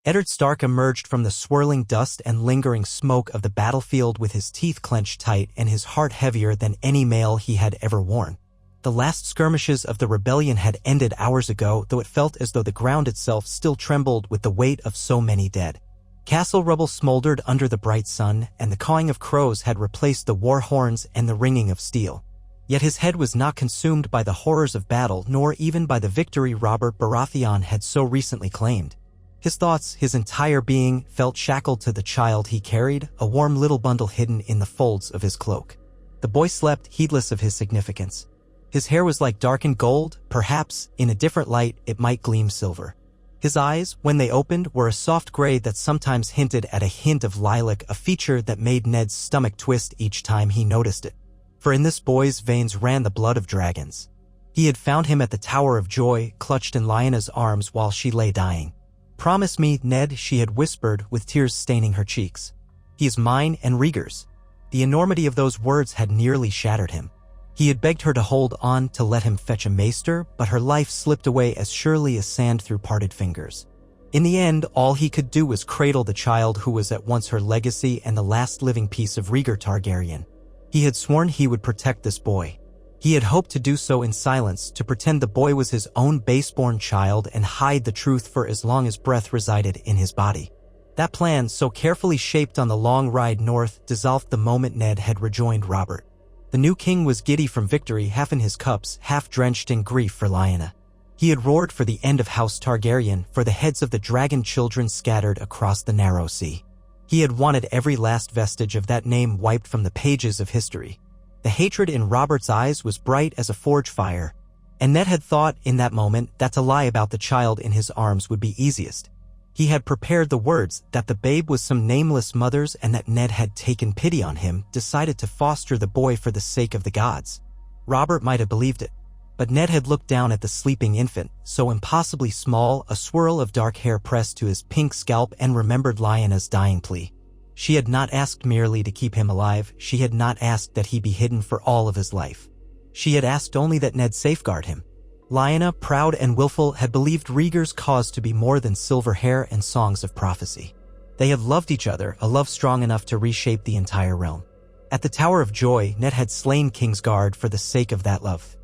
Eddard Stark emerged from the swirling dust and lingering smoke of the battlefield with his teeth clenched tight and his heart heavier than any mail he had ever worn. The last skirmishes of the rebellion had ended hours ago, though it felt as though the ground itself still trembled with the weight of so many dead. Castle rubble smoldered under the bright sun, and the cawing of crows had replaced the war horns and the ringing of steel. Yet his head was not consumed by the horrors of battle, nor even by the victory Robert Baratheon had so recently claimed. His thoughts, his entire being, felt shackled to the child he carried, a warm little bundle hidden in the folds of his cloak. The boy slept, heedless of his significance. His hair was like darkened gold, perhaps, in a different light, it might gleam silver. His eyes, when they opened, were a soft gray that sometimes hinted at a hint of lilac, a feature that made Ned's stomach twist each time he noticed it. For in this boy's veins ran the blood of dragons. He had found him at the Tower of Joy, clutched in Lyanna's arms while she lay dying. "Promise me, Ned," she had whispered, with tears staining her cheeks. "He is mine and Rhaegar's." The enormity of those words had nearly shattered him. He had begged her to hold on, to let him fetch a maester, but her life slipped away as surely as sand through parted fingers. In the end, all he could do was cradle the child who was at once her legacy and the last living piece of Rhaegar Targaryen. He had sworn he would protect this boy. He had hoped to do so in silence, to pretend the boy was his own baseborn child and hide the truth for as long as breath resided in his body. That plan, so carefully shaped on the long ride north, dissolved the moment Ned had rejoined Robert. The new king was giddy from victory, half in his cups, half drenched in grief for Lyanna. He had roared for the end of House Targaryen, for the heads of the dragon children scattered across the narrow sea. He had wanted every last vestige of that name wiped from the pages of history. The hatred in Robert's eyes was bright as a forge fire, and Ned had thought in that moment that to lie about the child in his arms would be easiest. He had prepared the words that the babe was some nameless mother's and that Ned had taken pity on him, decided to foster the boy for the sake of the gods. Robert might have believed it, but Ned had looked down at the sleeping infant, so impossibly small, a swirl of dark hair pressed to his pink scalp, and remembered Lyanna's dying plea. She had not asked merely to keep him alive, she had not asked that he be hidden for all of his life. She had asked only that Ned safeguard him. Lyanna, proud and willful, had believed Rhaegar's cause to be more than silver hair and songs of prophecy. They had loved each other, a love strong enough to reshape the entire realm. At the Tower of Joy, Ned had slain Kingsguard for the sake of that love.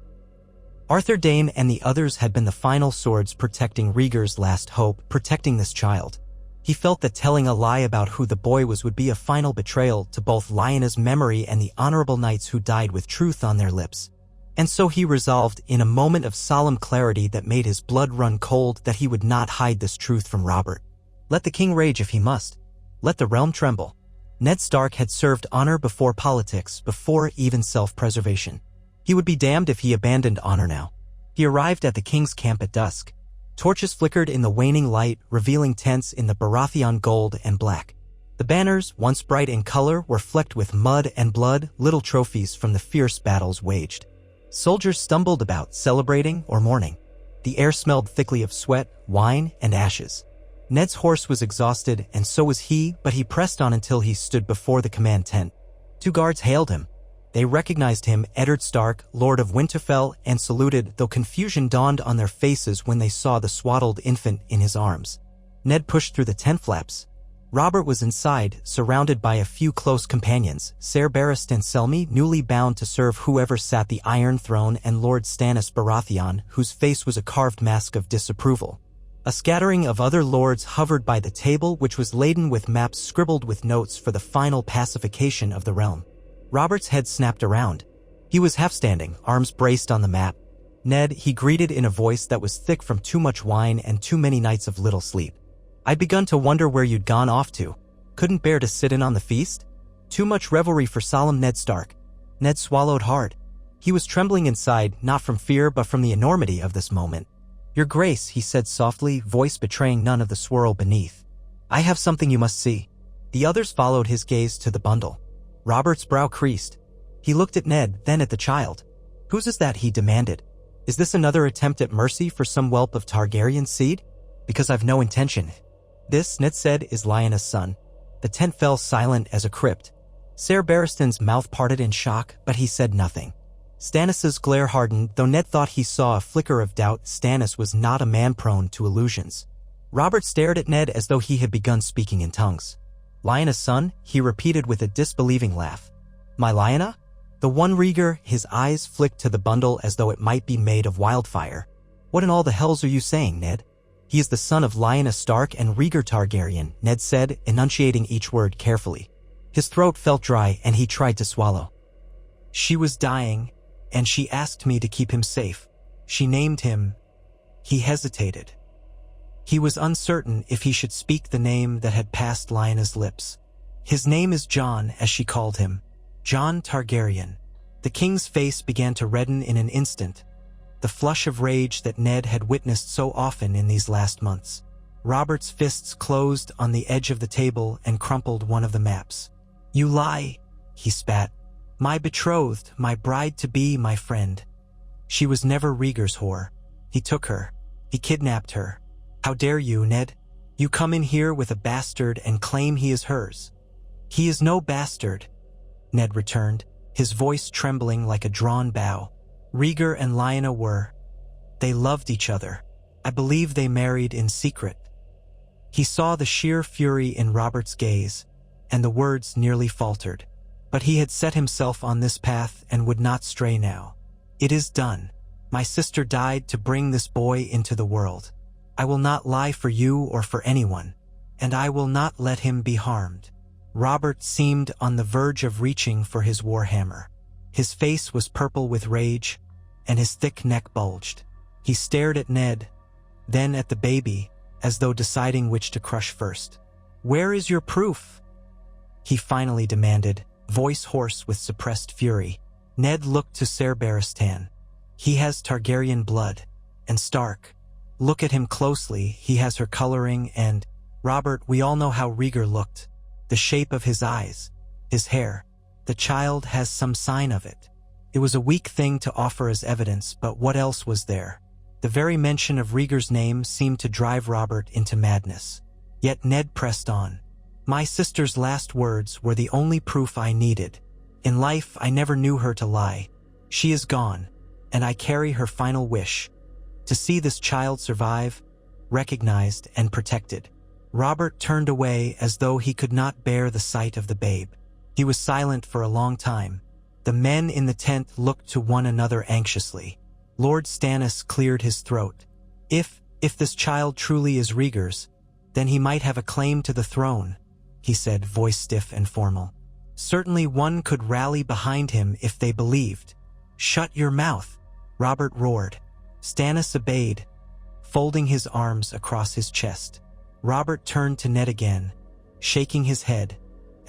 Arthur Dayne and the others had been the final swords protecting Rhaegar's last hope, protecting this child. He felt that telling a lie about who the boy was would be a final betrayal to both Lyanna's memory and the honorable knights who died with truth on their lips. And so he resolved, in a moment of solemn clarity that made his blood run cold, that he would not hide this truth from Robert. Let the king rage if he must. Let the realm tremble. Ned Stark had served honor before politics, before even self-preservation. He would be damned if he abandoned honor now. He arrived at the king's camp at dusk. Torches flickered in the waning light, revealing tents in the Baratheon gold and black. The banners, once bright in color, were flecked with mud and blood, little trophies from the fierce battles waged. Soldiers stumbled about, celebrating or mourning. The air smelled thickly of sweat, wine, and ashes. Ned's horse was exhausted, and so was he, but he pressed on until he stood before the command tent. 2 guards hailed him. They recognized him, Eddard Stark, Lord of Winterfell, and saluted, though confusion dawned on their faces when they saw the swaddled infant in his arms. Ned pushed through the tent flaps. Robert was inside, surrounded by a few close companions, Ser Barristan Selmy, newly bound to serve whoever sat the Iron Throne, and Lord Stannis Baratheon, whose face was a carved mask of disapproval. A scattering of other lords hovered by the table, which was laden with maps scribbled with notes for the final pacification of the realm. Robert's head snapped around. He was half-standing, arms braced on the map. "Ned," he greeted in a voice that was thick from too much wine and too many nights of little sleep. "I'd begun to wonder where you'd gone off to. Couldn't bear to sit in on the feast? Too much revelry for solemn Ned Stark." Ned swallowed hard. He was trembling inside, not from fear but from the enormity of this moment. "Your Grace," he said softly, voice betraying none of the swirl beneath. "I have something you must see." The others followed his gaze to the bundle. Robert's brow creased. He looked at Ned, then at the child. "Whose is that?" he demanded. "Is this another attempt at mercy for some whelp of Targaryen seed? Because I've no intention." "This," Ned said, "is Lyanna's son." The tent fell silent as a crypt. Ser Barristan's mouth parted in shock, but he said nothing. Stannis's glare hardened, though Ned thought he saw a flicker of doubt. Stannis was not a man prone to illusions. Robert stared at Ned as though he had begun speaking in tongues. Lyanna's son? He repeated with a disbelieving laugh. My Lyanna? The one Rhaegar, his eyes flicked to the bundle as though it might be made of wildfire. What in all the hells are you saying, Ned? He is the son of Lyanna Stark and Rhaegar Targaryen, Ned said, enunciating each word carefully. His throat felt dry and he tried to swallow. She was dying, and she asked me to keep him safe. She named him. He hesitated. He was uncertain if he should speak the name that had passed Lyanna's lips. His name is Jon, as she called him. Jon Targaryen. The king's face began to redden in an instant, the flush of rage that Ned had witnessed so often in these last months. Robert's fists closed on the edge of the table and crumpled one of the maps. You lie, he spat. My betrothed, my bride-to-be, my friend. She was never Rhaegar's whore. He took her. He kidnapped her. How dare you, Ned? You come in here with a bastard and claim he is hers. He is no bastard, Ned returned, his voice trembling like a drawn bow. Rhaegar and Lyanna were. They loved each other. I believe they married in secret. He saw the sheer fury in Robert's gaze, and the words nearly faltered. But he had set himself on this path and would not stray now. It is done. My sister died to bring this boy into the world. I will not lie for you or for anyone, and I will not let him be harmed. Robert seemed on the verge of reaching for his warhammer. His face was purple with rage, and his thick neck bulged. He stared at Ned, then at the baby, as though deciding which to crush first. Where is your proof? He finally demanded, voice hoarse with suppressed fury. Ned looked to Ser Barristan. He has Targaryen blood, and Stark. Look at him closely, he has her coloring and… Robert, we all know how Rhaegar looked. The shape of his eyes, his hair. The child has some sign of it. It was a weak thing to offer as evidence, but what else was there? The very mention of Rhaegar's name seemed to drive Robert into madness. Yet Ned pressed on. My sister's last words were the only proof I needed. In life, I never knew her to lie. She is gone, and I carry her final wish. To see this child survive, recognized and protected. Robert turned away as though he could not bear the sight of the babe. He was silent for a long time. The men in the tent looked to one another anxiously. Lord Stannis cleared his throat. If this child truly is Rhaegar's, then he might have a claim to the throne, he said, voice stiff and formal. Certainly one could rally behind him if they believed. Shut your mouth, Robert roared. Stannis obeyed, folding his arms across his chest. Robert turned to Ned again, shaking his head,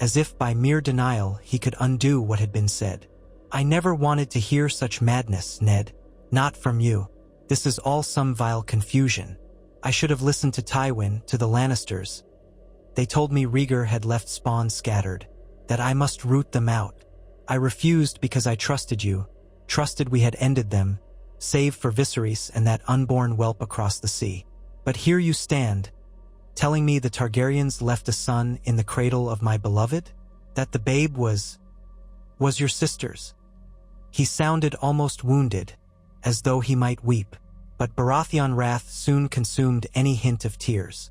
as if by mere denial he could undo what had been said. I never wanted to hear such madness, Ned. Not from you. This is all some vile confusion. I should have listened to Tywin, to the Lannisters. They told me Rhaegar had left spawn scattered, that I must root them out. I refused because I trusted you, trusted we had ended them, save for Viserys and that unborn whelp across the sea. But here you stand, telling me the Targaryens left a son in the cradle of my beloved? That the babe was your sister's. He sounded almost wounded, as though he might weep, but Baratheon wrath soon consumed any hint of tears.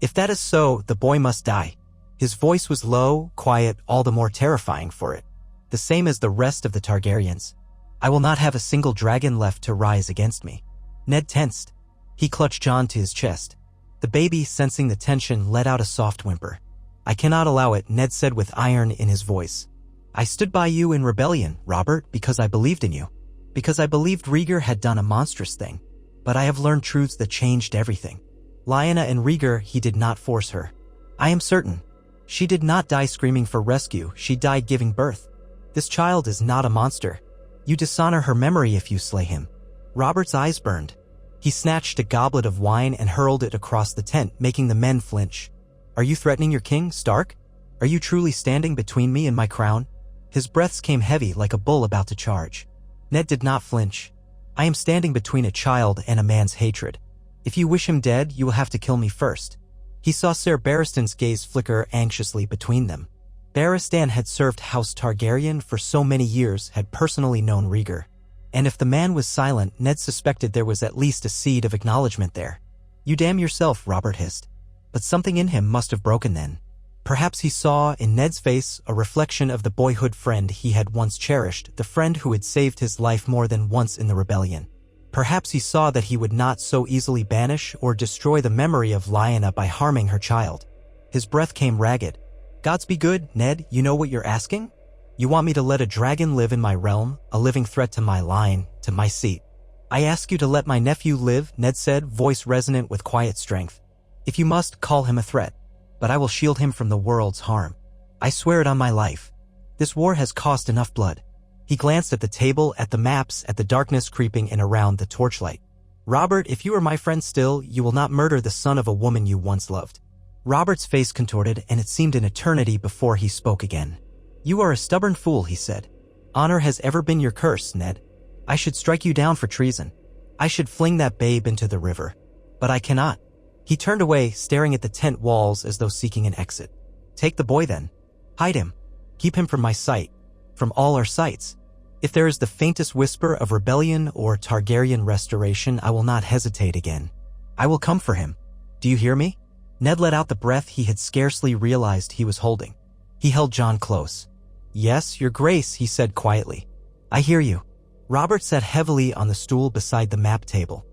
If that is so, the boy must die. His voice was low, quiet, all the more terrifying for it. The same as the rest of the Targaryens. I will not have a single dragon left to rise against me. Ned tensed. He clutched Jon to his chest. The baby, sensing the tension, let out a soft whimper. I cannot allow it, Ned said with iron in his voice. I stood by you in rebellion, Robert, because I believed in you. Because I believed Rhaegar had done a monstrous thing. But I have learned truths that changed everything. Lyanna and Rhaegar, he did not force her. I am certain. She did not die screaming for rescue, she died giving birth. This child is not a monster. You dishonor her memory if you slay him. Robert's eyes burned. He snatched a goblet of wine and hurled it across the tent, making the men flinch. Are you threatening your king, Stark? Are you truly standing between me and my crown? His breaths came heavy like a bull about to charge. Ned did not flinch. I am standing between a child and a man's hatred. If you wish him dead, you will have to kill me first. He saw Ser Barristan's gaze flicker anxiously between them. Barristan had served House Targaryen for so many years, had personally known Rhaegar. And if the man was silent, Ned suspected there was at least a seed of acknowledgement there. You damn yourself, Robert hissed. But something in him must have broken then. Perhaps he saw in Ned's face a reflection of the boyhood friend he had once cherished, the friend who had saved his life more than once in the rebellion. Perhaps he saw that he would not so easily banish or destroy the memory of Lyanna by harming her child. His breath came ragged. Gods be good, Ned, you know what you're asking? You want me to let a dragon live in my realm, a living threat to my line, to my seat. I ask you to let my nephew live, Ned said, voice resonant with quiet strength. If you must, call him a threat. But I will shield him from the world's harm. I swear it on my life. This war has cost enough blood. He glanced at the table, at the maps, at the darkness creeping in around the torchlight. Robert, if you are my friend still, you will not murder the son of a woman you once loved. Robert's face contorted, and it seemed an eternity before he spoke again. You are a stubborn fool, he said. Honor has ever been your curse, Ned. I should strike you down for treason. I should fling that babe into the river. But I cannot. He turned away, staring at the tent walls as though seeking an exit. Take the boy then. Hide him. Keep him from my sight. From all our sights. If there is the faintest whisper of rebellion or Targaryen restoration, I will not hesitate again. I will come for him. Do you hear me? Ned let out the breath he had scarcely realized he was holding. He held Jon close. Yes, your grace, he said quietly. I hear you. Robert sat heavily on the stool beside the map table.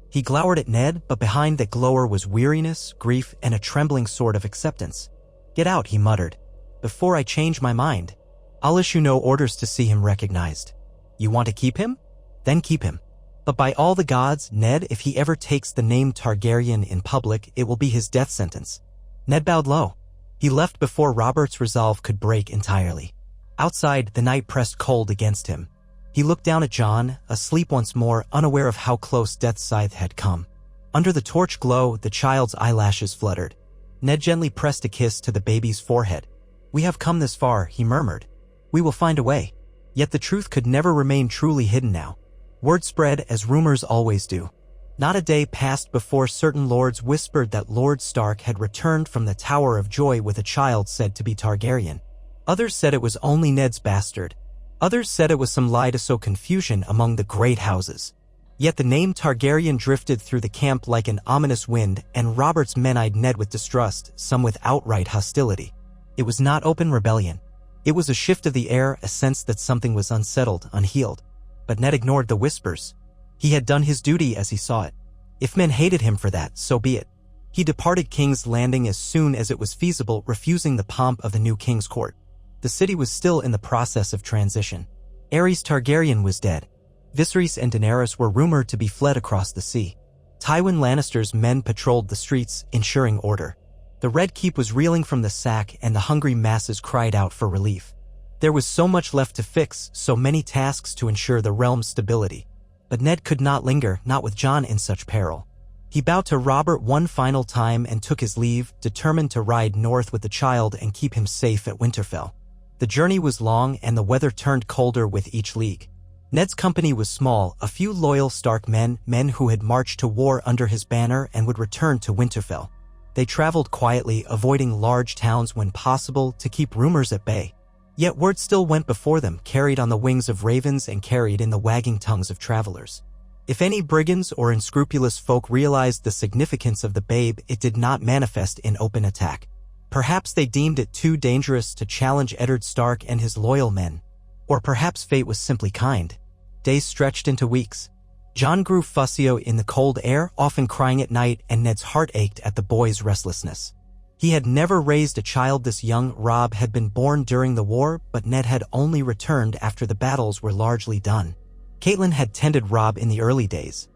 He glowered at Ned, but behind that glower was weariness, grief, and a trembling sort of acceptance. Get out, he muttered. Before I change my mind. I'll issue no orders to see him recognized. You want to keep him? Then keep him. But by all the gods, Ned, if he ever takes the name Targaryen in public, it will be his death sentence. Ned bowed low. He left before Robert's resolve could break entirely. Outside, the night pressed cold against him. He looked down at Jon, asleep once more, unaware of how close death's scythe had come. Under the torch glow, the child's eyelashes fluttered. Ned gently pressed a kiss to the baby's forehead. We have come this far, he murmured. We will find a way. Yet the truth could never remain truly hidden now. Word spread as rumors always do. Not a day passed before certain lords whispered that Lord Stark had returned from the Tower of Joy with a child said to be Targaryen. Others said it was only Ned's bastard. Others said it was some lie to sow confusion among the great houses. Yet the name Targaryen drifted through the camp like an ominous wind, and Robert's men eyed Ned with distrust, some with outright hostility. It was not open rebellion. It was a shift of the air, a sense that something was unsettled, unhealed. But Ned ignored the whispers. He had done his duty as he saw it. If men hated him for that, so be it. He departed King's Landing as soon as it was feasible, refusing the pomp of the new King's Court. The city was still in the process of transition. Aerys Targaryen was dead. Viserys and Daenerys were rumored to be fled across the sea. Tywin Lannister's men patrolled the streets, ensuring order. The Red Keep was reeling from the sack, and the hungry masses cried out for relief. There was so much left to fix, so many tasks to ensure the realm's stability. But Ned could not linger, not with Jon in such peril. He bowed to Robert one final time and took his leave, determined to ride north with the child and keep him safe at Winterfell. The journey was long, and the weather turned colder with each league. Ned's company was small, a few loyal Stark men who had marched to war under his banner and would return to Winterfell. They traveled quietly, avoiding large towns when possible to keep rumors at bay. Yet word still went before them, carried on the wings of ravens and carried in the wagging tongues of travelers. If any brigands or unscrupulous folk realized the significance of the babe, it did not manifest in open attack. Perhaps they deemed it too dangerous to challenge Eddard Stark and his loyal men. Or perhaps fate was simply kind. Days stretched into weeks. Jon grew fussy in the cold air, often crying at night, and Ned's heart ached at the boy's restlessness. He had never raised a child this young. Robb had been born during the war, but Ned had only returned after the battles were largely done. Catelyn had tended Robb in the early days.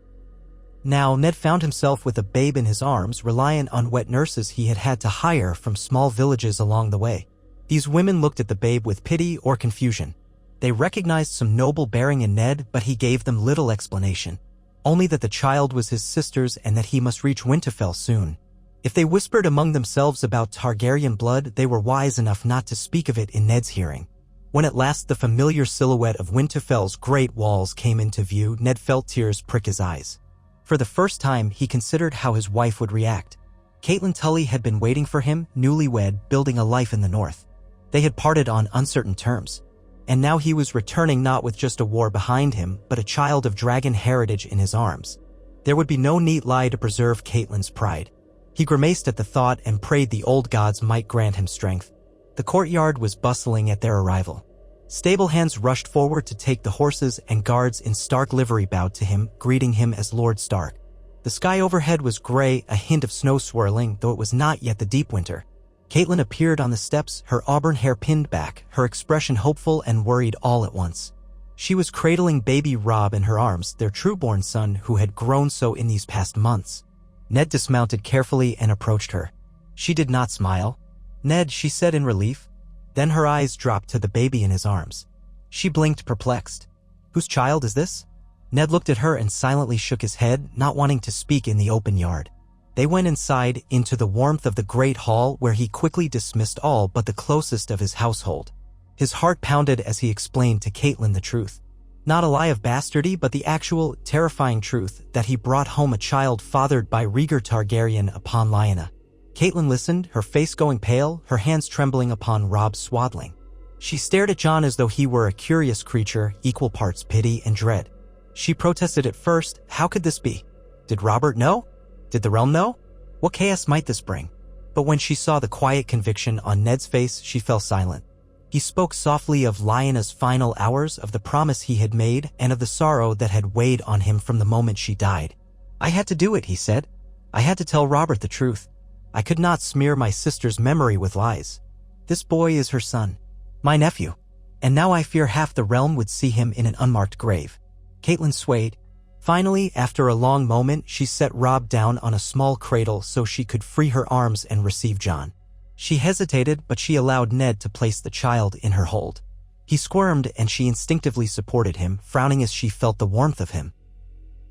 Now Ned found himself with a babe in his arms, reliant on wet nurses he had had to hire from small villages along the way. These women looked at the babe with pity or confusion. They recognized some noble bearing in Ned, but he gave them little explanation. Only that the child was his sister's and that he must reach Winterfell soon. If they whispered among themselves about Targaryen blood, they were wise enough not to speak of it in Ned's hearing. When at last the familiar silhouette of Winterfell's great walls came into view, Ned felt tears prick his eyes. For the first time, he considered how his wife would react. Catelyn Tully had been waiting for him, newlywed, building a life in the north. They had parted on uncertain terms. And now he was returning not with just a war behind him, but a child of dragon heritage in his arms. There would be no neat lie to preserve Catelyn's pride. He grimaced at the thought and prayed the old gods might grant him strength. The courtyard was bustling at their arrival. Stable hands rushed forward to take the horses, and guards in Stark livery bowed to him, greeting him as Lord Stark. The sky overhead was gray, a hint of snow swirling, though it was not yet the deep winter. Catelyn appeared on the steps, her auburn hair pinned back, her expression hopeful and worried all at once. She was cradling baby Robb in her arms, their trueborn son who had grown so in these past months. Ned dismounted carefully and approached her. She did not smile. "Ned," she said in relief. Then her eyes dropped to the baby in his arms. She blinked, perplexed. "Whose child is this?" Ned looked at her and silently shook his head, not wanting to speak in the open yard. They went inside, into the warmth of the great hall, where he quickly dismissed all but the closest of his household. His heart pounded as he explained to Catelyn the truth. Not a lie of bastardy, but the actual, terrifying truth that he brought home a child fathered by Rhaegar Targaryen upon Lyanna. Catelyn listened, her face going pale, her hands trembling upon Robb's swaddling. She stared at Jon as though he were a curious creature, equal parts pity and dread. She protested at first. How could this be? Did Robert know? Did the realm know? What chaos might this bring? But when she saw the quiet conviction on Ned's face, she fell silent. He spoke softly of Lyanna's final hours, of the promise he had made, and of the sorrow that had weighed on him from the moment she died. "I had to do it," he said. "I had to tell Robert the truth. I could not smear my sister's memory with lies. This boy is her son, my nephew, and now I fear half the realm would see him in an unmarked grave." Catelyn swayed. Finally, after a long moment, she set Robb down on a small cradle so she could free her arms and receive Jon. She hesitated, but she allowed Ned to place the child in her hold. He squirmed, and she instinctively supported him, frowning as she felt the warmth of him.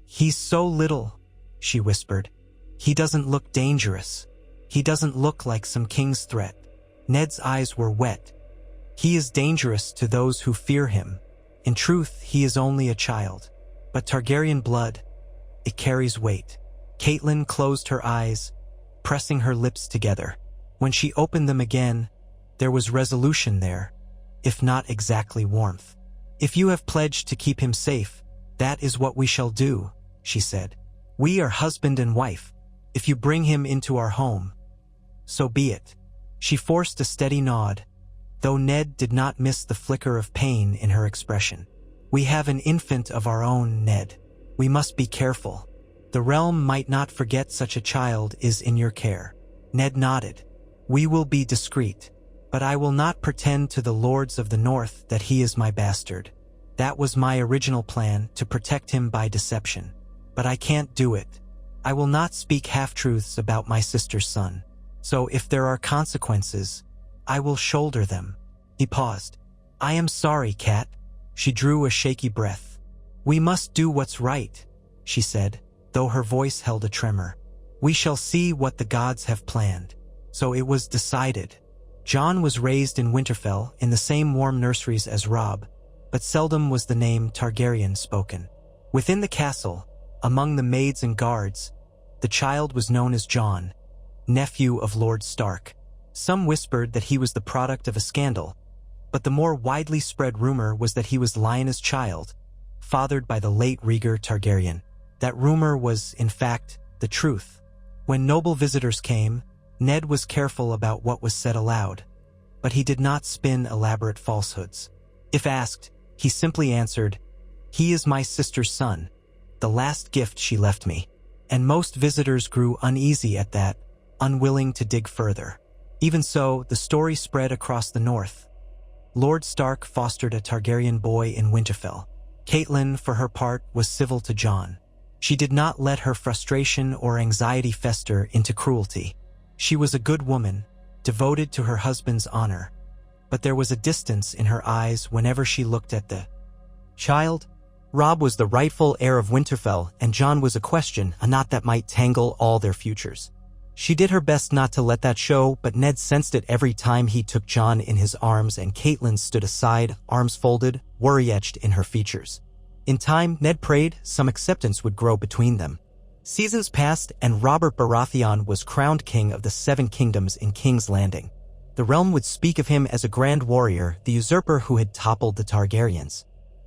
"He's so little," she whispered. "He doesn't look dangerous. He doesn't look like some king's threat." Ned's eyes were wet. "He is dangerous to those who fear him. In truth, he is only a child. But Targaryen blood, it carries weight." Catelyn closed her eyes, pressing her lips together. When she opened them again, there was resolution there, if not exactly warmth. "If you have pledged to keep him safe, that is what we shall do," she said. "We are husband and wife. If you bring him into our home, so be it." She forced a steady nod, though Ned did not miss the flicker of pain in her expression. "We have an infant of our own, Ned. We must be careful. The realm might not forget such a child is in your care." Ned nodded. "We will be discreet, but I will not pretend to the lords of the north that he is my bastard. That was my original plan, to protect him by deception. But I can't do it. I will not speak half-truths about my sister's son. So if there are consequences, I will shoulder them." He paused. "I am sorry, Cat." She drew a shaky breath. "We must do what's right," she said, though her voice held a tremor. "We shall see what the gods have planned." So it was decided. Jon was raised in Winterfell, in the same warm nurseries as Robb, but seldom was the name Targaryen spoken. Within the castle, among the maids and guards, the child was known as Jon, nephew of Lord Stark. Some whispered that he was the product of a scandal, but the more widely spread rumor was that he was Lyanna's child, fathered by the late Rhaegar Targaryen. That rumor was, in fact, the truth. When noble visitors came, Ned was careful about what was said aloud, but he did not spin elaborate falsehoods. If asked, he simply answered, "He is my sister's son, the last gift she left me." And most visitors grew uneasy at that, unwilling to dig further. Even so, the story spread across the north. Lord Stark fostered a Targaryen boy in Winterfell. Catelyn, for her part, was civil to Jon. She did not let her frustration or anxiety fester into cruelty. She was a good woman, devoted to her husband's honor, but there was a distance in her eyes whenever she looked at the child. Robb was the rightful heir of Winterfell, and Jon was a question, a knot that might tangle all their futures. She did her best not to let that show, but Ned sensed it every time he took Jon in his arms, and Catelyn stood aside, arms folded, worry etched in her features. In time, Ned prayed, some acceptance would grow between them. Seasons passed, and Robert Baratheon was crowned king of the Seven Kingdoms in King's Landing. The realm would speak of him as a grand warrior, the usurper who had toppled the Targaryens.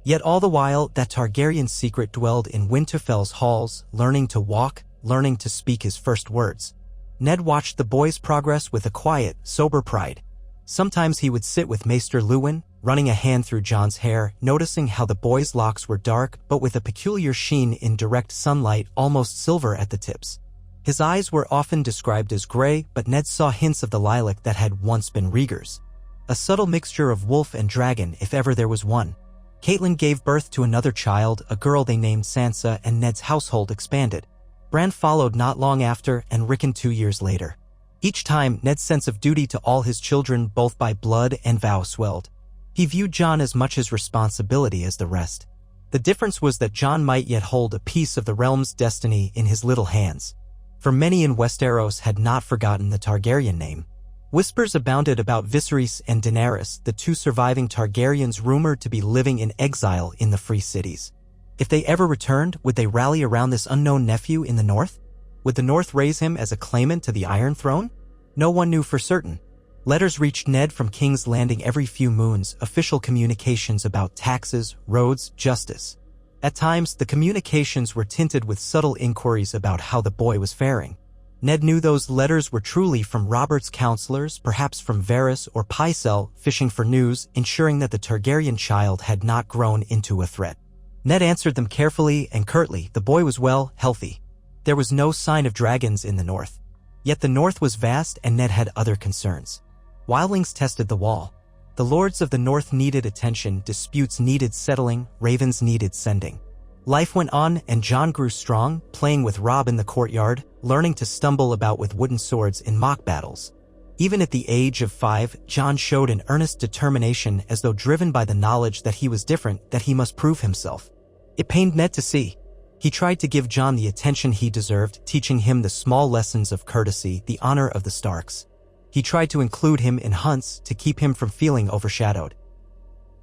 Yet all the while, that Targaryen secret dwelled in Winterfell's halls, learning to walk, learning to speak his first words. Ned watched the boy's progress with a quiet, sober pride. Sometimes he would sit with Maester Luwin, running a hand through Jon's hair, noticing how the boy's locks were dark but with a peculiar sheen in direct sunlight, almost silver at the tips. His eyes were often described as gray, but Ned saw hints of the lilac that had once been Rhaegar's. A subtle mixture of wolf and dragon, if ever there was one. Catelyn gave birth to another child, a girl they named Sansa, and Ned's household expanded. Bran followed not long after, and Rickon 2 years later. Each time, Ned's sense of duty to all his children, both by blood and vow, swelled. He viewed Jon as much his responsibility as the rest. The difference was that Jon might yet hold a piece of the realm's destiny in his little hands. For many in Westeros had not forgotten the Targaryen name. Whispers abounded about Viserys and Daenerys, the 2 surviving Targaryens rumored to be living in exile in the free cities. If they ever returned, would they rally around this unknown nephew in the north? Would the North raise him as a claimant to the Iron Throne? No one knew for certain. Letters reached Ned from King's Landing every few moons, official communications about taxes, roads, justice. At times, the communications were tinted with subtle inquiries about how the boy was faring. Ned knew those letters were truly from Robert's counselors, perhaps from Varys or Pycelle, fishing for news, ensuring that the Targaryen child had not grown into a threat. Ned answered them carefully and curtly. The boy was well, healthy. There was no sign of dragons in the north. Yet the north was vast and Ned had other concerns. Wildlings tested the wall. The lords of the north needed attention, disputes needed settling, ravens needed sending. Life went on and Jon grew strong, playing with Robb in the courtyard, learning to stumble about with wooden swords in mock battles. Even at the age of 5, Jon showed an earnest determination, as though driven by the knowledge that he was different, that he must prove himself. It pained Ned to see. He tried to give Jon the attention he deserved, teaching him the small lessons of courtesy, the honor of the Starks. He tried to include him in hunts to keep him from feeling overshadowed.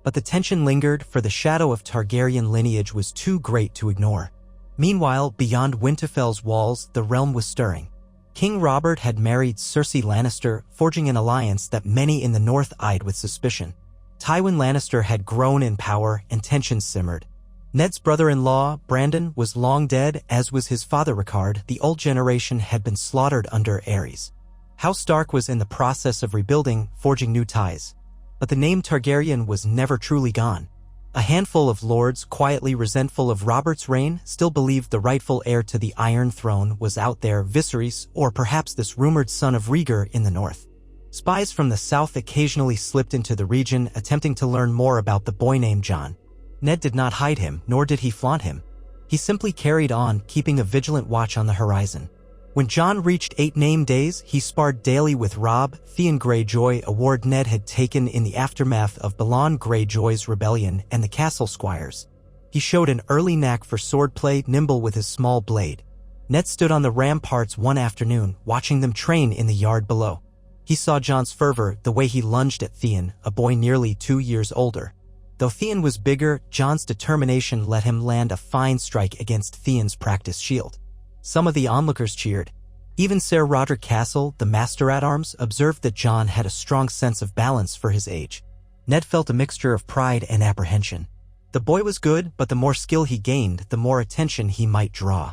But the tension lingered, for the shadow of Targaryen lineage was too great to ignore. Meanwhile, beyond Winterfell's walls, the realm was stirring. King Robert had married Cersei Lannister, forging an alliance that many in the north eyed with suspicion. Tywin Lannister had grown in power and tensions simmered. Ned's brother-in-law, Brandon, was long dead, as was his father Rickard. The old generation had been slaughtered under Aerys. House Stark was in the process of rebuilding, forging new ties. But the name Targaryen was never truly gone. A handful of lords, quietly resentful of Robert's reign, still believed the rightful heir to the Iron Throne was out there, Viserys, or perhaps this rumored son of Rhaegar in the north. Spies from the south occasionally slipped into the region, attempting to learn more about the boy named Jon. Ned did not hide him, nor did he flaunt him. He simply carried on, keeping a vigilant watch on the horizon. When Jon reached 8 name days, he sparred daily with Robb, Theon Greyjoy, a ward Ned had taken in the aftermath of Balon Greyjoy's rebellion, and the castle squires. He showed an early knack for swordplay, nimble with his small blade. Ned stood on the ramparts one afternoon, watching them train in the yard below. He saw Jon's fervor, the way he lunged at Theon, a boy nearly 2 years older. Though Theon was bigger, Jon's determination let him land a fine strike against Theon's practiced shield. Some of the onlookers cheered. Even Ser Roderick Castle, the master-at-arms, observed that Jon had a strong sense of balance for his age. Ned felt a mixture of pride and apprehension. The boy was good, but the more skill he gained, the more attention he might draw.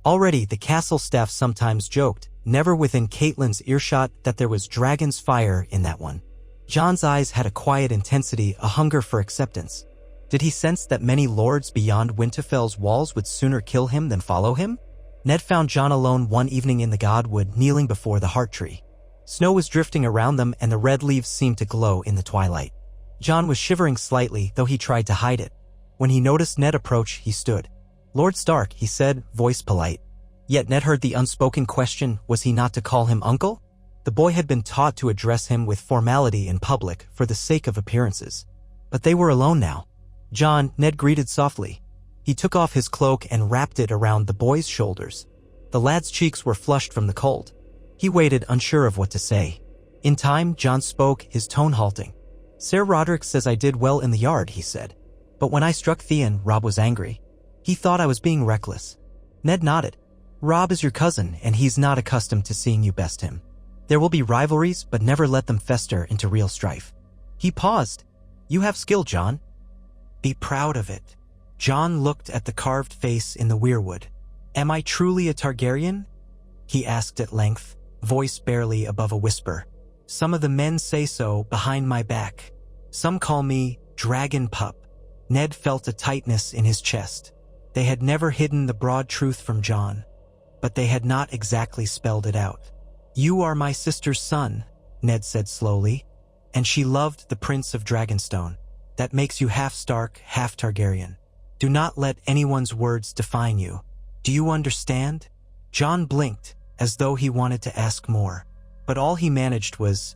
Already, the castle staff sometimes joked, never within Catelyn's earshot, that there was dragon's fire in that one. Jon's eyes had a quiet intensity, a hunger for acceptance. Did he sense that many lords beyond Winterfell's walls would sooner kill him than follow him? Ned found Jon alone one evening in the Godwood, kneeling before the heart tree. Snow was drifting around them and the red leaves seemed to glow in the twilight. Jon was shivering slightly, though he tried to hide it. When he noticed Ned approach, he stood. "Lord Stark," he said, voice polite. Yet Ned heard the unspoken question, was he not to call him uncle? The boy had been taught to address him with formality in public, for the sake of appearances. But they were alone now. "Jon," Ned greeted softly. He took off his cloak and wrapped it around the boy's shoulders. The lad's cheeks were flushed from the cold. He waited, unsure of what to say. In time, Jon spoke, his tone halting. "Ser Roderick says I did well in the yard," he said. "But when I struck Theon, Robb was angry. He thought I was being reckless." Ned nodded. "Robb is your cousin, and he's not accustomed to seeing you best him. There will be rivalries, but never let them fester into real strife." He paused. "You have skill, Jon." Be proud of it. Jon looked at the carved face in the weirwood. Am I truly a Targaryen? He asked at length, voice barely above a whisper. Some of the men say so behind my back. Some call me Dragon Pup. Ned felt a tightness in his chest. They had never hidden the broad truth from Jon, but they had not exactly spelled it out. You are my sister's son, Ned said slowly, and she loved the Prince of Dragonstone. That makes you half Stark, half Targaryen. Do not let anyone's words define you. Do you understand? Jon blinked, as though he wanted to ask more, but all he managed was,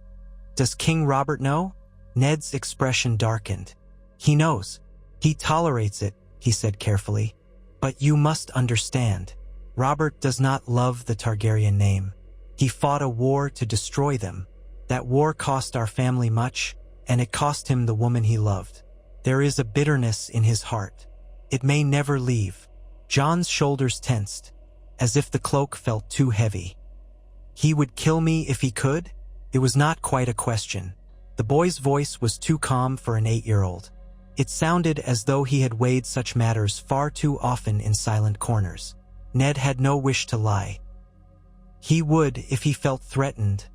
Does King Robert know? Ned's expression darkened. He knows. He tolerates it, he said carefully. But you must understand. Robert does not love the Targaryen name. He fought a war to destroy them. That war cost our family much, and it cost him the woman he loved. There is a bitterness in his heart. It may never leave. Jon's shoulders tensed, as if the cloak felt too heavy. He would kill me if he could? It was not quite a question. The boy's voice was too calm for an 8-year-old. It sounded as though he had weighed such matters far too often in silent corners. Ned had no wish to lie. He would if he felt threatened,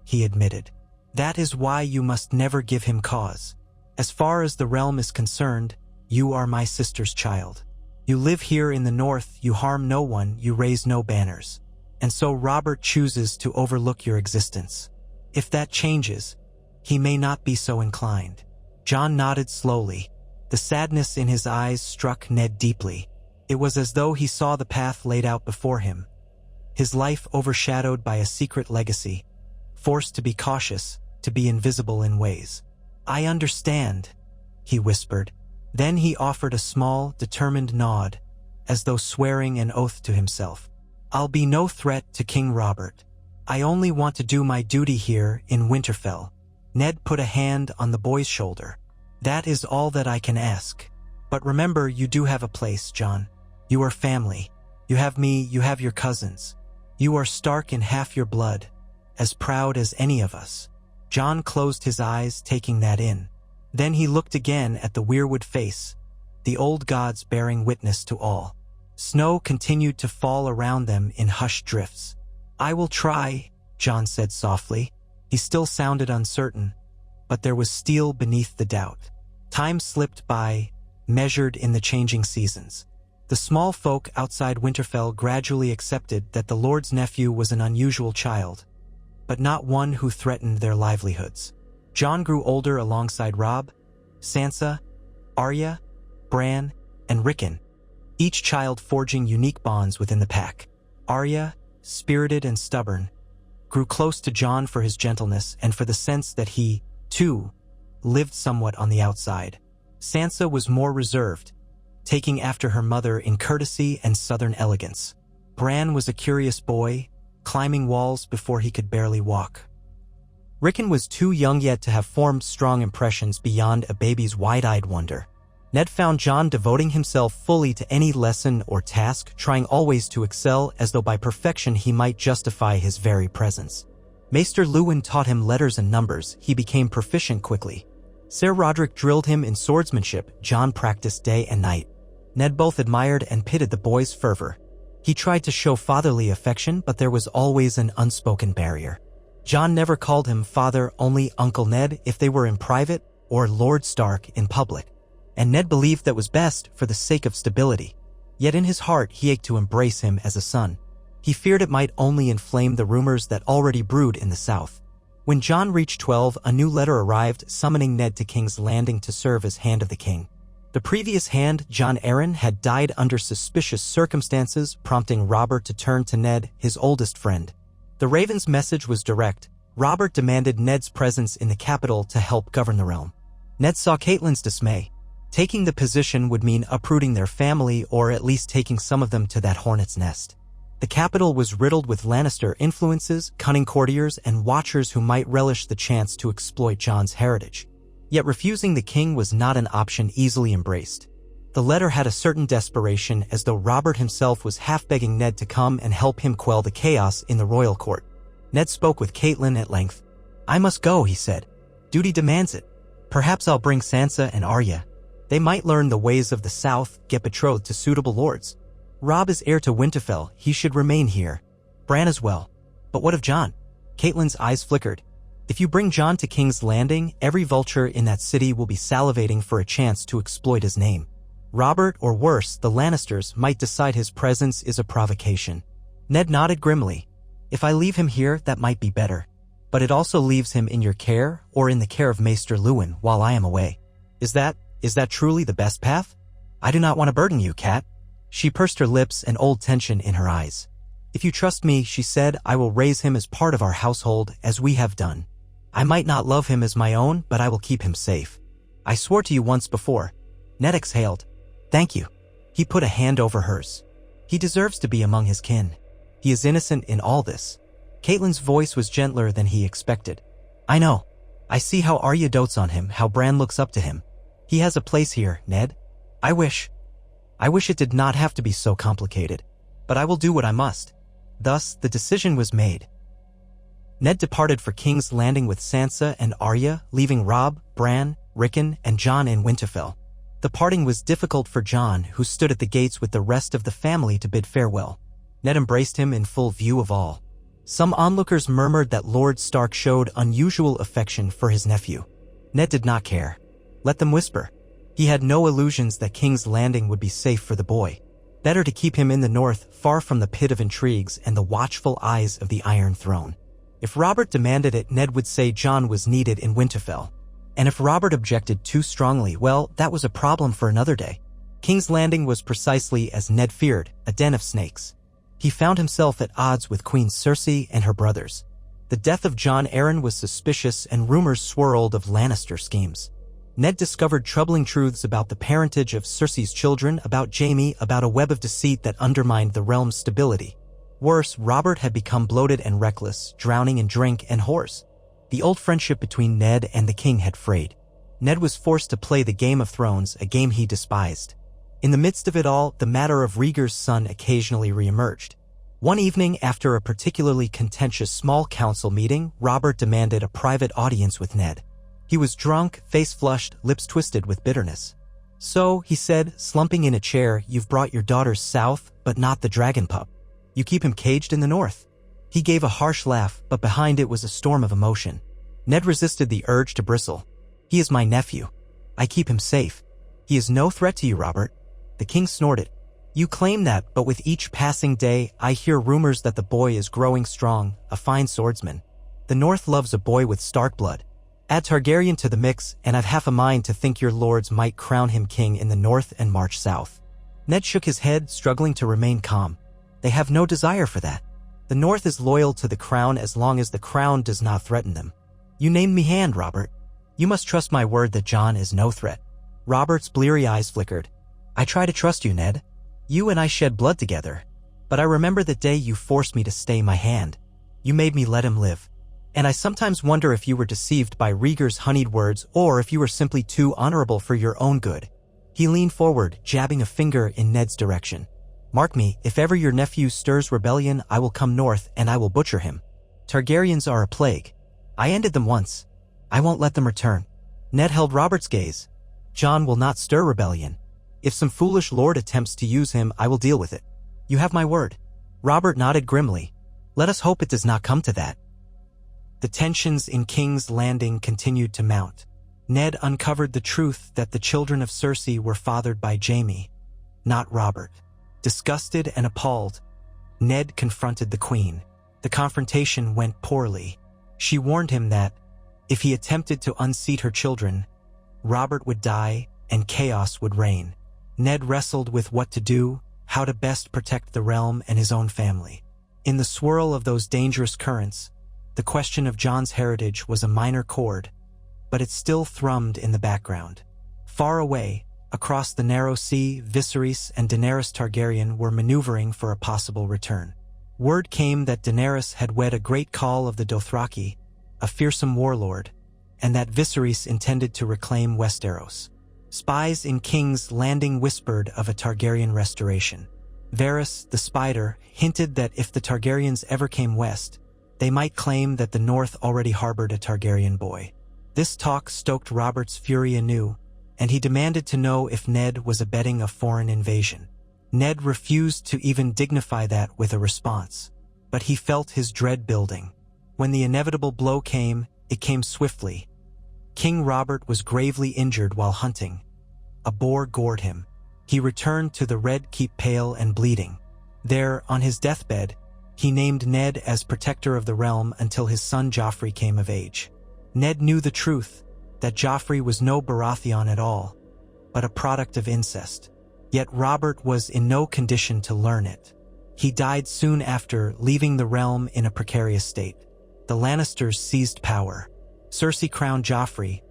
he admitted. That is why you must never give him cause. As far as the realm is concerned, you are my sister's child. You live here in the north, you harm no one, you raise no banners. And so Robert chooses to overlook your existence. If that changes, he may not be so inclined. Jon nodded slowly. The sadness in his eyes struck Ned deeply. It was as though he saw the path laid out before him. His life overshadowed by a secret legacy, forced to be cautious, to be invisible in ways. I understand, he whispered. Then he offered a small, determined nod, as though swearing an oath to himself. I'll be no threat to King Robert. I only want to do my duty here in Winterfell. Ned put a hand on the boy's shoulder. That is all that I can ask. But remember, you do have a place, Jon. You are family. You have me, you have your cousins. You are Stark in half your blood, as proud as any of us. Jon closed his eyes, taking that in. Then he looked again at the weirwood face, the old gods bearing witness to all. Snow continued to fall around them in hushed drifts. I will try, Jon said softly. He still sounded uncertain, but there was steel beneath the doubt. Time slipped by, measured in the changing seasons. The small folk outside Winterfell gradually accepted that the Lord's nephew was an unusual child, but not one who threatened their livelihoods. Jon grew older alongside Robb, Sansa, Arya, Bran, and Rickon, each child forging unique bonds within the pack. Arya, spirited and stubborn, grew close to Jon for his gentleness and for the sense that he, too, lived somewhat on the outside. Sansa was more reserved, taking after her mother in courtesy and southern elegance. Bran was a curious boy, climbing walls before he could barely walk. Rickon was too young yet to have formed strong impressions beyond a baby's wide-eyed wonder. Ned found Jon devoting himself fully to any lesson or task, trying always to excel as though by perfection he might justify his very presence. Maester Luwin taught him letters and numbers. He became proficient quickly. Ser Roderick drilled him in swordsmanship. Jon practiced day and night. Ned both admired and pitied the boy's fervor. He tried to show fatherly affection, but there was always an unspoken barrier. Jon never called him father, only Uncle Ned if they were in private, or Lord Stark in public. And Ned believed that was best for the sake of stability. Yet in his heart he ached to embrace him as a son. He feared it might only inflame the rumors that already brewed in the south. When Jon reached 12, a new letter arrived summoning Ned to King's Landing to serve as Hand of the King. The previous hand, Jon Arryn, had died under suspicious circumstances, prompting Robert to turn to Ned, his oldest friend. The Raven's message was direct. Robert demanded Ned's presence in the capital to help govern the realm. Ned saw Catelyn's dismay. Taking the position would mean uprooting their family, or at least taking some of them to that hornet's nest. The capital was riddled with Lannister influences, cunning courtiers, and watchers who might relish the chance to exploit Jon's heritage. Yet refusing the king was not an option easily embraced. The letter had a certain desperation, as though Robert himself was half begging Ned to come and help him quell the chaos in the royal court. Ned spoke with Catelyn at length. I must go, he said. Duty demands it. Perhaps I'll bring Sansa and Arya. They might learn the ways of the South, get betrothed to suitable lords. Robb is heir to Winterfell, he should remain here. Bran as well. But what of Jon? Catelyn's eyes flickered. If you bring Jon to King's Landing, every vulture in that city will be salivating for a chance to exploit his name. Robert, or worse, the Lannisters, might decide his presence is a provocation. Ned nodded grimly. If I leave him here, that might be better. But it also leaves him in your care, or in the care of Maester Luwin, while I am away. Is that truly the best path? I do not want to burden you, Cat. She pursed her lips, an old tension in her eyes. If you trust me, she said, I will raise him as part of our household, as we have done. I might not love him as my own, but I will keep him safe. I swore to you once before. Ned exhaled. Thank you. He put a hand over hers. He deserves to be among his kin. He is innocent in all this. Catelyn's voice was gentler than he expected. I know. I see how Arya dotes on him, how Bran looks up to him. He has a place here, Ned. I wish it did not have to be so complicated. But I will do what I must. Thus, the decision was made. Ned departed for King's Landing with Sansa and Arya, leaving Robb, Bran, Rickon, and Jon in Winterfell. The parting was difficult for Jon, who stood at the gates with the rest of the family to bid farewell. Ned embraced him in full view of all. Some onlookers murmured that Lord Stark showed unusual affection for his nephew. Ned did not care. Let them whisper. He had no illusions that King's Landing would be safe for the boy. Better to keep him in the north, far from the pit of intrigues and the watchful eyes of the Iron Throne. If Robert demanded it, Ned would say Jon was needed in Winterfell. And if Robert objected too strongly, well, that was a problem for another day. King's Landing was precisely as Ned feared, a den of snakes. He found himself at odds with Queen Cersei and her brothers. The death of Jon Arryn was suspicious, and rumors swirled of Lannister schemes. Ned discovered troubling truths about the parentage of Cersei's children, about Jaime, about a web of deceit that undermined the realm's stability. Worse, Robert had become bloated and reckless, drowning in drink and whores. The old friendship between Ned and the king had frayed. Ned was forced to play the Game of Thrones, a game he despised. In the midst of it all, the matter of Rhaegar's son occasionally reemerged. One evening, after a particularly contentious small council meeting, Robert demanded a private audience with Ned. He was drunk, face flushed, lips twisted with bitterness. So, he said, slumping in a chair, you've brought your daughters south, but not the dragon pup. You keep him caged in the north. He gave a harsh laugh, but behind it was a storm of emotion. Ned resisted the urge to bristle. He is my nephew. I keep him safe. He is no threat to you, Robert. The king snorted. You claim that, but with each passing day, I hear rumors that the boy is growing strong, a fine swordsman. The north loves a boy with Stark blood. Add Targaryen to the mix, and I've half a mind to think your lords might crown him king in the north and march south. Ned shook his head, struggling to remain calm. They have no desire for that. The north is loyal to the crown as long as the crown does not threaten them. You named me hand, Robert. You must trust my word that Jon is no threat. Robert's bleary eyes flickered. I try to trust you, Ned. You and I shed blood together. But I remember the day you forced me to stay my hand. You made me let him live. And I sometimes wonder if you were deceived by Rhaegar's honeyed words or if you were simply too honorable for your own good. He leaned forward, jabbing a finger in Ned's direction. Mark me, if ever your nephew stirs rebellion, I will come north and I will butcher him. Targaryens are a plague. I ended them once. I won't let them return. Ned held Robert's gaze. Jon will not stir rebellion. If some foolish lord attempts to use him, I will deal with it. You have my word. Robert nodded grimly. Let us hope it does not come to that. The tensions in King's Landing continued to mount. Ned uncovered the truth that the children of Cersei were fathered by Jaime, not Robert. Disgusted and appalled, Ned confronted the queen. The confrontation went poorly. She warned him that, if he attempted to unseat her children, Robert would die and chaos would reign. Ned wrestled with what to do, how to best protect the realm and his own family. In the swirl of those dangerous currents, the question of Jon's heritage was a minor chord, but it still thrummed in the background. Far away, across the narrow sea, Viserys and Daenerys Targaryen were maneuvering for a possible return. Word came that Daenerys had wed a great Khal of the Dothraki, a fearsome warlord, and that Viserys intended to reclaim Westeros. Spies in King's Landing whispered of a Targaryen restoration. Varys, the spider, hinted that if the Targaryens ever came west, they might claim that the north already harbored a Targaryen boy. This talk stoked Robert's fury anew. and he demanded to know if Ned was abetting a foreign invasion. Ned refused to even dignify that with a response, but he felt his dread building. When the inevitable blow came, it came swiftly. King Robert was gravely injured while hunting. A boar gored him. He returned to the Red Keep pale and bleeding. There, on his deathbed, he named Ned as protector of the realm until his son Joffrey came of age. Ned knew the truth, that Joffrey was no Baratheon at all, but a product of incest. Yet Robert was in no condition to learn it. He died soon after, leaving the realm in a precarious state. The Lannisters seized power. Cersei crowned Joffrey,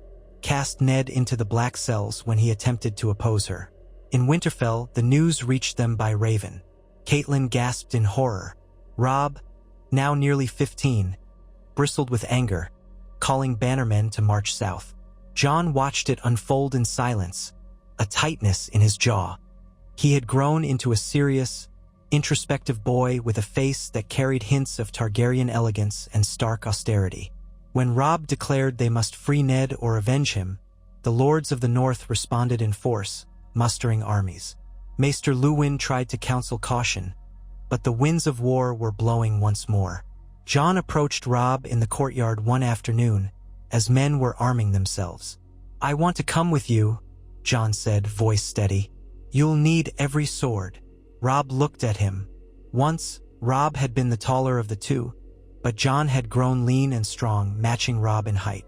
cast Ned into the Black Cells when he attempted to oppose her. In Winterfell, the news reached them by Raven. Catelyn gasped in horror. Robb, now nearly 15, bristled with anger, calling bannermen to march south. Jon watched it unfold in silence, a tightness in his jaw. He had grown into a serious, introspective boy with a face that carried hints of Targaryen elegance and stark austerity. When Robb declared they must free Ned or avenge him, the lords of the North responded in force, mustering armies. Maester Luwin tried to counsel caution, but the winds of war were blowing once more. Jon approached Robb in the courtyard one afternoon, as men were arming themselves. "I want to come with you," Jon said, voice steady. "You'll need every sword." Robb looked at him. Once, Robb had been the taller of the two, but Jon had grown lean and strong, matching Robb in height.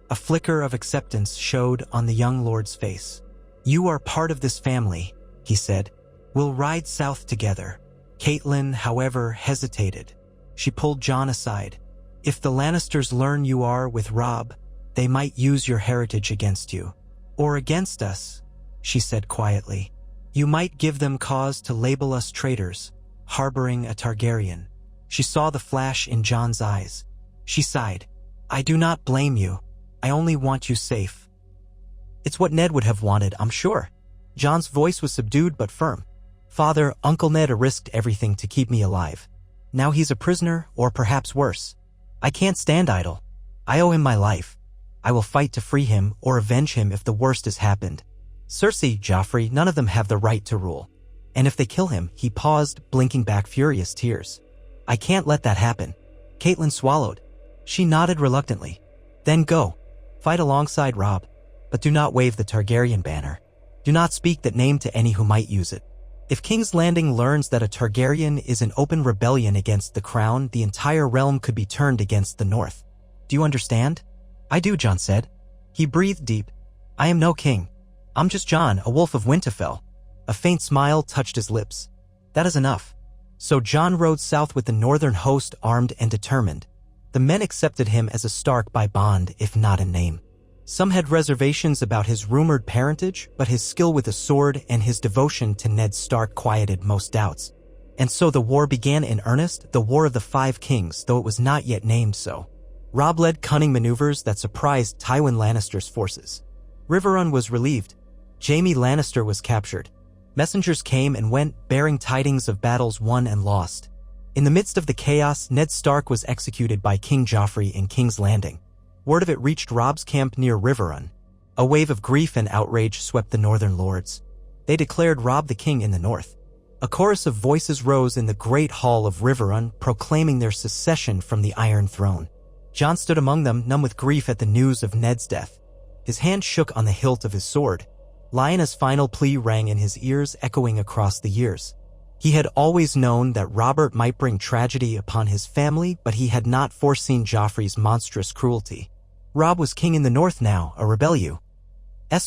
A flicker of acceptance showed on the young lord's face. "You are part of this family," he said. "We'll ride south together." Catelyn, however, hesitated. She pulled Jon aside. "If the Lannisters learn you are with Robb, they might use your heritage against you. Or against us," she said quietly. "You might give them cause to label us traitors, harboring a Targaryen." She saw the flash in Jon's eyes. She sighed. "I do not blame you. I only want you safe." "It's what Ned would have wanted, I'm sure." Jon's voice was subdued but firm. "Father, Uncle Ned risked everything to keep me alive. Now he's a prisoner, or perhaps worse. I can't stand idle. I owe him my life. I will fight to free him or avenge him if the worst has happened. Cersei, Joffrey, none of them have the right to rule. And if they kill him," he paused, blinking back furious tears. "I can't let that happen." Catelyn swallowed. She nodded reluctantly. "Then go. Fight alongside Robb. But do not wave the Targaryen banner. Do not speak that name to any who might use it. If King's Landing learns that a Targaryen is in open rebellion against the crown, the entire realm could be turned against the North. Do you understand?" "I do," Jon said. He breathed deep. "I am no king. I'm just Jon, a wolf of Winterfell." A faint smile touched his lips. "That is enough." So Jon rode south with the northern host, armed and determined. The men accepted him as a Stark by bond, if not in name. Some had reservations about his rumored parentage, but his skill with a sword and his devotion to Ned Stark quieted most doubts. And so the war began in earnest, the War of the Five Kings, though it was not yet named so. Robb led cunning maneuvers that surprised Tywin Lannister's forces. Riverrun was relieved. Jaime Lannister was captured. Messengers came and went, bearing tidings of battles won and lost. In the midst of the chaos, Ned Stark was executed by King Joffrey in King's Landing. Word of it reached Robb's camp near Riverrun. A wave of grief and outrage swept the northern lords. They declared Robb the king in the north. A chorus of voices rose in the great hall of Riverrun, proclaiming their secession from the Iron Throne. Jon stood among them, numb with grief at the news of Ned's death. His hand shook on the hilt of his sword. Lyanna's final plea rang in his ears, echoing across the years. He had always known that Robert might bring tragedy upon his family, but he had not foreseen Joffrey's monstrous cruelty. Robb was king in the north now, a rebellious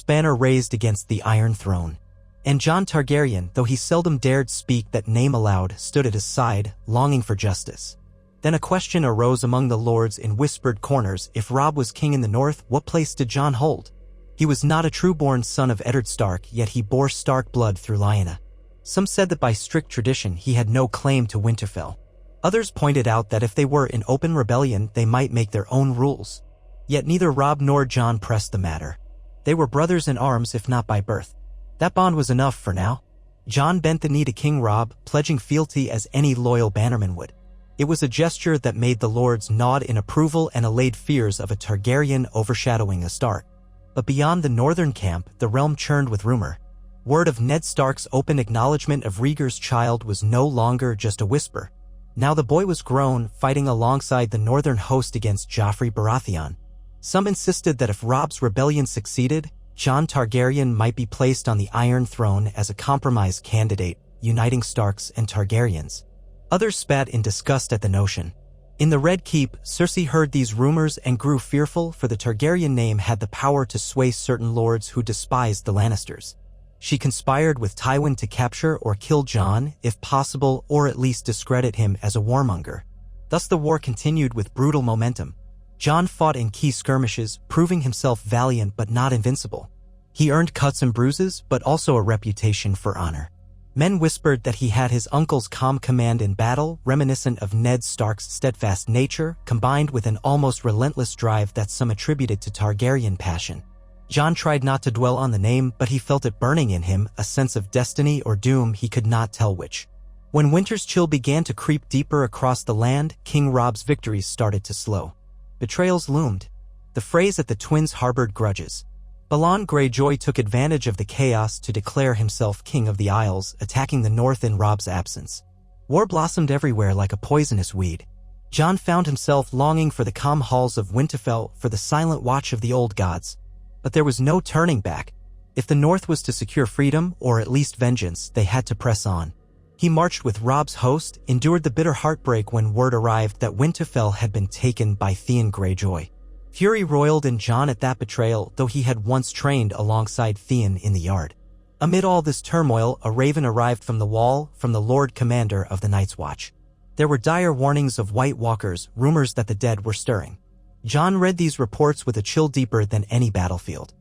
banner raised against the Iron Throne. And Jon Targaryen, though he seldom dared speak that name aloud, stood at his side, longing for justice. Then a question arose among the lords in whispered corners. If Robb was king in the north, what place did Jon hold? He was not a true-born son of Eddard Stark, yet he bore Stark blood through Lyanna. Some said that by strict tradition he had no claim to Winterfell. Others pointed out that if they were in open rebellion, they might make their own rules. Yet neither Robb nor Jon pressed the matter. They were brothers in arms, if not by birth. That bond was enough for now. Jon bent the knee to King Robb, pledging fealty as any loyal bannerman would. It was a gesture that made the lords nod in approval and allayed fears of a Targaryen overshadowing a Stark. But beyond the northern camp, the realm churned with rumor. Word of Ned Stark's open acknowledgement of Rhaegar's child was no longer just a whisper. Now the boy was grown, fighting alongside the northern host against Joffrey Baratheon. Some insisted that if Robb's rebellion succeeded, Jon Targaryen might be placed on the Iron Throne as a compromise candidate, uniting Starks and Targaryens. Others spat in disgust at the notion. In the Red Keep, Cersei heard these rumors and grew fearful, for the Targaryen name had the power to sway certain lords who despised the Lannisters. She conspired with Tywin to capture or kill Jon, if possible, or at least discredit him as a warmonger. Thus the war continued with brutal momentum. Jon fought in key skirmishes, proving himself valiant but not invincible. He earned cuts and bruises, but also a reputation for honor. Men whispered that he had his uncle's calm command in battle, reminiscent of Ned Stark's steadfast nature, combined with an almost relentless drive that some attributed to Targaryen passion. Jon tried not to dwell on the name, but he felt it burning in him, a sense of destiny or doom, he could not tell which. When winter's chill began to creep deeper across the land, King Robb's victories started to slow. Betrayals loomed. The phrase that the twins harbored grudges. Balon Greyjoy took advantage of the chaos to declare himself king of the Isles, attacking the north in Robb's absence. War blossomed everywhere like a poisonous weed. Jon found himself longing for the calm halls of Winterfell, for the silent watch of the old gods. But there was no turning back. If the North was to secure freedom, or at least vengeance, they had to press on. He marched with Robb's host, endured the bitter heartbreak when word arrived that Winterfell had been taken by Theon Greyjoy. Fury roiled in Jon at that betrayal, though he had once trained alongside Theon in the Yard. Amid all this turmoil, a raven arrived from the Wall, from the Lord Commander of the Night's Watch. There were dire warnings of White Walkers, rumors that the dead were stirring. Jon read these reports with a chill deeper than any battlefield.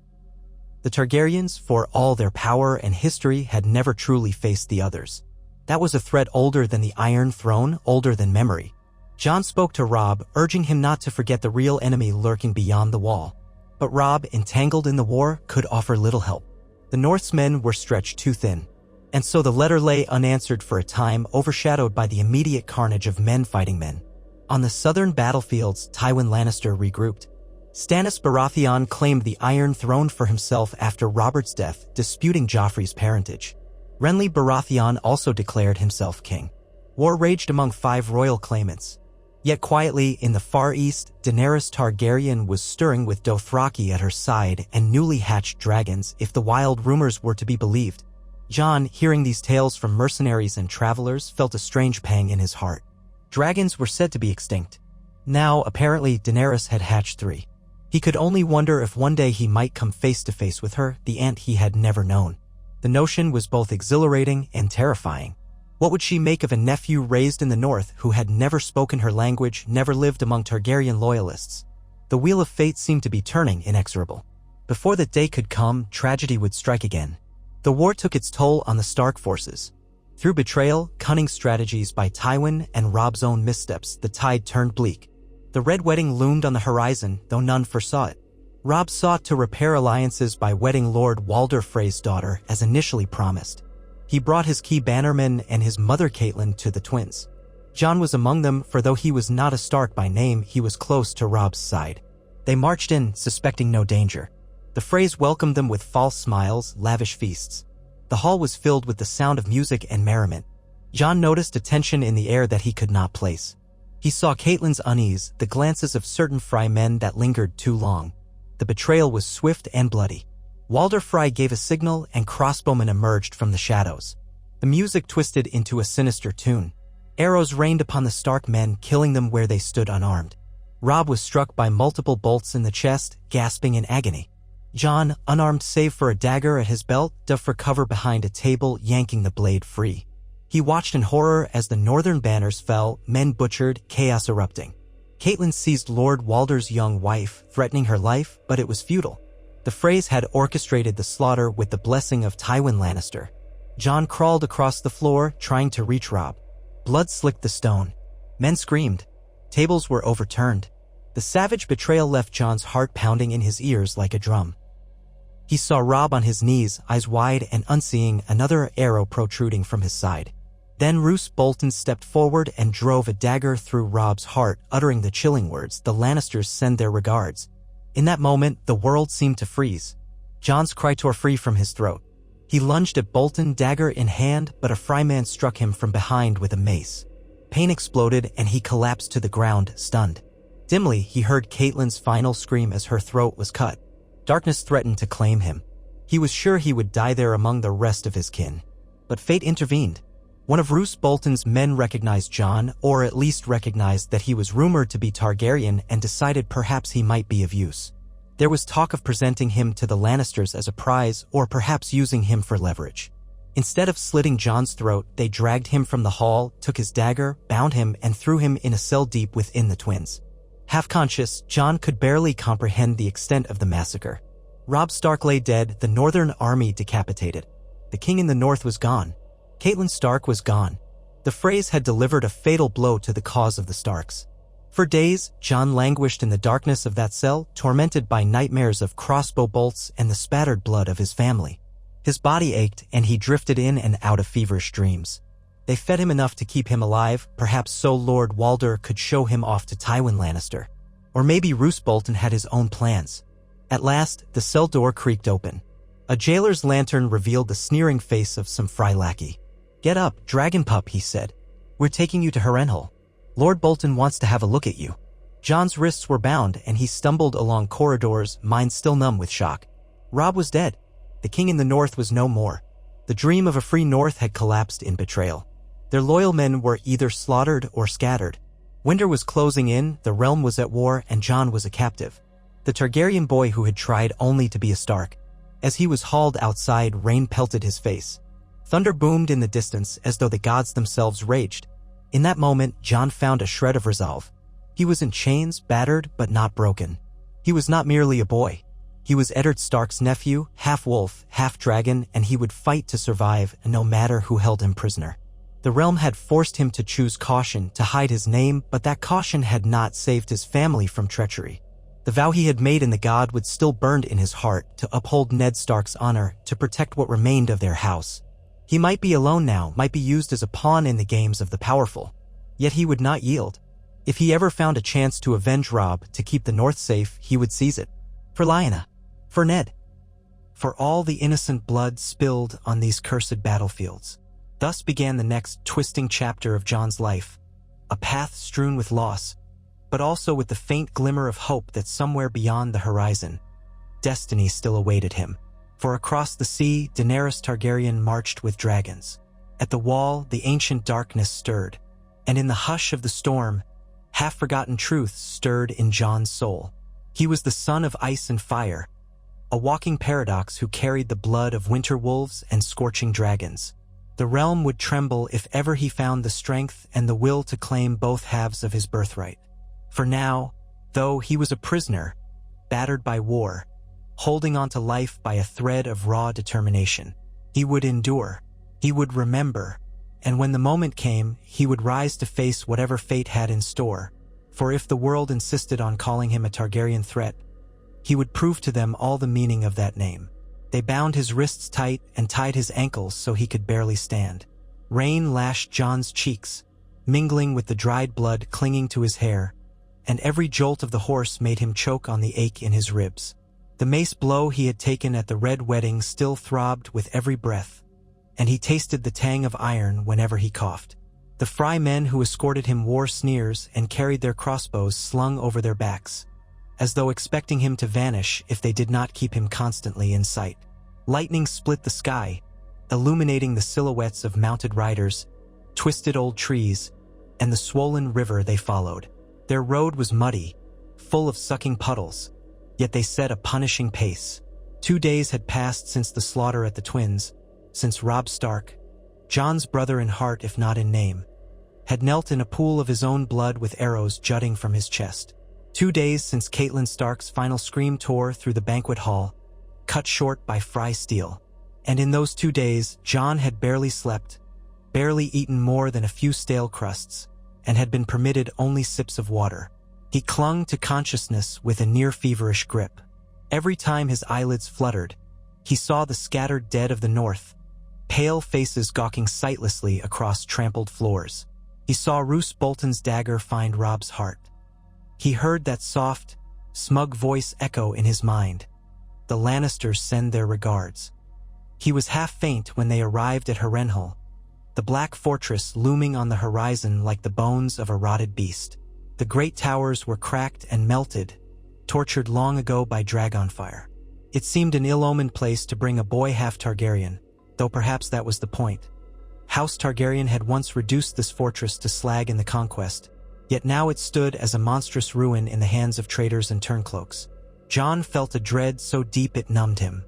The Targaryens, for all their power and history, had never truly faced the others. That was a threat older than the Iron Throne, older than memory. Jon spoke to Robb, urging him not to forget the real enemy lurking beyond the Wall. But Robb, entangled in the war, could offer little help. The North's men were stretched too thin. And so the letter lay unanswered for a time, overshadowed by the immediate carnage of men fighting men. On the southern battlefields, Tywin Lannister regrouped. Stannis Baratheon claimed the Iron Throne for himself after Robert's death, disputing Joffrey's parentage. Renly Baratheon also declared himself king. War raged among 5 royal claimants. Yet quietly, in the far east, Daenerys Targaryen was stirring with Dothraki at her side and newly hatched dragons, if the wild rumors were to be believed. Jon, hearing these tales from mercenaries and travelers, felt a strange pang in his heart. Dragons were said to be extinct. Now, apparently, Daenerys had hatched 3. He could only wonder if one day he might come face to face with her, the aunt he had never known. The notion was both exhilarating and terrifying. What would she make of a nephew raised in the North who had never spoken her language, never lived among Targaryen loyalists? The wheel of fate seemed to be turning inexorable. Before that day could come, tragedy would strike again. The war took its toll on the Stark forces. Through betrayal, cunning strategies by Tywin, and Robb's own missteps, the tide turned bleak. The Red Wedding loomed on the horizon, though none foresaw it. Robb sought to repair alliances by wedding Lord Walder Frey's daughter, as initially promised. He brought his key bannermen and his mother Catelyn to the twins. Jon was among them, for though he was not a Stark by name, he was close to Robb's side. They marched in, suspecting no danger. The Freys welcomed them with false smiles, lavish feasts. The hall was filled with the sound of music and merriment. Jon noticed a tension in the air that he could not place. He saw Catelyn's unease, the glances of certain Frey men that lingered too long. The betrayal was swift and bloody. Walder Frey gave a signal, and crossbowmen emerged from the shadows. The music twisted into a sinister tune. Arrows rained upon the Stark men, killing them where they stood unarmed. Robb was struck by multiple bolts in the chest, gasping in agony. Jon, unarmed save for a dagger at his belt, dove for cover behind a table, yanking the blade free. He watched in horror as the northern banners fell, men butchered, chaos erupting. Catelyn seized Lord Walder's young wife, threatening her life, but it was futile. The Freys had orchestrated the slaughter with the blessing of Tywin Lannister. Jon crawled across the floor, trying to reach Robb. Blood slicked the stone. Men screamed. Tables were overturned. The savage betrayal left Jon's heart pounding in his ears like a drum. He saw Robb on his knees, eyes wide and unseeing, another arrow protruding from his side. Then Roose Bolton stepped forward and drove a dagger through Robb's heart, uttering the chilling words, "The Lannisters send their regards." In that moment, the world seemed to freeze. Jon's cry tore free from his throat. He lunged at Bolton, dagger in hand, but a fryman struck him from behind with a mace. Pain exploded and he collapsed to the ground, stunned. Dimly, he heard Catelyn's final scream as her throat was cut. Darkness threatened to claim him. He was sure he would die there among the rest of his kin. But fate intervened. One of Roose Bolton's men recognized Jon, or at least recognized that he was rumored to be Targaryen, and decided perhaps he might be of use. There was talk of presenting him to the Lannisters as a prize, or perhaps using him for leverage. Instead of slitting Jon's throat, they dragged him from the hall, took his dagger, bound him, and threw him in a cell deep within the twins. Half-conscious, Jon could barely comprehend the extent of the massacre. Robb Stark lay dead, the Northern army decapitated. The king in the north was gone. Catelyn Stark was gone. The phrase had delivered a fatal blow to the cause of the Starks. For days, Jon languished in the darkness of that cell, tormented by nightmares of crossbow bolts and the spattered blood of his family. His body ached, and he drifted in and out of feverish dreams. They fed him enough to keep him alive, perhaps so Lord Walder could show him off to Tywin Lannister. Or maybe Roose Bolton had his own plans. At last, the cell door creaked open. A jailer's lantern revealed the sneering face of some fry lackey. "Get up, dragon pup," he said. "We're taking you to Harrenhal. Lord Bolton wants to have a look at you." Jon's wrists were bound, and he stumbled along corridors, mind still numb with shock. Robb was dead. The king in the north was no more. The dream of a free north had collapsed in betrayal. Their loyal men were either slaughtered or scattered. Winter was closing in, the realm was at war, and Jon was a captive. The Targaryen boy who had tried only to be a Stark. As he was hauled outside, rain pelted his face. Thunder boomed in the distance as though the gods themselves raged. In that moment, Jon found a shred of resolve. He was in chains, battered, but not broken. He was not merely a boy. He was Eddard Stark's nephew, half-wolf, half-dragon, and he would fight to survive, no matter who held him prisoner. The realm had forced him to choose caution, to hide his name, but that caution had not saved his family from treachery. The vow he had made in the God would still burn in his heart, to uphold Ned Stark's honor, to protect what remained of their house. He might be alone now, might be used as a pawn in the games of the powerful. Yet he would not yield. If he ever found a chance to avenge Robb, to keep the North safe, he would seize it. For Lyanna. For Ned. For all the innocent blood spilled on these cursed battlefields. Thus began the next twisting chapter of Jon's life. A path strewn with loss, but also with the faint glimmer of hope that somewhere beyond the horizon, destiny still awaited him. For across the sea, Daenerys Targaryen marched with dragons. At the wall, the ancient darkness stirred, and in the hush of the storm, half-forgotten truths stirred in Jon's soul. He was the son of ice and fire, a walking paradox who carried the blood of winter wolves and scorching dragons. The realm would tremble if ever he found the strength and the will to claim both halves of his birthright. For now, though he was a prisoner, battered by war, holding on to life by a thread of raw determination, he would endure, he would remember, and when the moment came, he would rise to face whatever fate had in store. For if the world insisted on calling him a Targaryen threat, he would prove to them all the meaning of that name. They bound his wrists tight and tied his ankles so he could barely stand. Rain lashed Jon's cheeks, mingling with the dried blood clinging to his hair, and every jolt of the horse made him choke on the ache in his ribs. The mace blow he had taken at the Red Wedding still throbbed with every breath, and he tasted the tang of iron whenever he coughed. The fry men who escorted him wore sneers and carried their crossbows slung over their backs, as though expecting him to vanish if they did not keep him constantly in sight. Lightning split the sky, illuminating the silhouettes of mounted riders, twisted old trees, and the swollen river they followed. Their road was muddy, full of sucking puddles, yet they set a punishing pace. 2 days had passed since the slaughter at the Twins, since Robb Stark, Jon's brother in heart if not in name, had knelt in a pool of his own blood with arrows jutting from his chest. 2 days since Catelyn Stark's final scream tore through the banquet hall, cut short by Fry steel. And in those 2 days, Jon had barely slept, barely eaten more than a few stale crusts, and had been permitted only sips of water. He clung to consciousness with a near-feverish grip. Every time his eyelids fluttered, he saw the scattered dead of the north, pale faces gawking sightlessly across trampled floors. He saw Roose Bolton's dagger find Robb's heart. He heard that soft, smug voice echo in his mind. The Lannisters send their regards. He was half faint when they arrived at Harrenhal, the black fortress looming on the horizon like the bones of a rotted beast. The great towers were cracked and melted, tortured long ago by dragonfire. It seemed an ill-omened place to bring a boy half Targaryen, though perhaps that was the point. House Targaryen had once reduced this fortress to slag in the conquest, yet now it stood as a monstrous ruin in the hands of traitors and turncloaks. Jon felt a dread so deep it numbed him.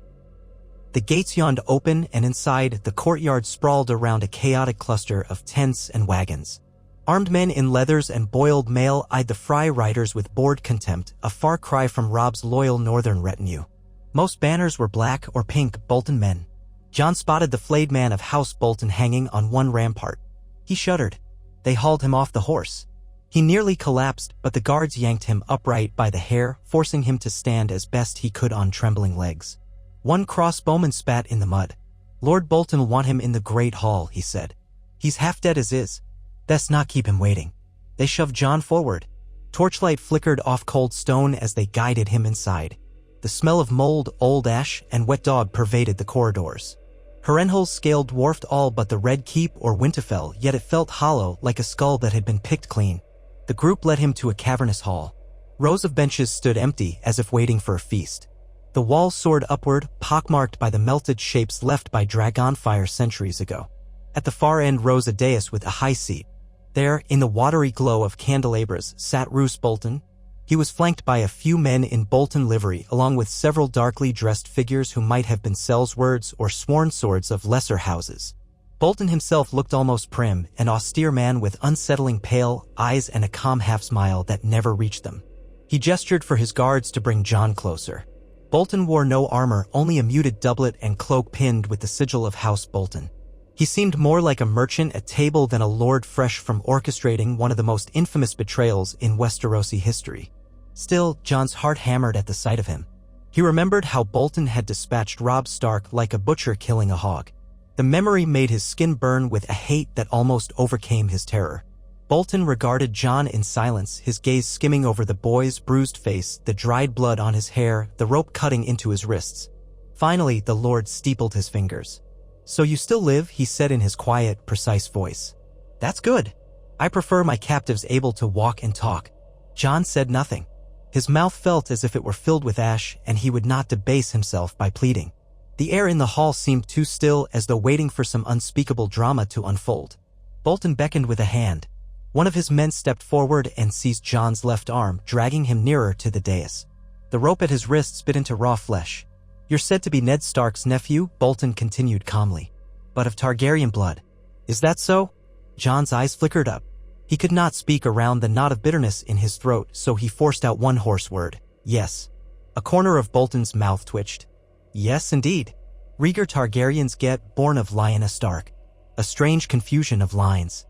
The gates yawned open, and inside, the courtyard sprawled around a chaotic cluster of tents and wagons. Armed men in leathers and boiled mail eyed the Frey riders with bored contempt, a far cry from Robb's loyal northern retinue. Most banners were black or pink Bolton men. Jon spotted the flayed man of House Bolton hanging on one rampart. He shuddered. They hauled him off the horse. He nearly collapsed, but the guards yanked him upright by the hair, forcing him to stand as best he could on trembling legs. One crossbowman spat in the mud. "Lord Bolton'll want him in the Great Hall," he said. "He's half dead as is. Best not keep him waiting." They shoved Jon forward. Torchlight flickered off cold stone as they guided him inside. The smell of mold, old ash, and wet dog pervaded the corridors. Harrenhal's scale dwarfed all but the Red Keep or Winterfell, yet it felt hollow, like a skull that had been picked clean. The group led him to a cavernous hall. Rows of benches stood empty, as if waiting for a feast. The walls soared upward, pockmarked by the melted shapes left by dragonfire centuries ago. At the far end rose a dais with a high seat. There, in the watery glow of candelabras, sat Roose Bolton. He was flanked by a few men in Bolton livery, along with several darkly dressed figures who might have been sellswords or sworn swords of lesser houses. Bolton himself looked almost prim, an austere man with unsettling pale eyes and a calm half-smile that never reached them. He gestured for his guards to bring Jon closer. Bolton wore no armor, only a muted doublet and cloak pinned with the sigil of House Bolton. He seemed more like a merchant at table than a lord fresh from orchestrating one of the most infamous betrayals in Westerosi history. Still, Jon's heart hammered at the sight of him. He remembered how Bolton had dispatched Robb Stark like a butcher killing a hog. The memory made his skin burn with a hate that almost overcame his terror. Bolton regarded Jon in silence, his gaze skimming over the boy's bruised face, the dried blood on his hair, the rope cutting into his wrists. Finally, the lord steepled his fingers. "So you still live," he said in his quiet, precise voice. "That's good. I prefer my captives able to walk and talk." Jon said nothing. His mouth felt as if it were filled with ash, and he would not debase himself by pleading. The air in the hall seemed too still, as though waiting for some unspeakable drama to unfold. Bolton beckoned with a hand. One of his men stepped forward and seized Jon's left arm, dragging him nearer to the dais. The rope at his wrists bit into raw flesh. "You're said to be Ned Stark's nephew," Bolton continued calmly. "But of Targaryen blood. Is that so?" Jon's eyes flickered up. He could not speak around the knot of bitterness in his throat, so he forced out one hoarse word. "Yes." A corner of Bolton's mouth twitched. "Yes, indeed. Rhaegar Targaryens get, born of Lyanna Stark." A strange confusion of lines.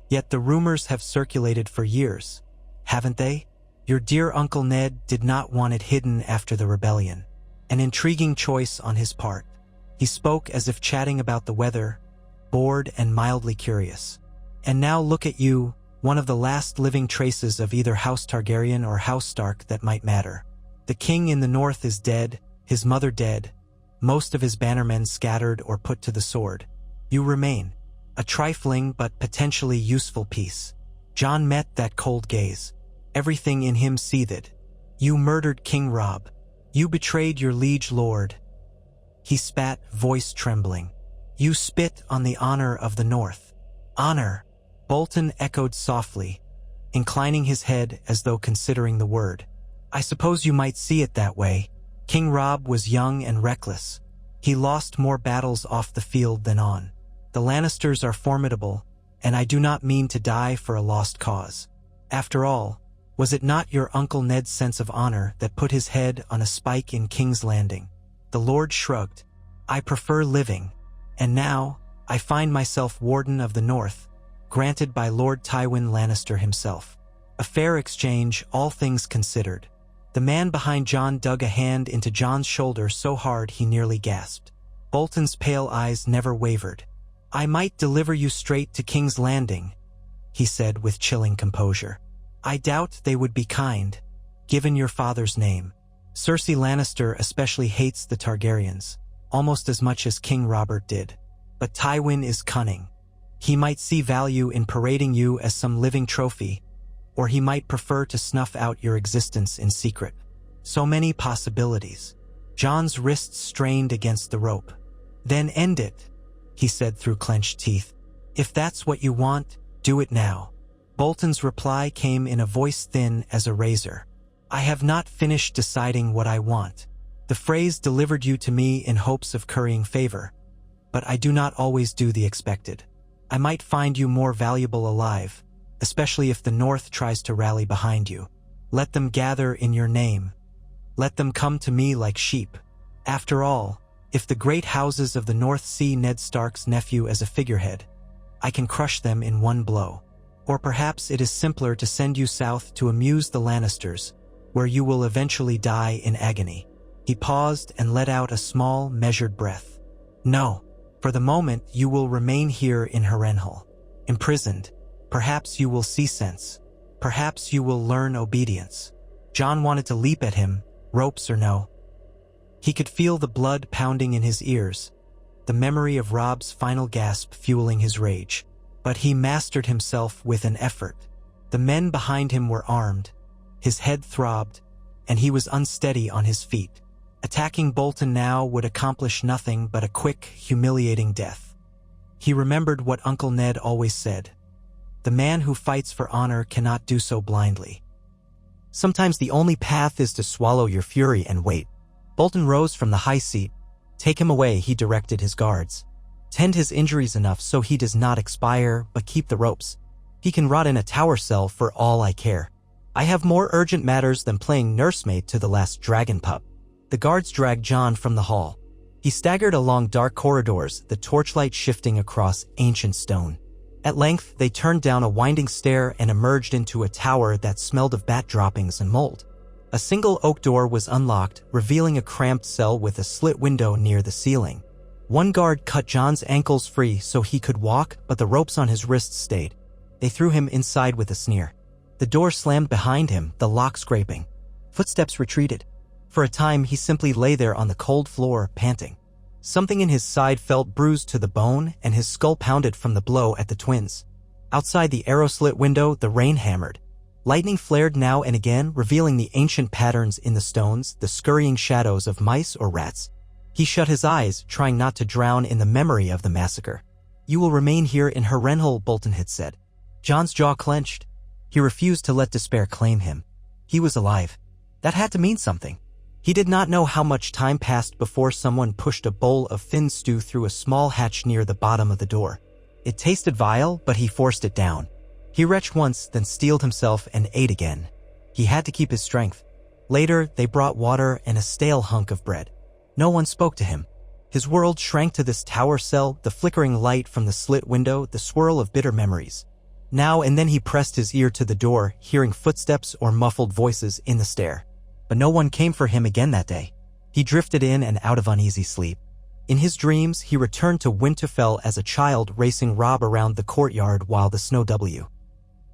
"Yet the rumors have circulated for years, haven't they? Your dear Uncle Ned did not want it hidden after the rebellion." An intriguing choice on his part. He spoke as if chatting about the weather, bored and mildly curious. "And now look at you, one of the last living traces of either House Targaryen or House Stark that might matter. The king in the north is dead, his mother dead, most of his bannermen scattered or put to the sword. You remain, a trifling but potentially useful piece." Jon met that cold gaze. Everything in him seethed. "You murdered King Robb. You betrayed your liege lord." He spat, voice trembling. "You spit on the honor of the North." "Honor," Bolton echoed softly, inclining his head as though considering the word. "I suppose you might see it that way. King Robb was young and reckless. He lost more battles off the field than on. The Lannisters are formidable, and I do not mean to die for a lost cause. After all, was it not your Uncle Ned's sense of honor that put his head on a spike in King's Landing?" The Lord shrugged. "I prefer living, and now I find myself Warden of the North, granted by Lord Tywin Lannister himself. A fair exchange, all things considered." The man behind Jon dug a hand into Jon's shoulder so hard he nearly gasped. Bolton's pale eyes never wavered. "I might deliver you straight to King's Landing," he said with chilling composure. "I doubt they would be kind." given your father's name. Cersei Lannister especially hates the Targaryens, almost as much as King Robert did. But Tywin is cunning. He might see value in parading you as some living trophy, or he might prefer to snuff out your existence in secret. So many possibilities. Jon's wrists strained against the rope. Then end it, he said through clenched teeth. If that's what you want, do it now. Bolton's reply came in a voice thin as a razor. I have not finished deciding what I want. The phrase delivered you to me in hopes of currying favor, but I do not always do the expected. I might find you more valuable alive, especially if the North tries to rally behind you. Let them gather in your name. Let them come to me like sheep. After all, if the great houses of the North see Ned Stark's nephew as a figurehead, I can crush them in one blow. Or perhaps it is simpler to send you south to amuse the Lannisters, where you will eventually die in agony. He paused and let out a small, measured breath. No, for the moment you will remain here in Harrenhal, imprisoned. Perhaps you will see sense. Perhaps you will learn obedience. Jon wanted to leap at him, ropes or no. He could feel the blood pounding in his ears, the memory of Robb's final gasp fueling his rage. But he mastered himself with an effort. The men behind him were armed. His head throbbed, and he was unsteady on his feet. Attacking Bolton now would accomplish nothing but a quick, humiliating death. He remembered what Uncle Ned always said. The man who fights for honor cannot do so blindly. Sometimes the only path is to swallow your fury and wait. Bolton rose from the high seat. Take him away, he directed his guards. Tend his injuries enough so he does not expire, but keep the ropes. He can rot in a tower cell for all I care. I have more urgent matters than playing nursemaid to the last dragon pup. The guards dragged Jon from the hall. He staggered along dark corridors, the torchlight shifting across ancient stone. At length, they turned down a winding stair and emerged into a tower that smelled of bat droppings and mold. A single oak door was unlocked, revealing a cramped cell with a slit window near the ceiling. One guard cut Jon's ankles free so he could walk, but the ropes on his wrists stayed. They threw him inside with a sneer. The door slammed behind him, the lock scraping. Footsteps retreated. For a time, he simply lay there on the cold floor, panting. Something in his side felt bruised to the bone, and his skull pounded from the blow at the twins. Outside the arrow-slit window, the rain hammered. Lightning flared now and again, revealing the ancient patterns in the stones, the scurrying shadows of mice or rats. He shut his eyes, trying not to drown in the memory of the massacre. You will remain here in Harrenhal, Bolton had said. Jon's jaw clenched. He refused to let despair claim him. He was alive. That had to mean something. He did not know how much time passed before someone pushed a bowl of thin stew through a small hatch near the bottom of the door. It tasted vile, but he forced it down. He retched once, then steeled himself and ate again. He had to keep his strength. Later, they brought water and a stale hunk of bread. No one spoke to him. His world shrank to this tower cell, the flickering light from the slit window, the swirl of bitter memories. Now and then he pressed his ear to the door, hearing footsteps or muffled voices in the stair. But no one came for him again that day. He drifted in and out of uneasy sleep. In his dreams, he returned to Winterfell as a child, racing Robb around the courtyard while the snow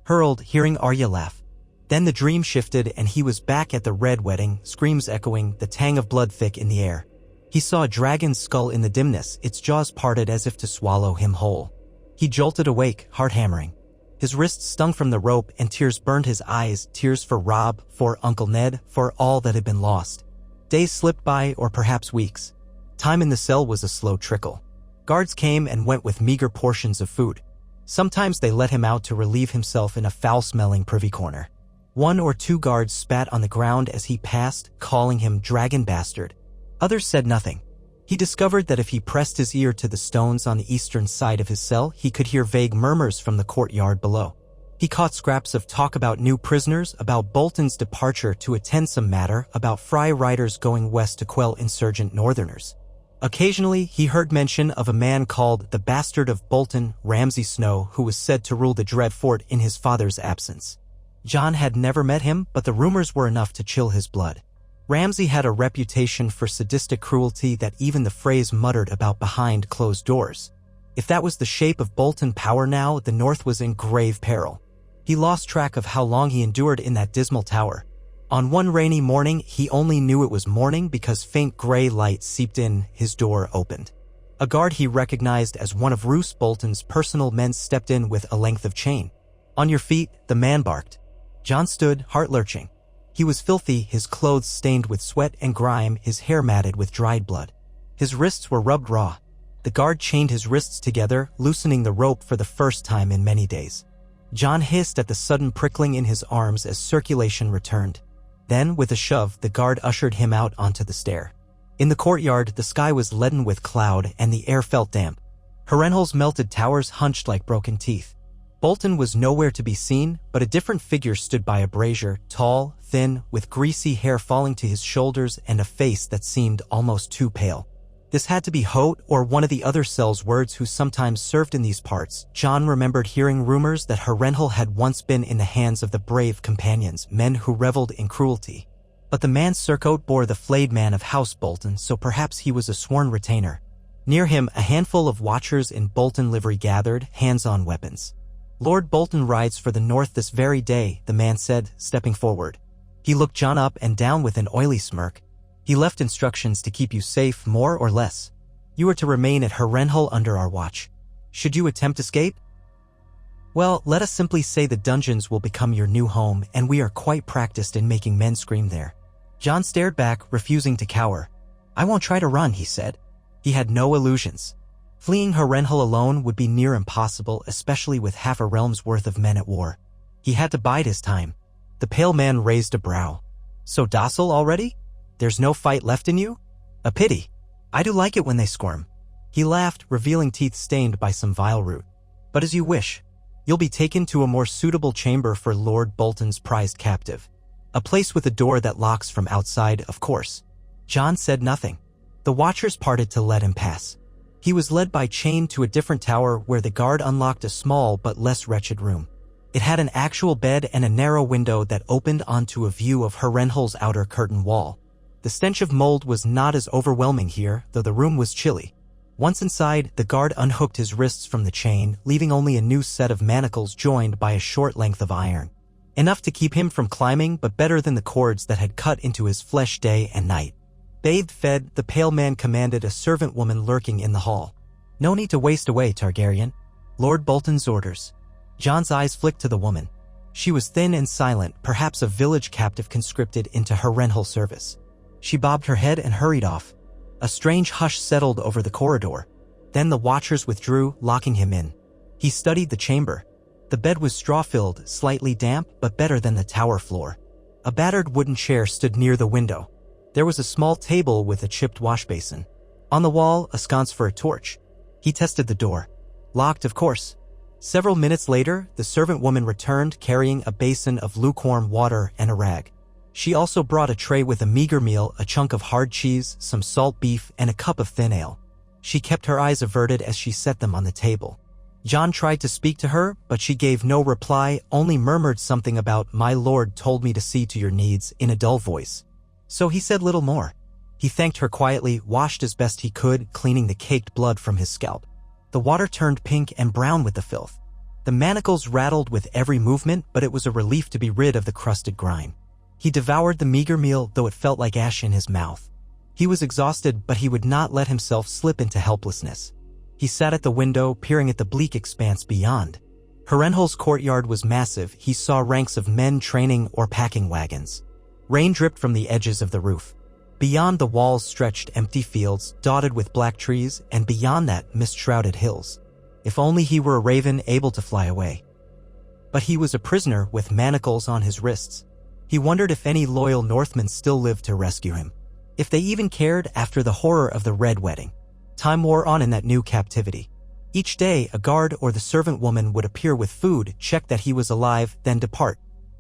hurled, hearing Arya laugh. Then the dream shifted and he was back at the Red Wedding, screams echoing, the tang of blood thick in the air. He saw a dragon's skull in the dimness, its jaws parted as if to swallow him whole. He jolted awake, heart hammering. His wrists stung from the rope and tears burned his eyes, tears for Robb, for Uncle Ned, for all that had been lost. Days slipped by, or perhaps weeks. Time in the cell was a slow trickle. Guards came and went with meager portions of food. Sometimes they let him out to relieve himself in a foul-smelling privy corner. One or two guards spat on the ground as he passed, calling him dragon bastard. Others said nothing. He discovered that if he pressed his ear to the stones on the eastern side of his cell, he could hear vague murmurs from the courtyard below. He caught scraps of talk about new prisoners, about Bolton's departure to attend some matter, about Frey riders going west to quell insurgent northerners. Occasionally, he heard mention of a man called the Bastard of Bolton, Ramsay Snow, who was said to rule the Dread Fort in his father's absence. Jon had never met him, but the rumors were enough to chill his blood. Ramsay had a reputation for sadistic cruelty that even the Freys muttered about behind closed doors. If that was the shape of Bolton power now, the North was in grave peril. He lost track of how long he endured in that dismal tower. On one rainy morning, he only knew it was morning because faint gray light seeped in. His door opened. A guard he recognized as one of Roose Bolton's personal men stepped in with a length of chain. "On your feet," the man barked. Jon stood, heart-lurching. He was filthy, his clothes stained with sweat and grime, his hair matted with dried blood. His wrists were rubbed raw. The guard chained his wrists together, loosening the rope for the first time in many days. Jon hissed at the sudden prickling in his arms as circulation returned. Then, with a shove, the guard ushered him out onto the stair. In the courtyard, the sky was leaden with cloud and the air felt damp. Harrenhal's melted towers hunched like broken teeth. Bolton was nowhere to be seen, but a different figure stood by a brazier, tall, thin, with greasy hair falling to his shoulders and a face that seemed almost too pale. This had to be Hote or one of the other Cell's words who sometimes served in these parts. Jon remembered hearing rumors that Harrenhal had once been in the hands of the brave companions, men who reveled in cruelty. But the man's surcoat bore the flayed man of House Bolton, so perhaps he was a sworn retainer. Near him, a handful of watchers in Bolton livery gathered, hands on weapons. "Lord Bolton rides for the north this very day," the man said, stepping forward. He looked Jon up and down with an oily smirk. "He left instructions to keep you safe, more or less. You are to remain at Harrenhal under our watch. Should you attempt escape? Well, let us simply say the dungeons will become your new home, and we are quite practiced in making men scream there." Jon stared back, refusing to cower. "I won't try to run," he said. He had no illusions. Fleeing Harrenhal alone would be near impossible, especially with half a realm's worth of men at war. He had to bide his time. The pale man raised a brow. "So docile already? There's no fight left in you? A pity. I do like it when they squirm." He laughed, revealing teeth stained by some vile root. "But as you wish. You'll be taken to a more suitable chamber for Lord Bolton's prized captive. A place with a door that locks from outside, of course." Jon said nothing. The watchers parted to let him pass. He was led by chain to a different tower where the guard unlocked a small but less wretched room. It had an actual bed and a narrow window that opened onto a view of Harrenhal's outer curtain wall. The stench of mold was not as overwhelming here, though the room was chilly. Once inside, the guard unhooked his wrists from the chain, leaving only a new set of manacles joined by a short length of iron. Enough to keep him from climbing, but better than the cords that had cut into his flesh day and night. Bathed, fed, the pale man commanded a servant woman lurking in the hall. "No need to waste away, Targaryen. Lord Bolton's orders." Jon's eyes flicked to the woman. She was thin and silent, perhaps a village captive conscripted into Harrenhal service. She bobbed her head and hurried off. A strange hush settled over the corridor. Then the watchers withdrew, locking him in. He studied the chamber. The bed was straw-filled, slightly damp, but better than the tower floor. A battered wooden chair stood near the window. There was a small table with a chipped washbasin. On the wall, a sconce for a torch. He tested the door. Locked, of course. Several minutes later, the servant woman returned, carrying a basin of lukewarm water and a rag. She also brought a tray with a meager meal, a chunk of hard cheese, some salt beef, and a cup of thin ale. She kept her eyes averted as she set them on the table. Jon tried to speak to her, but she gave no reply, only murmured something about "My lord told me to see to your needs" in a dull voice. So he said little more. He thanked her quietly, washed as best he could, cleaning the caked blood from his scalp. The water turned pink and brown with the filth. The manacles rattled with every movement, but it was a relief to be rid of the crusted grime. He devoured the meager meal, though it felt like ash in his mouth. He was exhausted, but he would not let himself slip into helplessness. He sat at the window, peering at the bleak expanse beyond. Harrenhal's courtyard was massive. He saw ranks of men training or packing wagons. Rain dripped from the edges of the roof. Beyond the walls stretched empty fields, dotted with black trees, and beyond that, mist-shrouded hills. If only he were a raven able to fly away. But he was a prisoner with manacles on his wrists. He wondered if any loyal Northmen still lived to rescue him. If they even cared after the horror of the Red Wedding. Time wore on in that new captivity. Each day, a guard or the servant woman would appear with food, check that he was alive, then depart.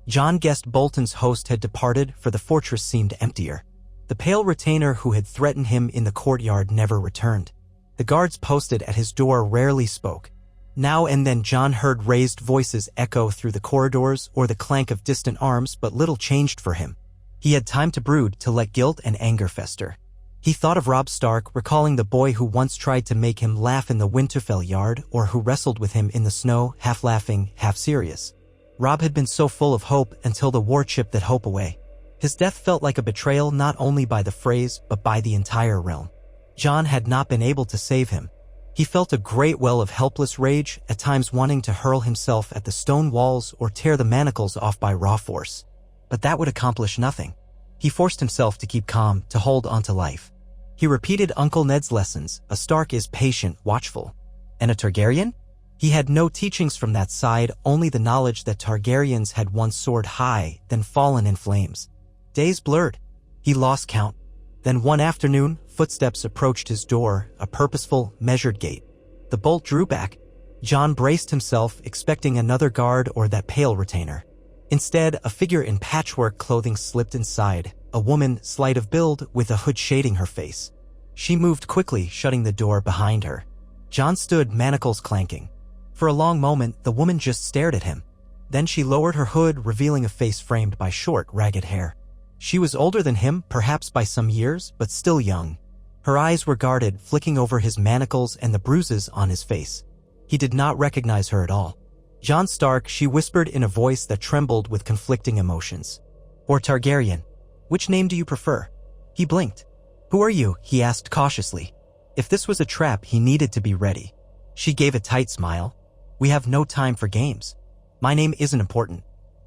Jon guessed Bolton's host had departed, for the fortress seemed emptier. The pale retainer who had threatened him in the courtyard never returned. The guards posted at his door rarely spoke. Now and then Jon heard raised voices echo through the corridors or the clank of distant arms, but little changed for him. He had time to brood, to let guilt and anger fester. He thought of Robb Stark, recalling the boy who once tried to make him laugh in the Winterfell yard, or who wrestled with him in the snow, half laughing, half serious. Robb had been so full of hope until the war chipped that hope away. His death felt like a betrayal not only by the phrase but by the entire realm. Jon had not been able to save him. He felt a great well of helpless rage, at times wanting to hurl himself at the stone walls or tear the manacles off by raw force. But that would accomplish nothing. He forced himself to keep calm, to hold onto life. He repeated Uncle Ned's lessons: a Stark is patient, watchful. And a Targaryen? He had no teachings from that side, only the knowledge that Targaryens had once soared high, then fallen in flames. Days blurred. He lost count. Then one afternoon, footsteps approached his door, a purposeful, measured gait. The bolt drew back. Jon braced himself, expecting another guard or that pale retainer. Instead, a figure in patchwork clothing slipped inside, a woman, slight of build, with a hood shading her face. She moved quickly, shutting the door behind her. Jon stood, manacles clanking. For a long moment, the woman just stared at him. Then she lowered her hood, revealing a face framed by short, ragged hair. She was older than him, perhaps by some years, but still young. Her eyes were guarded, flicking over his manacles and the bruises on his face. He did not recognize her at all. "Jon Stark," she whispered in a voice that trembled with conflicting emotions. "Or Targaryen. Which name do you prefer?" He blinked. "Who are you?" he asked cautiously. If this was a trap, he needed to be ready. She gave a tight smile. "We have no time for games. My name isn't important.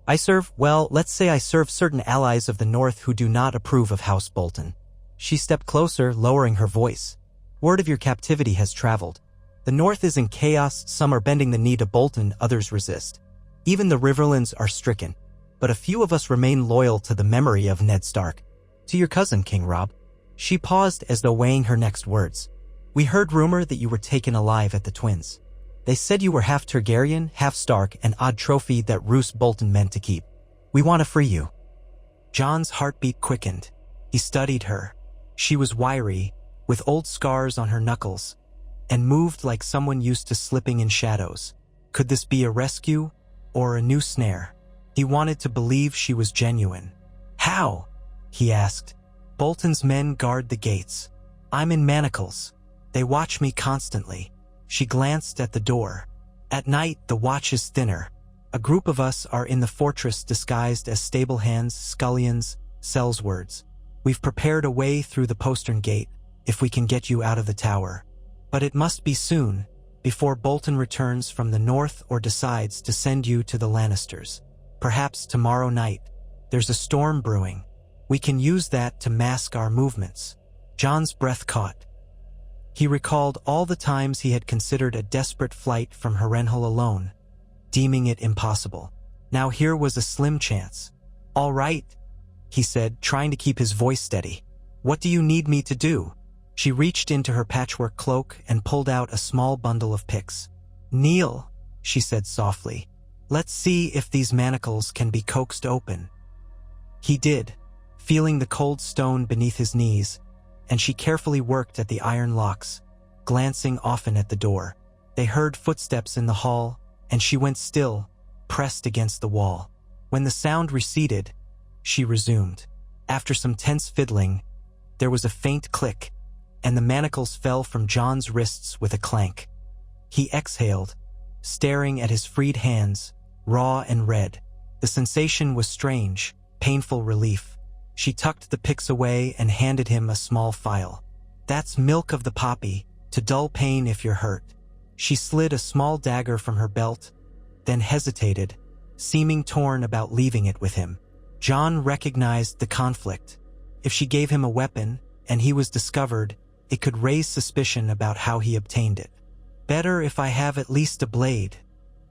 Let's say I serve certain allies of the North who do not approve of House Bolton." She stepped closer, lowering her voice. "Word of your captivity has traveled. The North is in chaos, some are bending the knee to Bolton, others resist. Even the Riverlands are stricken. But a few of us remain loyal to the memory of Ned Stark. To your cousin, King Robb." She paused as though weighing her next words. "We heard rumor that you were taken alive at the Twins. They said you were half Targaryen, half Stark, an odd trophy that Roose Bolton meant to keep. We want to free you." Jon's heartbeat quickened. He studied her. She was wiry, with old scars on her knuckles, and moved like someone used to slipping in shadows. Could this be a rescue or a new snare? He wanted to believe she was genuine. "How?" he asked. "Bolton's men guard the gates. I'm in manacles. They watch me constantly." She glanced at the door. "At night, the watch is thinner. A group of us are in the fortress disguised as stable hands, scullions, sellswards. We've prepared a way through the postern gate, if we can get you out of the tower. But it must be soon, before Bolton returns from the north or decides to send you to the Lannisters. Perhaps tomorrow night. There's a storm brewing. We can use that to mask our movements." Jon's breath caught. He recalled all the times he had considered a desperate flight from Harrenhal alone, deeming it impossible. Now here was a slim chance. "All right," he said, trying to keep his voice steady. "What do you need me to do?" She reached into her patchwork cloak and pulled out a small bundle of picks. "Kneel," she said softly. "Let's see if these manacles can be coaxed open." He did, feeling the cold stone beneath his knees, and she carefully worked at the iron locks, glancing often at the door. They heard footsteps in the hall, and she went still, pressed against the wall. When the sound receded, she resumed. After some tense fiddling, there was a faint click, and the manacles fell from Jon's wrists with a clank. He exhaled, staring at his freed hands, raw and red. The sensation was strange, painful relief. She tucked the picks away and handed him a small phial. "That's milk of the poppy, to dull pain if you're hurt." She slid a small dagger from her belt, then hesitated, seeming torn about leaving it with him. Jon recognized the conflict. If she gave him a weapon, and he was discovered, it could raise suspicion about how he obtained it. "Better if I have at least a blade,"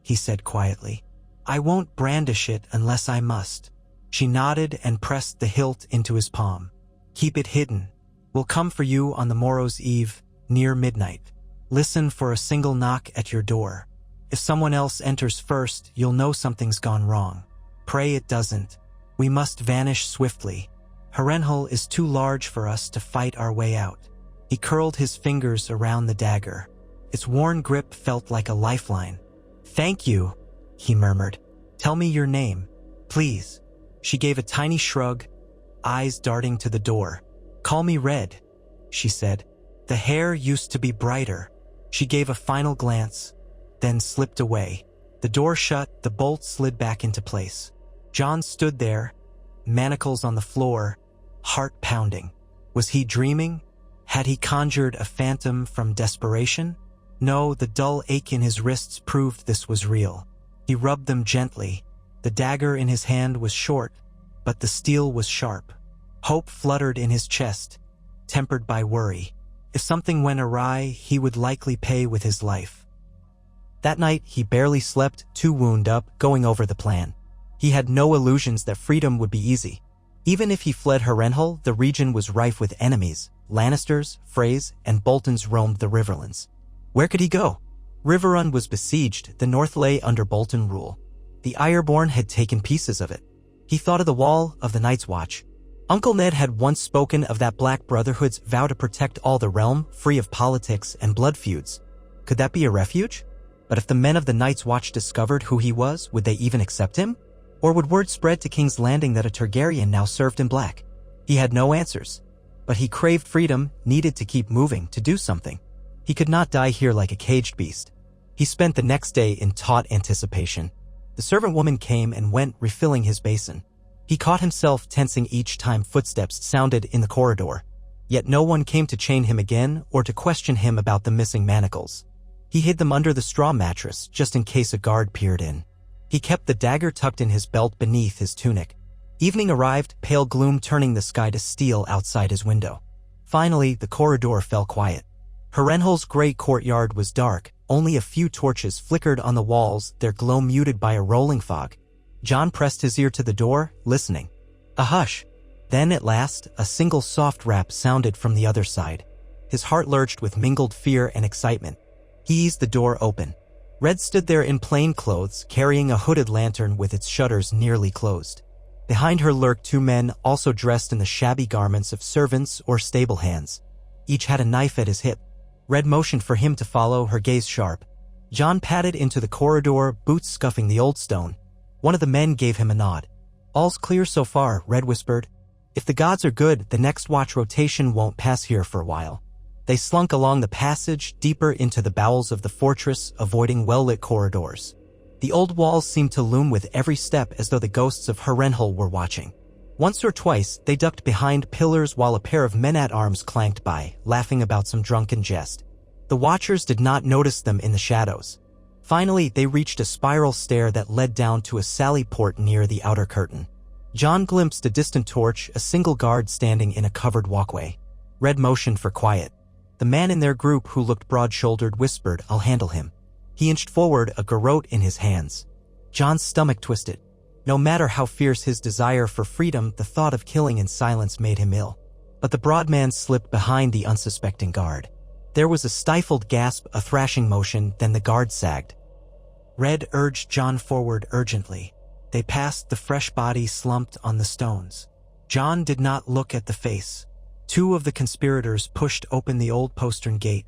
he said quietly. "I won't brandish it unless I must." She nodded and pressed the hilt into his palm. "Keep it hidden. We'll come for you on the morrow's eve, near midnight. Listen for a single knock at your door. If someone else enters first, you'll know something's gone wrong. Pray it doesn't. We must vanish swiftly. Harrenhal is too large for us to fight our way out." He curled his fingers around the dagger. Its worn grip felt like a lifeline. "Thank you," he murmured. "Tell me your name, please." She gave a tiny shrug, eyes darting to the door. "Call me Red," she said. "The hair used to be brighter." She gave a final glance, then slipped away. The door shut, the bolt slid back into place. Jon stood there, manacles on the floor, heart pounding. Was he dreaming? Had he conjured a phantom from desperation? No, the dull ache in his wrists proved this was real. He rubbed them gently. The dagger in his hand was short, but the steel was sharp. Hope fluttered in his chest, tempered by worry. If something went awry, he would likely pay with his life. That night, he barely slept, too wound up, going over the plan. He had no illusions that freedom would be easy. Even if he fled Harrenhal, the region was rife with enemies. Lannisters, Freys, and Boltons roamed the riverlands. Where could he go? Riverrun was besieged, the north lay under Bolton rule. The Ironborn had taken pieces of it. He thought of the Wall, of the Night's Watch. Uncle Ned had once spoken of that Black Brotherhood's vow to protect all the realm, free of politics and blood feuds. Could that be a refuge? But if the men of the Night's Watch discovered who he was, would they even accept him? Or would word spread to King's Landing that a Targaryen now served in black? He had no answers. But he craved freedom, needed to keep moving, to do something. He could not die here like a caged beast. He spent the next day in taut anticipation. The servant woman came and went, refilling his basin. He caught himself tensing each time footsteps sounded in the corridor. Yet no one came to chain him again or to question him about the missing manacles. He hid them under the straw mattress, just in case a guard peered in. He kept the dagger tucked in his belt beneath his tunic. Evening arrived, pale gloom turning the sky to steel outside his window. Finally, the corridor fell quiet. Harrenhal's gray courtyard was dark. Only a few torches flickered on the walls, their glow muted by a rolling fog. Jon pressed his ear to the door, listening. A hush. Then, at last, a single soft rap sounded from the other side. His heart lurched with mingled fear and excitement. He eased the door open. Red stood there in plain clothes, carrying a hooded lantern with its shutters nearly closed. Behind her lurked two men, also dressed in the shabby garments of servants or stable hands. Each had a knife at his hip. Red motioned for him to follow, her gaze sharp. Jon padded into the corridor, boots scuffing the old stone. One of the men gave him a nod. All's clear so far, Red whispered. If the gods are good, the next watch rotation won't pass here for a while. They slunk along the passage, deeper into the bowels of the fortress, avoiding well-lit corridors. The old walls seemed to loom with every step as though the ghosts of Harrenhal were watching. Once or twice, they ducked behind pillars while a pair of men-at-arms clanked by, laughing about some drunken jest. The watchers did not notice them in the shadows. Finally, they reached a spiral stair that led down to a sally port near the outer curtain. Jon glimpsed a distant torch, a single guard standing in a covered walkway. Red motioned for quiet. The man in their group who looked broad-shouldered whispered, "I'll handle him." He inched forward, a garrote in his hands. Jon's stomach twisted. No matter how fierce his desire for freedom, the thought of killing in silence made him ill. But the broad man slipped behind the unsuspecting guard. There was a stifled gasp, a thrashing motion, then the guard sagged. Red urged Jon forward urgently. They passed the fresh body slumped on the stones. Jon did not look at the face. Two of the conspirators pushed open the old postern gate,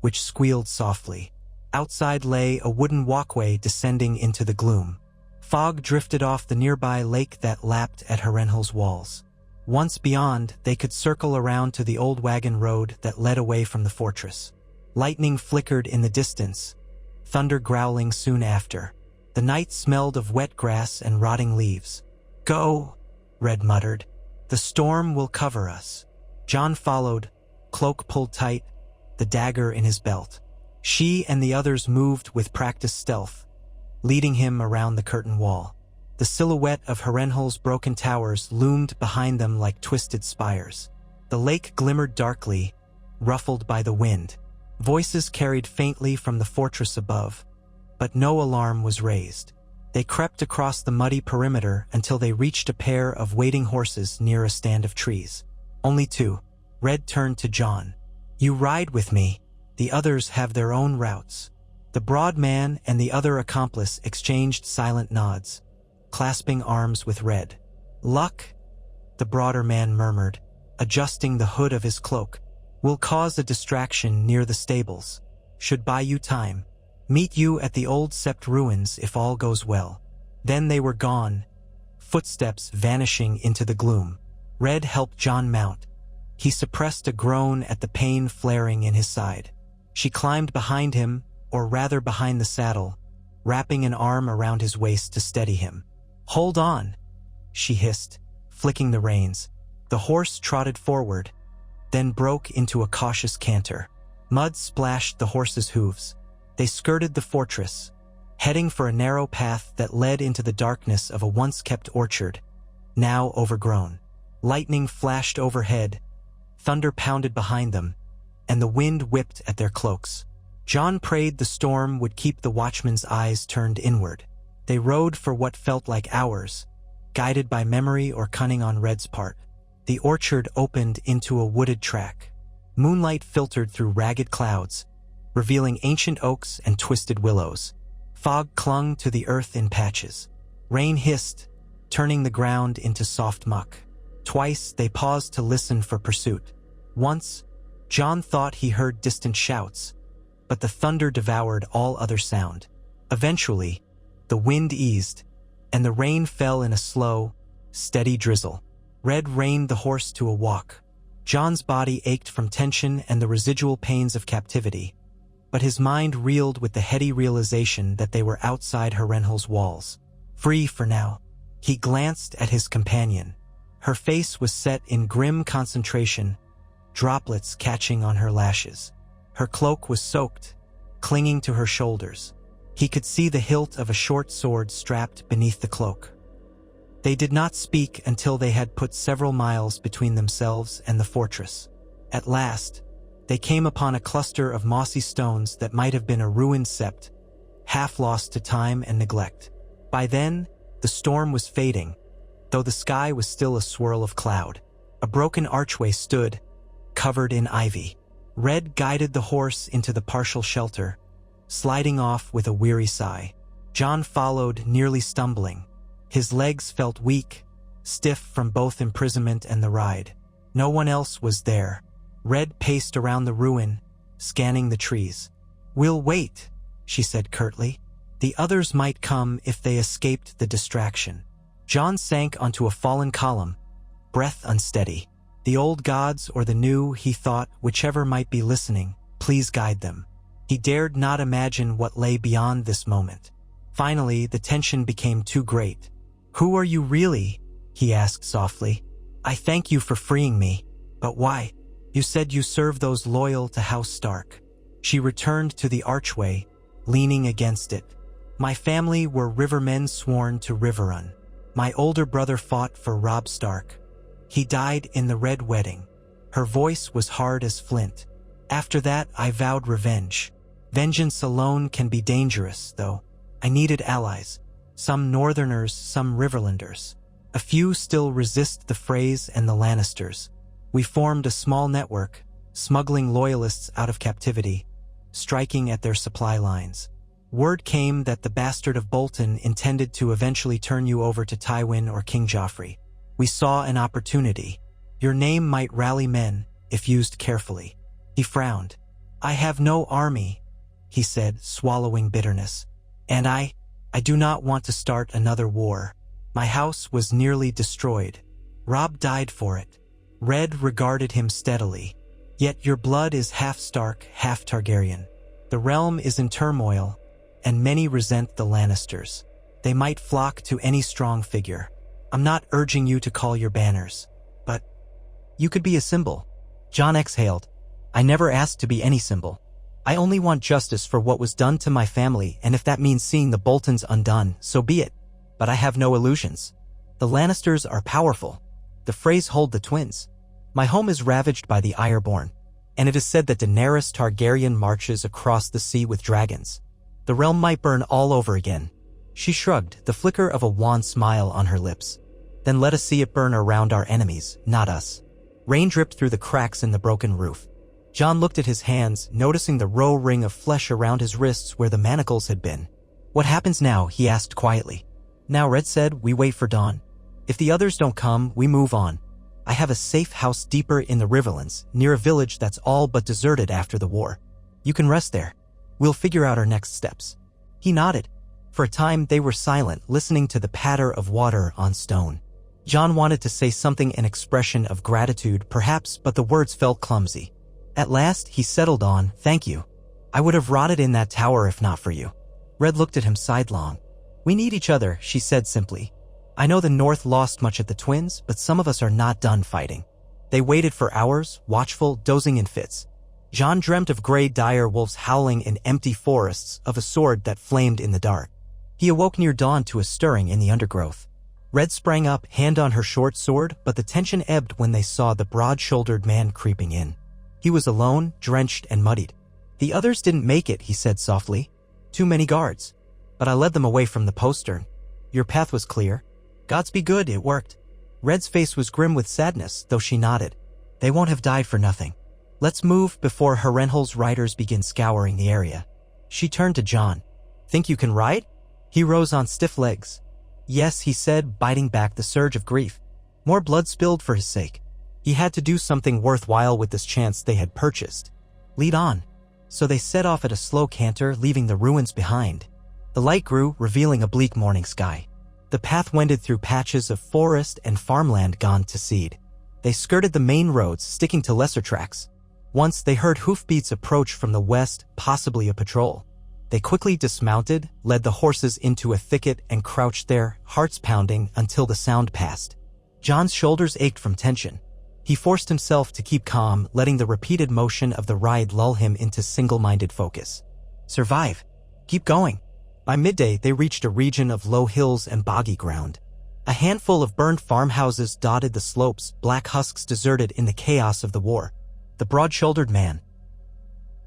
which squealed softly. Outside lay a wooden walkway descending into the gloom. Fog drifted off the nearby lake that lapped at Harrenhal's walls. Once beyond, they could circle around to the old wagon road that led away from the fortress. Lightning flickered in the distance, thunder growling soon after. The night smelled of wet grass and rotting leaves. "Go," Red muttered. "The storm will cover us." Jon followed, cloak pulled tight, the dagger in his belt. She and the others moved with practiced stealth, leading him around the curtain wall. The silhouette of Harrenhal's broken towers loomed behind them like twisted spires. The lake glimmered darkly, ruffled by the wind. Voices carried faintly from the fortress above, but no alarm was raised. They crept across the muddy perimeter until they reached a pair of waiting horses near a stand of trees. Only two. Red turned to Jon. "You ride with me. The others have their own routes." The broad man and the other accomplice exchanged silent nods, clasping arms with Red. "Luck," the broader man murmured, adjusting the hood of his cloak. "Will cause a distraction near the stables. Should buy you time. Meet you at the old Sept ruins if all goes well." Then they were gone, footsteps vanishing into the gloom. Red helped Jon mount. He suppressed a groan at the pain flaring in his side. She climbed behind him, or rather behind the saddle, wrapping an arm around his waist to steady him. "Hold on," she hissed, flicking the reins. The horse trotted forward, then broke into a cautious canter. Mud splashed the horse's hooves. They skirted the fortress, heading for a narrow path that led into the darkness of a once-kept orchard, now overgrown. Lightning flashed overhead, thunder pounded behind them, and the wind whipped at their cloaks. Jon prayed the storm would keep the watchmen's eyes turned inward. They rode for what felt like hours, guided by memory or cunning on Red's part. The orchard opened into a wooded track. Moonlight filtered through ragged clouds, revealing ancient oaks and twisted willows. Fog clung to the earth in patches. Rain hissed, turning the ground into soft muck. Twice they paused to listen for pursuit. Once, Jon thought he heard distant shouts, but the thunder devoured all other sound. Eventually, the wind eased, and the rain fell in a slow, steady drizzle. Red reined the horse to a walk. Jon's body ached from tension and the residual pains of captivity, but his mind reeled with the heady realization that they were outside Harrenhal's walls. Free for now. He glanced at his companion. Her face was set in grim concentration, droplets catching on her lashes. Her cloak was soaked, clinging to her shoulders. He could see the hilt of a short sword strapped beneath the cloak. They did not speak until they had put several miles between themselves and the fortress. At last, they came upon a cluster of mossy stones that might have been a ruined sept, half lost to time and neglect. By then, the storm was fading, though the sky was still a swirl of cloud. A broken archway stood, covered in ivy. Red guided the horse into the partial shelter, sliding off with a weary sigh. Jon followed, nearly stumbling. His legs felt weak, stiff from both imprisonment and the ride. No one else was there. Red paced around the ruin, scanning the trees. "We'll wait," she said curtly. "The others might come if they escaped the distraction." Jon sank onto a fallen column, breath unsteady. The old gods or the new, he thought, whichever might be listening, please guide them. He dared not imagine what lay beyond this moment. Finally, the tension became too great. "Who are you really?" he asked softly. "I thank you for freeing me, but why? You said you serve those loyal to House Stark." She returned to the archway, leaning against it. "My family were rivermen sworn to Riverrun. My older brother fought for Robb Stark. He died in the Red Wedding." Her voice was hard as flint. "After that, I vowed revenge. Vengeance alone can be dangerous, though. I needed allies. Some Northerners, some Riverlanders. A few still resist the Freys and the Lannisters. We formed a small network, smuggling loyalists out of captivity, striking at their supply lines. Word came that the bastard of Bolton intended to eventually turn you over to Tywin or King Joffrey. We saw an opportunity. Your name might rally men, if used carefully." He frowned. "I have no army," he said, swallowing bitterness. "And I do not want to start another war. My house was nearly destroyed. Robb died for it." Red regarded him steadily. "Yet your blood is half Stark, half Targaryen. The realm is in turmoil, and many resent the Lannisters. They might flock to any strong figure. I'm not urging you to call your banners, but you could be a symbol." Jon exhaled. "I never asked to be any symbol. I only want justice for what was done to my family, and if that means seeing the Boltons undone, so be it. But I have no illusions. The Lannisters are powerful. The Freys hold the twins. My home is ravaged by the Ironborn, and it is said that Daenerys Targaryen marches across the sea with dragons. The realm might burn all over again." She shrugged, the flicker of a wan smile on her lips. "Then let us see it burn around our enemies, not us." Rain dripped through the cracks in the broken roof. Jon looked at his hands, noticing the row ring of flesh around his wrists where the manacles had been. "What happens now?" he asked quietly. "Now," Red said, "we wait for dawn. If the others don't come, we move on. I have a safe house deeper in the Riverlands, near a village that's all but deserted after the war. You can rest there. We'll figure out our next steps." He nodded. For a time, they were silent, listening to the patter of water on stone. Jon wanted to say something, an expression of gratitude, perhaps, but the words felt clumsy. At last, he settled on, "Thank you. I would have rotted in that tower if not for you." Red looked at him sidelong. "We need each other," she said simply. I know the North lost much at the Twins, but some of us are not done fighting. They waited for hours, watchful, dozing in fits. Jon dreamt of gray dire wolves howling in empty forests, of a sword that flamed in the dark. He awoke near dawn to a stirring in the undergrowth. Red sprang up, hand on her short sword, but the tension ebbed when they saw the broad-shouldered man creeping in. He was alone, drenched and muddied. The others didn't make it, he said softly. Too many guards. But I led them away from the postern. Your path was clear. Gods be good, it worked. Red's face was grim with sadness, though she nodded. They won't have died for nothing. Let's move before Harrenhal's riders begin scouring the area. She turned to Jon. Think you can ride? He rose on stiff legs. Yes, he said, biting back the surge of grief. More blood spilled for his sake. He had to do something worthwhile with this chance they had purchased. Lead on. So they set off at a slow canter, leaving the ruins behind. The light grew, revealing a bleak morning sky. The path wended through patches of forest and farmland gone to seed. They skirted the main roads, sticking to lesser tracks. Once they heard hoofbeats approach from the west, possibly a patrol. They quickly dismounted, led the horses into a thicket and crouched there, hearts pounding, until the sound passed. Jon's shoulders ached from tension. He forced himself to keep calm, letting the repeated motion of the ride lull him into single-minded focus. Survive. Keep going. By midday, they reached a region of low hills and boggy ground. A handful of burned farmhouses dotted the slopes, black husks deserted in the chaos of the war. The broad-shouldered man,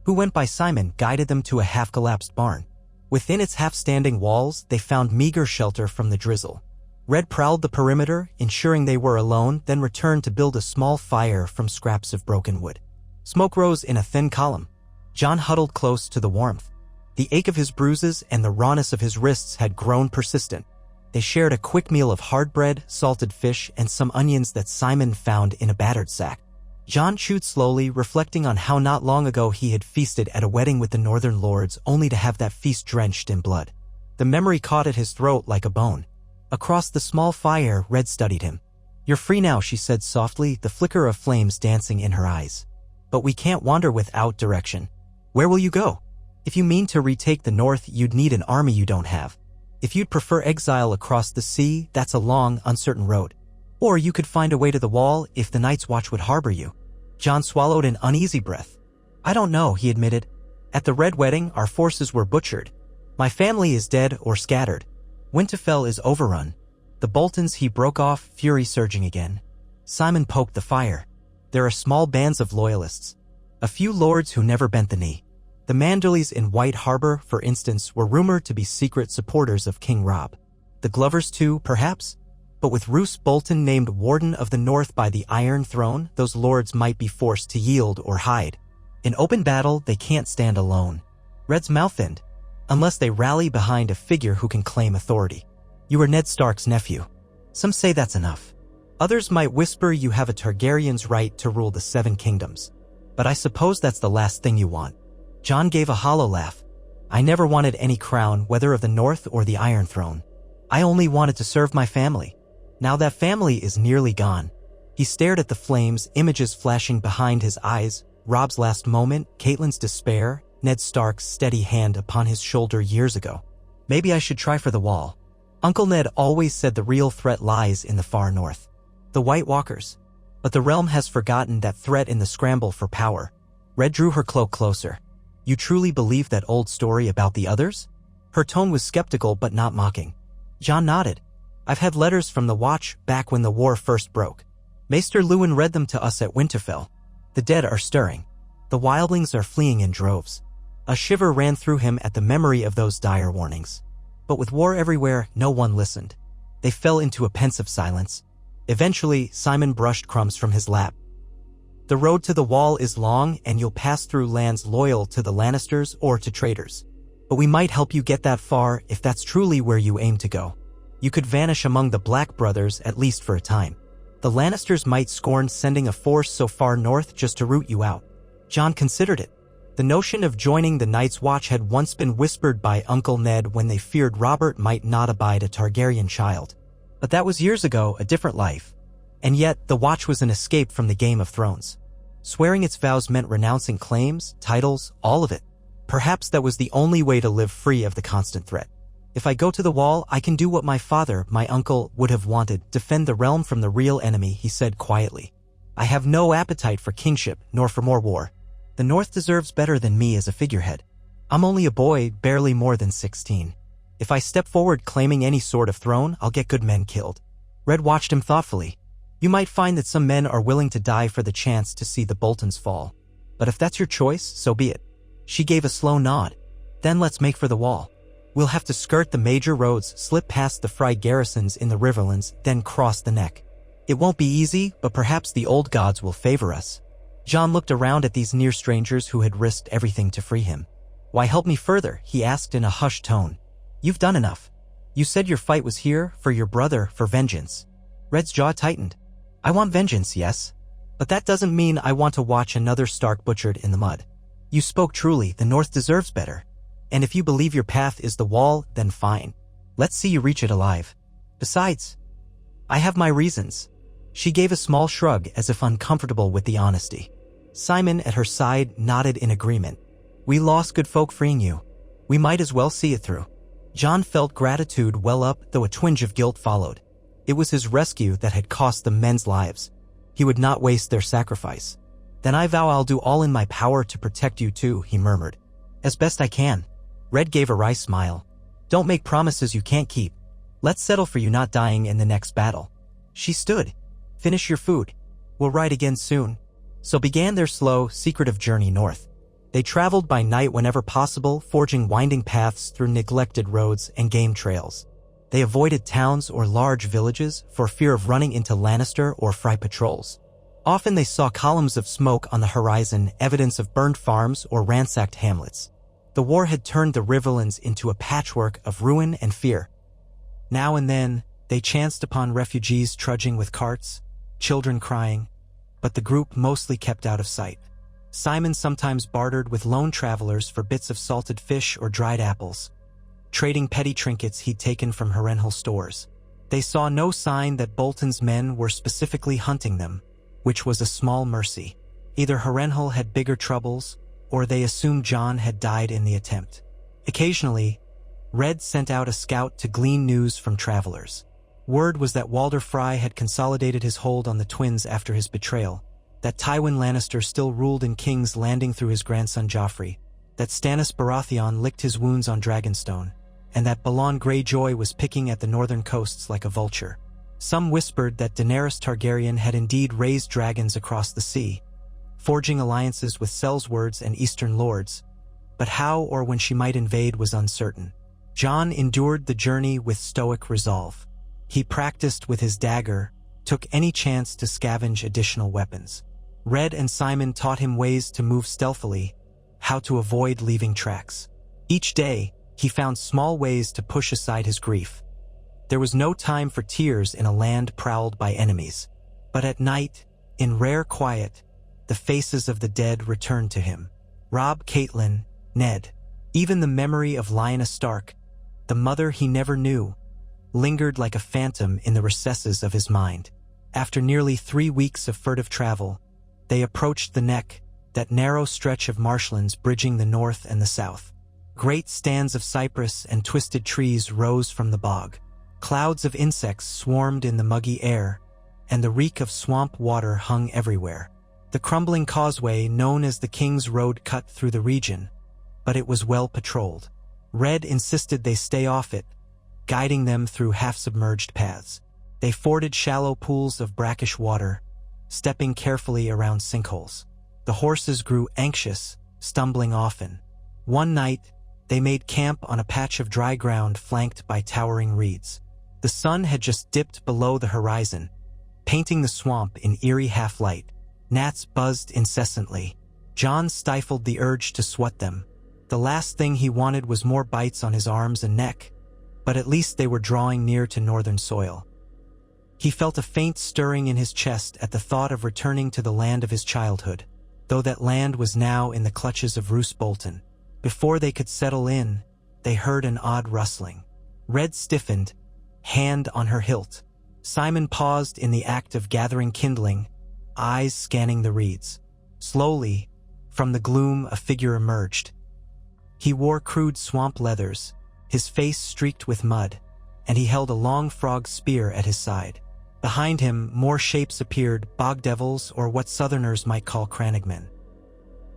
who went by Simon, guided them to a half-collapsed barn. Within its half-standing walls, they found meager shelter from the drizzle. Red prowled the perimeter, ensuring they were alone, then returned to build a small fire from scraps of broken wood. Smoke rose in a thin column. Jon huddled close to the warmth. The ache of his bruises and the rawness of his wrists had grown persistent. They shared a quick meal of hard bread, salted fish, and some onions that Simon found in a battered sack. Jon chewed slowly, reflecting on how not long ago he had feasted at a wedding with the northern lords, only to have that feast drenched in blood. The memory caught at his throat like a bone. Across the small fire, Red studied him. You're free now, she said softly, the flicker of flames dancing in her eyes. But we can't wander without direction. Where will you go? If you mean to retake the north, you'd need an army you don't have. If you'd prefer exile across the sea, that's a long, uncertain road. Or you could find a way to the wall if the Night's Watch would harbor you. Jon swallowed an uneasy breath. I don't know, he admitted. At the Red Wedding, our forces were butchered. My family is dead or scattered. Winterfell is overrun. The Boltons, he broke off, fury surging again. Simon poked the fire. There are small bands of loyalists. A few lords who never bent the knee. The Manderleys in White Harbor, for instance, were rumored to be secret supporters of King Robb. The Glovers too, perhaps? But with Roose Bolton named Warden of the North by the Iron Throne, those lords might be forced to yield or hide. In open battle, they can't stand alone. Red's mouth thinned. Unless they rally behind a figure who can claim authority. You are Ned Stark's nephew. Some say that's enough. Others might whisper you have a Targaryen's right to rule the Seven Kingdoms. But I suppose that's the last thing you want. Jon gave a hollow laugh. I never wanted any crown, whether of the North or the Iron Throne. I only wanted to serve my family. Now that family is nearly gone. He stared at the flames, images flashing behind his eyes, Robb's last moment, Catelyn's despair, Ned Stark's steady hand upon his shoulder years ago. Maybe I should try for the wall. Uncle Ned always said the real threat lies in the far north. The White Walkers. But the realm has forgotten that threat in the scramble for power. Red drew her cloak closer. You truly believe that old story about the others? Her tone was skeptical but not mocking. Jon nodded. I've had letters from the Watch back when the war first broke. Maester Luwin read them to us at Winterfell. The dead are stirring. The wildlings are fleeing in droves. A shiver ran through him at the memory of those dire warnings. But with war everywhere, no one listened. They fell into a pensive silence. Eventually, Simon brushed crumbs from his lap. The road to the wall is long, and you'll pass through lands loyal to the Lannisters or to traitors. But we might help you get that far if that's truly where you aim to go. You could vanish among the Black brothers, at least for a time. The Lannisters might scorn sending a force so far north just to root you out. Jon considered it. The notion of joining the Night's Watch had once been whispered by Uncle Ned when they feared Robert might not abide a Targaryen child. But that was years ago, a different life. And yet, the Watch was an escape from the Game of Thrones. Swearing its vows meant renouncing claims, titles, all of it. Perhaps that was the only way to live free of the constant threat. If I go to the wall, I can do what my father, my uncle, would have wanted, defend the realm from the real enemy, he said quietly. I have no appetite for kingship, nor for more war. The North deserves better than me as a figurehead. I'm only a boy, barely more than 16. If I step forward claiming any sort of throne, I'll get good men killed. Red watched him thoughtfully. You might find that some men are willing to die for the chance to see the Boltons fall. But if that's your choice, so be it. She gave a slow nod. Then let's make for the wall. We'll have to skirt the major roads, slip past the Frey garrisons in the Riverlands, then cross the neck. It won't be easy, but perhaps the old gods will favor us. Jon looked around at these near strangers who had risked everything to free him. Why help me further? He asked in a hushed tone. You've done enough. You said your fight was here, for your brother, for vengeance. Red's jaw tightened. I want vengeance, yes. But that doesn't mean I want to watch another Stark butchered in the mud. You spoke truly, the North deserves better. And if you believe your path is the wall, then fine. Let's see you reach it alive. Besides, I have my reasons. She gave a small shrug as if uncomfortable with the honesty. Simon at her side nodded in agreement. We lost good folk freeing you. We might as well see it through. Jon felt gratitude well up, though a twinge of guilt followed. It was his rescue that had cost the men's lives. He would not waste their sacrifice. Then I vow I'll do all in my power to protect you too, he murmured. As best I can. Red gave a wry smile. Don't make promises you can't keep. Let's settle for you not dying in the next battle. She stood. Finish your food. We'll ride again soon. So began their slow, secretive journey north. They traveled by night whenever possible, forging winding paths through neglected roads and game trails. They avoided towns or large villages for fear of running into Lannister or Frey patrols. Often they saw columns of smoke on the horizon, evidence of burned farms or ransacked hamlets. The war had turned the Riverlands into a patchwork of ruin and fear. Now and then, they chanced upon refugees trudging with carts, children crying, but the group mostly kept out of sight. Simon sometimes bartered with lone travelers for bits of salted fish or dried apples, trading petty trinkets he'd taken from Harrenhal stores. They saw no sign that Bolton's men were specifically hunting them, which was a small mercy. Either Harrenhal had bigger troubles, or they assumed Jon had died in the attempt. Occasionally, Red sent out a scout to glean news from travelers. Word was that Walder Frey had consolidated his hold on the twins after his betrayal, that Tywin Lannister still ruled in King's Landing through his grandson Joffrey, that Stannis Baratheon licked his wounds on Dragonstone, and that Balon Greyjoy was picking at the northern coasts like a vulture. Some whispered that Daenerys Targaryen had indeed raised dragons across the sea, forging alliances with Sellswords and Eastern lords, but how or when she might invade was uncertain. Jon endured the journey with stoic resolve. He practiced with his dagger, took any chance to scavenge additional weapons. Red and Simon taught him ways to move stealthily, how to avoid leaving tracks. Each day, he found small ways to push aside his grief. There was no time for tears in a land prowled by enemies. But at night, in rare quiet, the faces of the dead returned to him. Robb, Catelyn, Ned. Even the memory of Lyanna Stark, the mother he never knew, lingered like a phantom in the recesses of his mind. After nearly 3 weeks of furtive travel, they approached the neck, that narrow stretch of marshlands bridging the north and the south. Great stands of cypress and twisted trees rose from the bog. Clouds of insects swarmed in the muggy air, and the reek of swamp water hung everywhere. The crumbling causeway known as the King's Road cut through the region, but it was well patrolled. Red insisted they stay off it, guiding them through half-submerged paths. They forded shallow pools of brackish water, stepping carefully around sinkholes. The horses grew anxious, stumbling often. One night, they made camp on a patch of dry ground flanked by towering reeds. The sun had just dipped below the horizon, painting the swamp in eerie half-light. Gnats buzzed incessantly. Jon stifled the urge to swat them. The last thing he wanted was more bites on his arms and neck, but at least they were drawing near to northern soil. He felt a faint stirring in his chest at the thought of returning to the land of his childhood, though that land was now in the clutches of Roose Bolton. Before they could settle in, they heard an odd rustling. Red stiffened, hand on her hilt. Simon paused in the act of gathering kindling, eyes scanning the reeds. Slowly, from the gloom a figure emerged. He wore crude swamp leathers, his face streaked with mud, and he held a long frog spear at his side. Behind him, more shapes appeared, bog devils, or what southerners might call crannogmen.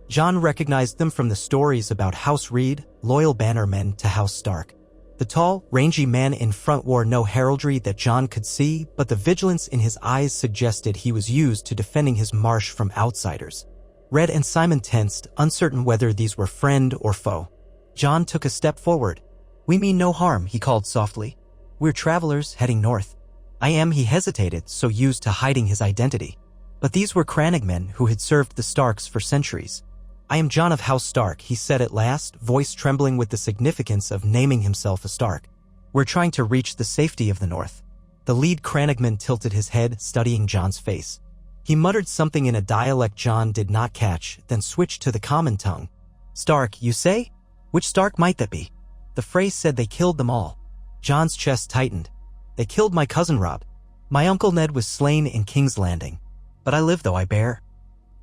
Jon recognized them from the stories about House Reed, loyal bannermen to House Stark. The tall, rangy man in front wore no heraldry that Jon could see, but the vigilance in his eyes suggested he was used to defending his marsh from outsiders. Red and Simon tensed, uncertain whether these were friend or foe. Jon took a step forward. "We mean no harm," he called softly. "We're travelers heading north." He hesitated, so used to hiding his identity. But these were crannogmen who had served the Starks for centuries. "I am Jon of House Stark," he said at last, voice trembling with the significance of naming himself a Stark. "We're trying to reach the safety of the north." The lead crannogman tilted his head, studying Jon's face. He muttered something in a dialect Jon did not catch, then switched to the common tongue. "Stark, you say? Which Stark might that be?" The phrase said they killed them all. Jon's chest tightened. "They killed my cousin Robb. My uncle Ned was slain in King's Landing. But I live, though I bear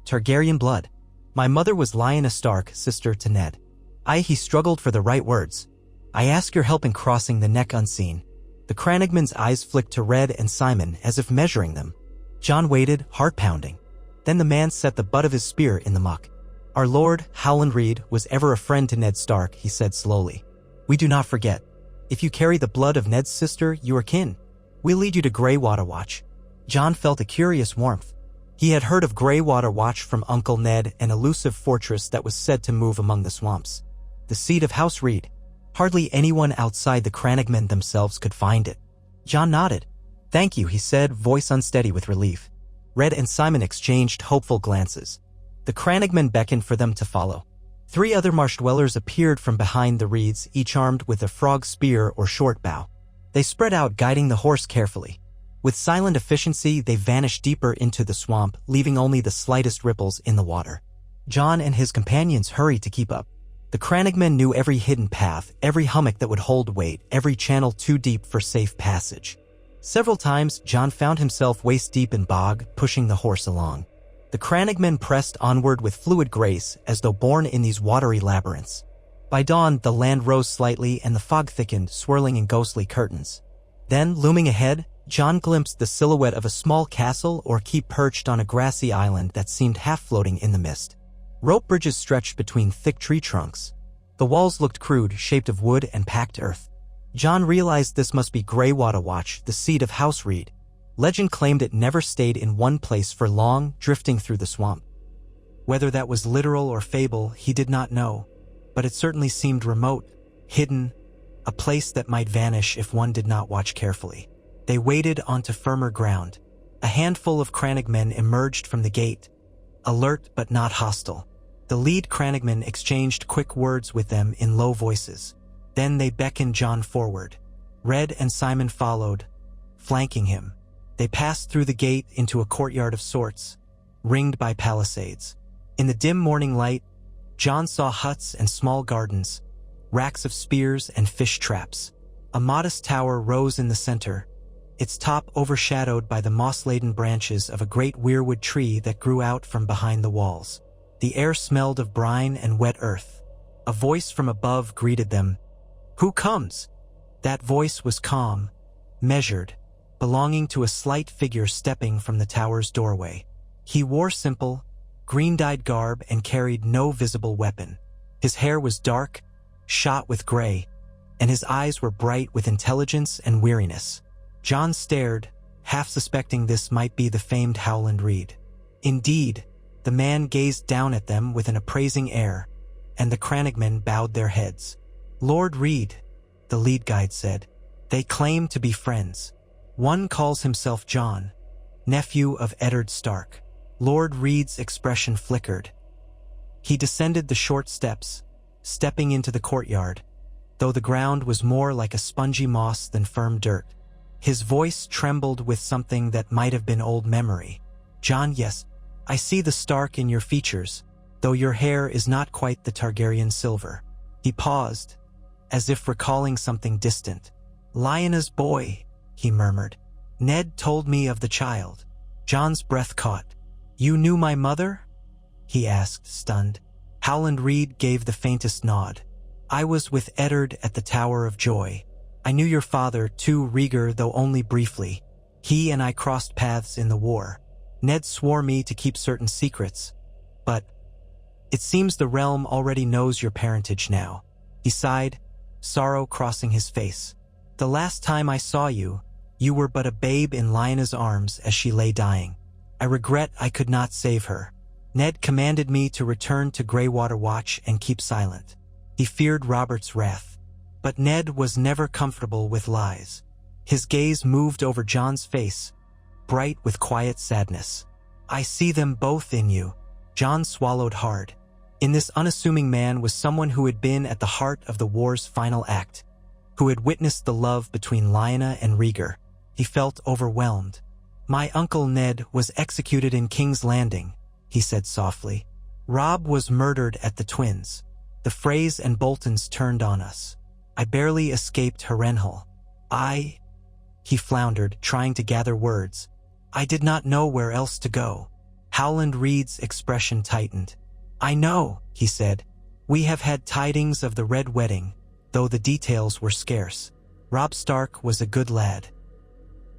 Targaryen blood. My mother was Lyanna Stark, sister to Ned." He struggled for the right words. "I ask your help in crossing the neck unseen." The crannogman's eyes flicked to Red and Simon, as if measuring them. Jon waited, heart pounding. Then the man set the butt of his spear in the muck. "Our lord, Howland Reed, was ever a friend to Ned Stark," he said slowly. "We do not forget. If you carry the blood of Ned's sister, you are kin. We'll lead you to Greywater Watch." Jon felt a curious warmth. He had heard of Greywater Watch from Uncle Ned, an elusive fortress that was said to move among the swamps. The seat of House Reed. Hardly anyone outside the crannogmen themselves could find it. Jon nodded. "Thank you," he said, voice unsteady with relief. Red and Simon exchanged hopeful glances. The crannogmen beckoned for them to follow. 3 other marsh dwellers appeared from behind the reeds, each armed with a frog spear or short bow. They spread out, guiding the horse carefully. With silent efficiency, they vanished deeper into the swamp, leaving only the slightest ripples in the water. Jon and his companions hurried to keep up. The crannogmen knew every hidden path, every hummock that would hold weight, every channel too deep for safe passage. Several times, Jon found himself waist-deep in bog, pushing the horse along. The crannogmen pressed onward with fluid grace, as though born in these watery labyrinths. By dawn, the land rose slightly and the fog thickened, swirling in ghostly curtains. Then, looming ahead, Jon glimpsed the silhouette of a small castle or keep perched on a grassy island that seemed half-floating in the mist. Rope bridges stretched between thick tree trunks. The walls looked crude, shaped of wood and packed earth. Jon realized this must be Greywater Watch, the seat of House Reed. Legend claimed it never stayed in one place for long, drifting through the swamp. Whether that was literal or fable, he did not know, but it certainly seemed remote, hidden, a place that might vanish if one did not watch carefully. They waded onto firmer ground. A handful of crannogmen emerged from the gate, alert but not hostile. The lead crannogman exchanged quick words with them in low voices. Then they beckoned Jon forward. Red and Simon followed, flanking him. They passed through the gate into a courtyard of sorts, ringed by palisades. In the dim morning light, Jon saw huts and small gardens, racks of spears and fish traps. A modest tower rose in the center, its top overshadowed by the moss-laden branches of a great weirwood tree that grew out from behind the walls. The air smelled of brine and wet earth. A voice from above greeted them. "Who comes?" That voice was calm, measured, belonging to a slight figure stepping from the tower's doorway. He wore simple, green-dyed garb and carried no visible weapon. His hair was dark, shot with gray, and his eyes were bright with intelligence and weariness. Jon stared, half suspecting this might be the famed Howland Reed. Indeed, the man gazed down at them with an appraising air, and the crannogmen bowed their heads. "Lord Reed," the lead guide said. "They claim to be friends. One calls himself Jon, nephew of Eddard Stark." Lord Reed's expression flickered. He descended the short steps, stepping into the courtyard, though the ground was more like a spongy moss than firm dirt. His voice trembled with something that might have been old memory. "Jon, yes, I see the Stark in your features, though your hair is not quite the Targaryen silver." He paused, as if recalling something distant. "Lyanna's boy," he murmured. "Ned told me of the child." Jon's breath caught. "You knew my mother?" he asked, stunned. Howland Reed gave the faintest nod. I was with Eddard at the Tower of Joy. I knew your father, too, Rhaegar, though only briefly. He and I crossed paths in the war. Ned swore me to keep certain secrets, but it seems the realm already knows your parentage now. He sighed, sorrow crossing his face. The last time I saw you, you were but a babe in Lyanna's arms as she lay dying. I regret I could not save her. Ned commanded me to return to Greywater Watch and keep silent. He feared Robert's wrath. But Ned was never comfortable with lies. His gaze moved over Jon's face, bright with quiet sadness. I see them both in you. Jon swallowed hard. In this unassuming man was someone who had been at the heart of the war's final act, who had witnessed the love between Lyanna and Rhaegar. He felt overwhelmed. My uncle Ned was executed in King's Landing, he said softly. Robb was murdered at the Twins. The Freys and Boltons turned on us. I barely escaped Harrenhal. He floundered, trying to gather words. I did not know where else to go. Howland Reed's expression tightened. I know, he said. We have had tidings of the Red Wedding, though the details were scarce. Robb Stark was a good lad.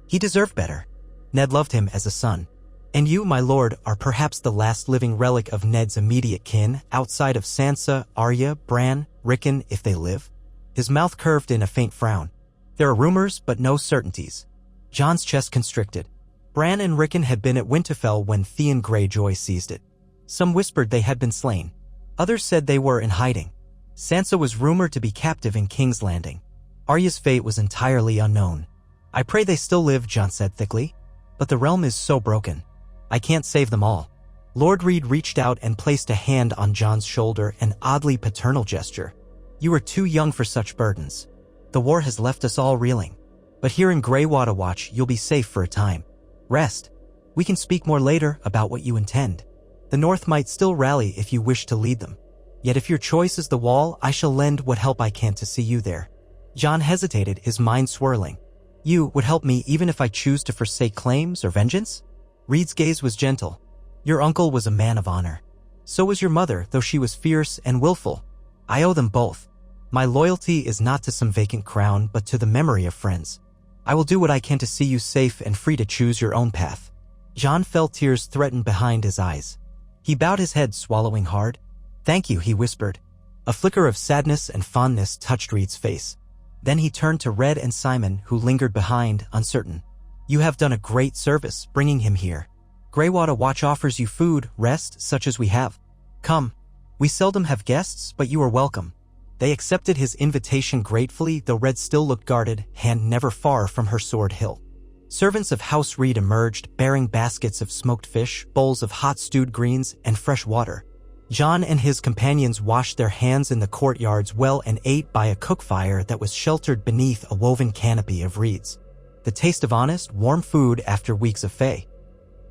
He deserved better. Ned loved him as a son. And you, my lord, are perhaps the last living relic of Ned's immediate kin, outside of Sansa, Arya, Bran, Rickon, if they live. His mouth curved in a faint frown. There are rumors, but no certainties. Jon's chest constricted. Bran and Rickon had been at Winterfell when Theon Greyjoy seized it. Some whispered they had been slain. Others said they were in hiding. Sansa was rumored to be captive in King's Landing. Arya's fate was entirely unknown. I pray they still live, Jon said thickly. But the realm is so broken. I can't save them all. Lord Reed reached out and placed a hand on Jon's shoulder, an oddly paternal gesture. You are too young for such burdens. The war has left us all reeling. But here in Greywater Watch, you'll be safe for a time. Rest. We can speak more later about what you intend. The North might still rally if you wish to lead them. Yet if your choice is the Wall, I shall lend what help I can to see you there. Jon hesitated, his mind swirling. You would help me even if I choose to forsake claims or vengeance? Reed's gaze was gentle. Your uncle was a man of honor. So was your mother, though she was fierce and willful. I owe them both. My loyalty is not to some vacant crown, but to the memory of friends. I will do what I can to see you safe and free to choose your own path. Jon felt tears threaten behind his eyes. He bowed his head, swallowing hard. Thank you, he whispered. A flicker of sadness and fondness touched Reed's face. Then he turned to Red and Simon, who lingered behind, uncertain. You have done a great service, bringing him here. Greywater Watch offers you food, rest, such as we have. Come. We seldom have guests, but you are welcome. They accepted his invitation gratefully, though Red still looked guarded, hand never far from her sword hilt. Servants of House Reed emerged, bearing baskets of smoked fish, bowls of hot stewed greens, and fresh water. Jon and his companions washed their hands in the courtyards well and ate by a cook fire that was sheltered beneath a woven canopy of reeds. The taste of honest, warm food after weeks of fay.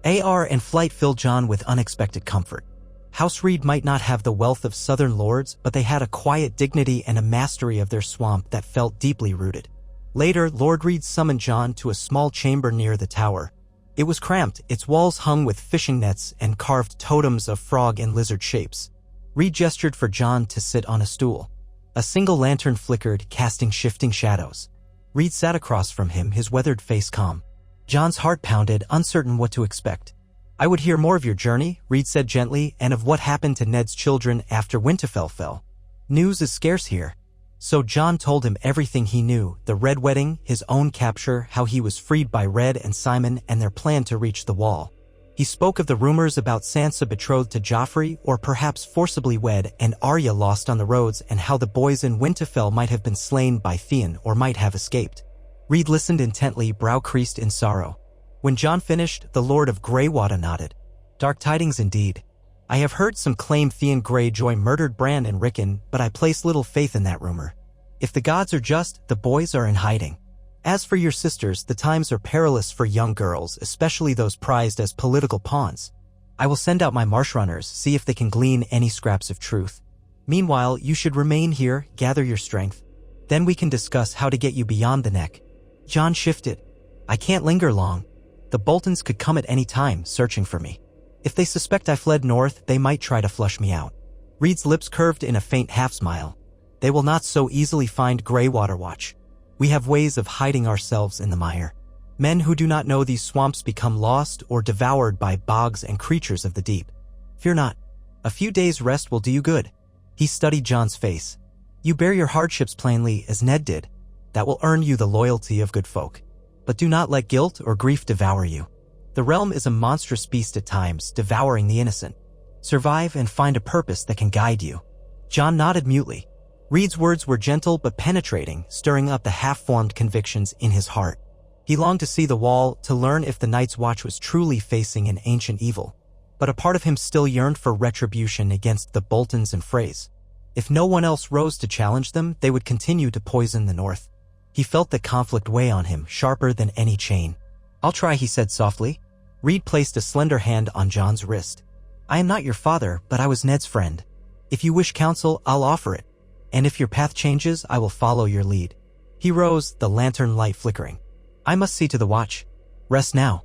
AR and flight filled Jon with unexpected comfort. House Reed might not have the wealth of southern lords, but they had a quiet dignity and a mastery of their swamp that felt deeply rooted. Later, Lord Reed summoned Jon to a small chamber near the tower. It was cramped, its walls hung with fishing nets and carved totems of frog and lizard shapes. Reed gestured for Jon to sit on a stool. A single lantern flickered, casting shifting shadows. Reed sat across from him, his weathered face calm. Jon's heart pounded, uncertain what to expect. I would hear more of your journey, Reed said gently, and of what happened to Ned's children after Winterfell fell. News is scarce here. So Jon told him everything he knew, the Red Wedding, his own capture, how he was freed by Red and Simon, and their plan to reach the Wall. He spoke of the rumors about Sansa betrothed to Joffrey, or perhaps forcibly wed, and Arya lost on the roads, and how the boys in Winterfell might have been slain by Theon or might have escaped. Reed listened intently, brow creased in sorrow. When Jon finished, the Lord of Greywater nodded. Dark tidings indeed. I have heard some claim Theon Greyjoy murdered Bran and Rickon, but I place little faith in that rumor. If the gods are just, the boys are in hiding. As for your sisters, the times are perilous for young girls, especially those prized as political pawns. I will send out my marsh runners, see if they can glean any scraps of truth. Meanwhile, you should remain here, gather your strength. Then we can discuss how to get you beyond the neck. Jon shifted. I can't linger long. The Boltons could come at any time, searching for me. If they suspect I fled north, they might try to flush me out. Reed's lips curved in a faint half-smile. They will not so easily find Greywater Watch. We have ways of hiding ourselves in the mire. Men who do not know these swamps become lost or devoured by bogs and creatures of the deep. Fear not. A few days' rest will do you good." He studied Jon's face. "You bear your hardships plainly, as Ned did. That will earn you the loyalty of good folk. But do not let guilt or grief devour you. The realm is a monstrous beast at times, devouring the innocent. Survive and find a purpose that can guide you." Jon nodded mutely. Reed's words were gentle but penetrating, stirring up the half-formed convictions in his heart. He longed to see the wall, to learn if the Night's Watch was truly facing an ancient evil. But a part of him still yearned for retribution against the Boltons and Freys. If no one else rose to challenge them, they would continue to poison the North. He felt the conflict weigh on him, sharper than any chain. "I'll try," he said softly. Reed placed a slender hand on Jon's wrist. "I am not your father, but I was Ned's friend. If you wish counsel, I'll offer it. And if your path changes, I will follow your lead." He rose, the lantern light flickering. "I must see to the watch. Rest now.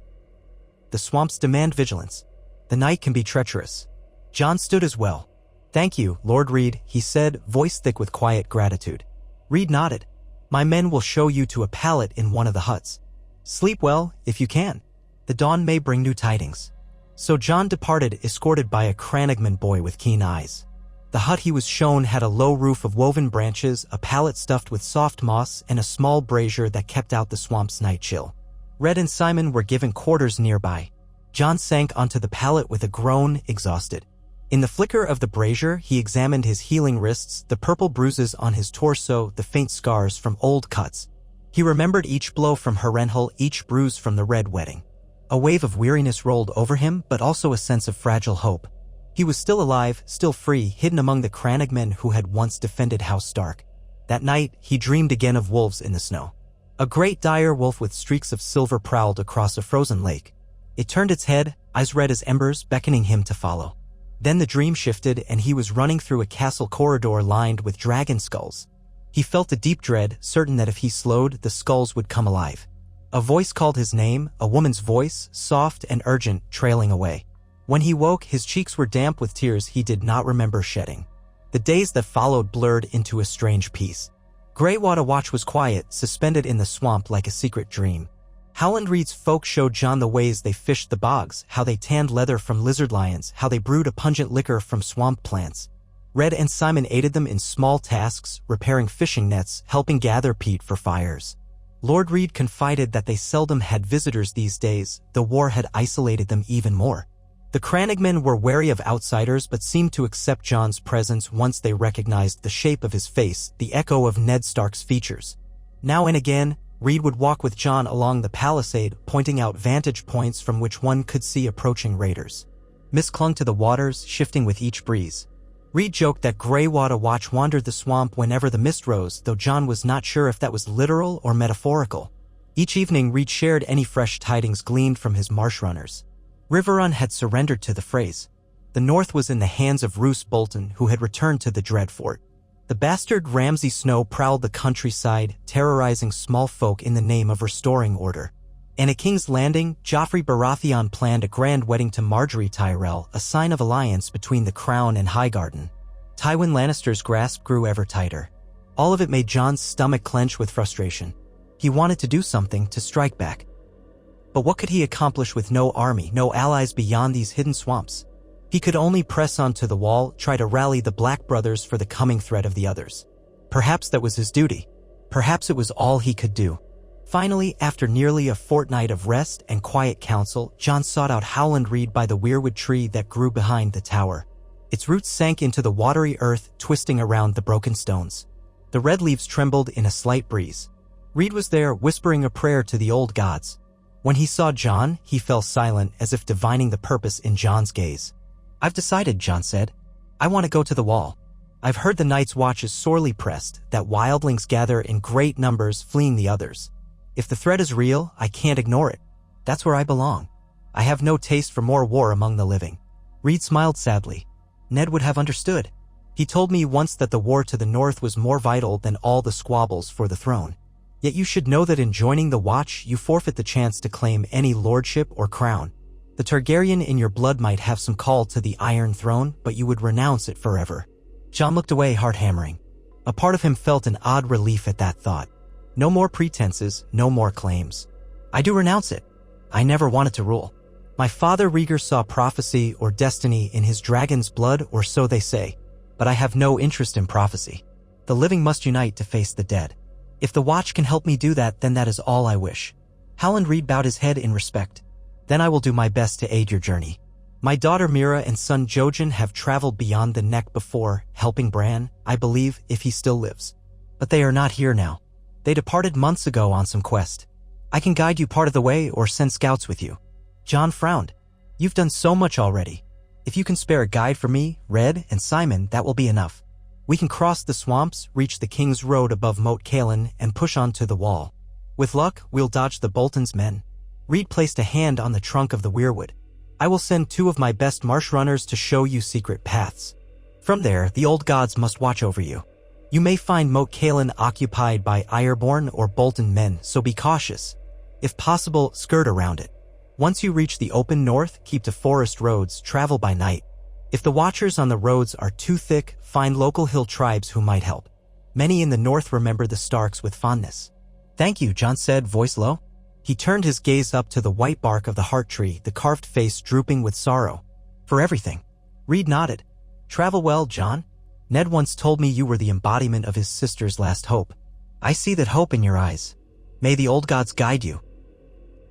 The swamps demand vigilance. The night can be treacherous." Jon stood as well. "Thank you, Lord Reed," he said, voice thick with quiet gratitude. Reed nodded. "My men will show you to a pallet in one of the huts. Sleep well, if you can. The dawn may bring new tidings." So Jon departed, escorted by a Crannogman boy with keen eyes. The hut he was shown had a low roof of woven branches, a pallet stuffed with soft moss, and a small brazier that kept out the swamp's night chill. Red and Simon were given quarters nearby. Jon sank onto the pallet with a groan, exhausted. In the flicker of the brazier, he examined his healing wrists, the purple bruises on his torso, the faint scars from old cuts. He remembered each blow from Harrenhal, each bruise from the Red Wedding. A wave of weariness rolled over him, but also a sense of fragile hope. He was still alive, still free, hidden among the Crannogmen who had once defended House Stark. That night, he dreamed again of wolves in the snow. A great dire wolf with streaks of silver prowled across a frozen lake. It turned its head, eyes red as embers, beckoning him to follow. Then the dream shifted, and he was running through a castle corridor lined with dragon skulls. He felt a deep dread, certain that if he slowed, the skulls would come alive. A voice called his name, a woman's voice, soft and urgent, trailing away. When he woke, his cheeks were damp with tears he did not remember shedding. The days that followed blurred into a strange peace. Greywater Watch was quiet, suspended in the swamp like a secret dream. Howland Reed's folk showed Jon the ways they fished the bogs, how they tanned leather from lizard lions, how they brewed a pungent liquor from swamp plants. Red and Simon aided them in small tasks, repairing fishing nets, helping gather peat for fires. Lord Reed confided that they seldom had visitors these days, the war had isolated them even more. The Crannogmen were wary of outsiders but seemed to accept Jon's presence once they recognized the shape of his face, the echo of Ned Stark's features. Now and again, Reed would walk with Jon along the palisade, pointing out vantage points from which one could see approaching raiders. Mist clung to the waters, shifting with each breeze. Reed joked that Greywater Watch wandered the swamp whenever the mist rose, though Jon was not sure if that was literal or metaphorical. Each evening, Reed shared any fresh tidings gleaned from his marsh runners. Riverrun had surrendered to the Freys. The North was in the hands of Roose Bolton, who had returned to the Dread Fort. The bastard Ramsay Snow prowled the countryside, terrorizing small folk in the name of restoring order. And at King's Landing, Joffrey Baratheon planned a grand wedding to Margaery Tyrell, a sign of alliance between the Crown and Highgarden. Tywin Lannister's grasp grew ever tighter. All of it made Jon's stomach clench with frustration. He wanted to do something, to strike back. But what could he accomplish with no army, no allies beyond these hidden swamps? He could only press on to the wall, try to rally the Black Brothers for the coming threat of the others. Perhaps that was his duty. Perhaps it was all he could do. Finally, after nearly a fortnight of rest and quiet counsel, Jon sought out Howland Reed by the weirwood tree that grew behind the tower. Its roots sank into the watery earth, twisting around the broken stones. The red leaves trembled in a slight breeze. Reed was there, whispering a prayer to the old gods. When he saw Jon, he fell silent, as if divining the purpose in Jon's gaze. "I've decided," Jon said. "I want to go to the wall. I've heard the Night's Watch is sorely pressed, that wildlings gather in great numbers, fleeing the others. If the threat is real, I can't ignore it. That's where I belong. I have no taste for more war among the living." Reed smiled sadly. "Ned would have understood. He told me once that the war to the north was more vital than all the squabbles for the throne. Yet you should know that in joining the Watch, you forfeit the chance to claim any lordship or crown. The Targaryen in your blood might have some call to the Iron Throne, but you would renounce it forever." Jon looked away, heart hammering. A part of him felt an odd relief at that thought. No more pretenses, no more claims. I do renounce it. I never wanted to rule. My father Rhaegar saw prophecy or destiny in his dragon's blood, or so they say, but I have no interest in prophecy. The living must unite to face the dead. If the Watch can help me do that, then that is all I wish. Howland Reed bowed his head in respect. Then I will do my best to aid your journey. My daughter Mira and son Jojen have traveled beyond the neck before, helping Bran, I believe, if he still lives. But they are not here now. They departed months ago on some quest. I can guide you part of the way or send scouts with you. Jon frowned. You've done so much already. If you can spare a guide for me, Red, and Simon, that will be enough. We can cross the swamps, reach the King's Road above Moat Cailin, and push on to the wall. With luck, we'll dodge the Bolton's men. Reed placed a hand on the trunk of the weirwood. I will send 2 of my best marsh runners to show you secret paths. From there, the old gods must watch over you. You may find Moat Cailin occupied by Ironborn or Bolton men, so be cautious. If possible, skirt around it. Once you reach the open north, keep to forest roads, travel by night. If the watchers on the roads are too thick, find local hill tribes who might help. Many in the north remember the Starks with fondness. Thank you, Jon said, voice low. He turned his gaze up to the white bark of the heart tree, the carved face drooping with sorrow. For everything. Reed nodded. Travel well, Jon. Ned once told me you were the embodiment of his sister's last hope. I see that hope in your eyes. May the old gods guide you.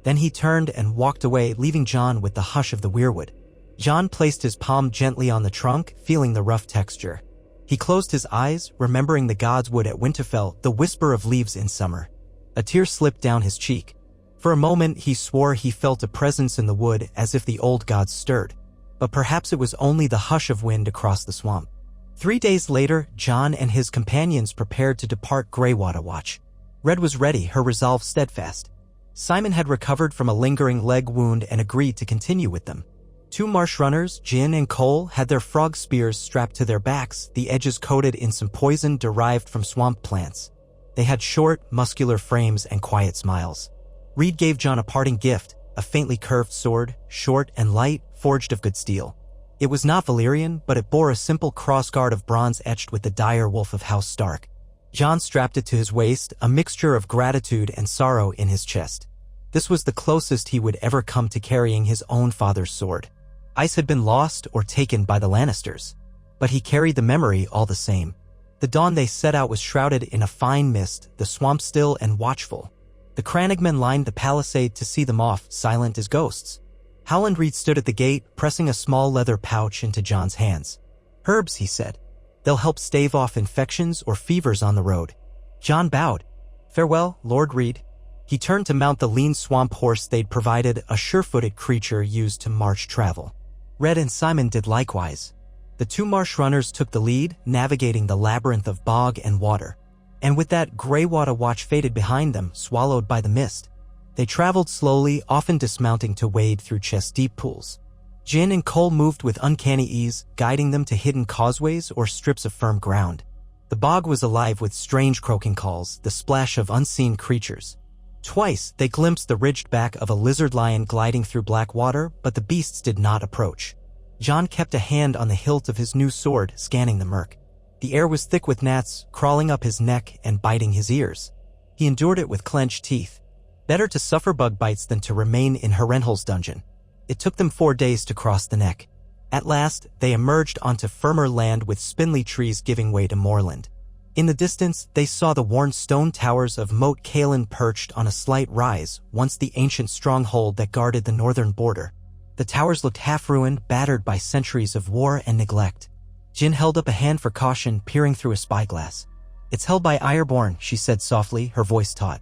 Then he turned and walked away, leaving Jon with the hush of the weirwood. Jon placed his palm gently on the trunk, feeling the rough texture. He closed his eyes, remembering the gods' wood at Winterfell, the whisper of leaves in summer. A tear slipped down his cheek. For a moment he swore he felt a presence in the wood, as if the old gods stirred. But perhaps it was only the hush of wind across the swamp. 3 days later, Jon and his companions prepared to depart Greywater Watch. Red was ready, her resolve steadfast. Simon had recovered from a lingering leg wound and agreed to continue with them. 2 marsh runners, Jin and Cole, had their frog spears strapped to their backs, the edges coated in some poison derived from swamp plants. They had short, muscular frames and quiet smiles. Reed gave Jon a parting gift, a faintly curved sword, short and light, forged of good steel. It was not Valyrian, but it bore a simple crossguard of bronze etched with the dire wolf of House Stark. Jon strapped it to his waist, a mixture of gratitude and sorrow in his chest. This was the closest he would ever come to carrying his own father's sword. Ice had been lost or taken by the Lannisters, but he carried the memory all the same. The dawn they set out was shrouded in a fine mist, the swamp still and watchful. The Crannogmen lined the palisade to see them off, silent as ghosts. Howland Reed stood at the gate, pressing a small leather pouch into Jon's hands. Herbs, he said. They'll help stave off infections or fevers on the road. Jon bowed. Farewell, Lord Reed. He turned to mount the lean swamp horse they'd provided, a sure-footed creature used to march travel. Red and Simon did likewise. The 2 marsh runners took the lead, navigating the labyrinth of bog and water. And with that, Greywater Watch faded behind them, swallowed by the mist. They traveled slowly, often dismounting to wade through chest-deep pools. Jin and Cole moved with uncanny ease, guiding them to hidden causeways or strips of firm ground. The bog was alive with strange croaking calls, the splash of unseen creatures. Twice, they glimpsed the ridged back of a lizard lion gliding through black water, but the beasts did not approach. Jon kept a hand on the hilt of his new sword, scanning the murk. The air was thick with gnats, crawling up his neck and biting his ears. He endured it with clenched teeth. Better to suffer bug bites than to remain in Harrenhal's dungeon. It took them 4 days to cross the neck. At last, they emerged onto firmer land with spindly trees giving way to moorland. In the distance, they saw the worn stone towers of Moat Cailin perched on a slight rise, once the ancient stronghold that guarded the northern border. The towers looked half-ruined, battered by centuries of war and neglect. Jin held up a hand for caution, peering through a spyglass. It's held by Ironborn, she said softly, her voice taut.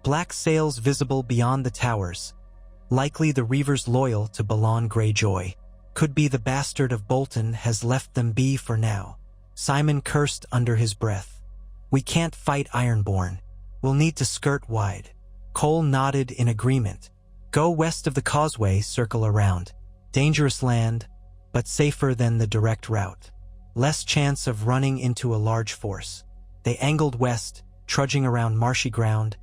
Black sails visible beyond the towers. Likely the reavers loyal to Balon Greyjoy. Could be the bastard of Bolton has left them be for now. Simon cursed under his breath. We can't fight Ironborn. We'll need to skirt wide. Cole nodded in agreement. Go west of the causeway, circle around. Dangerous land, but safer than the direct route. Less chance of running into a large force. They angled west, trudging around marshy ground,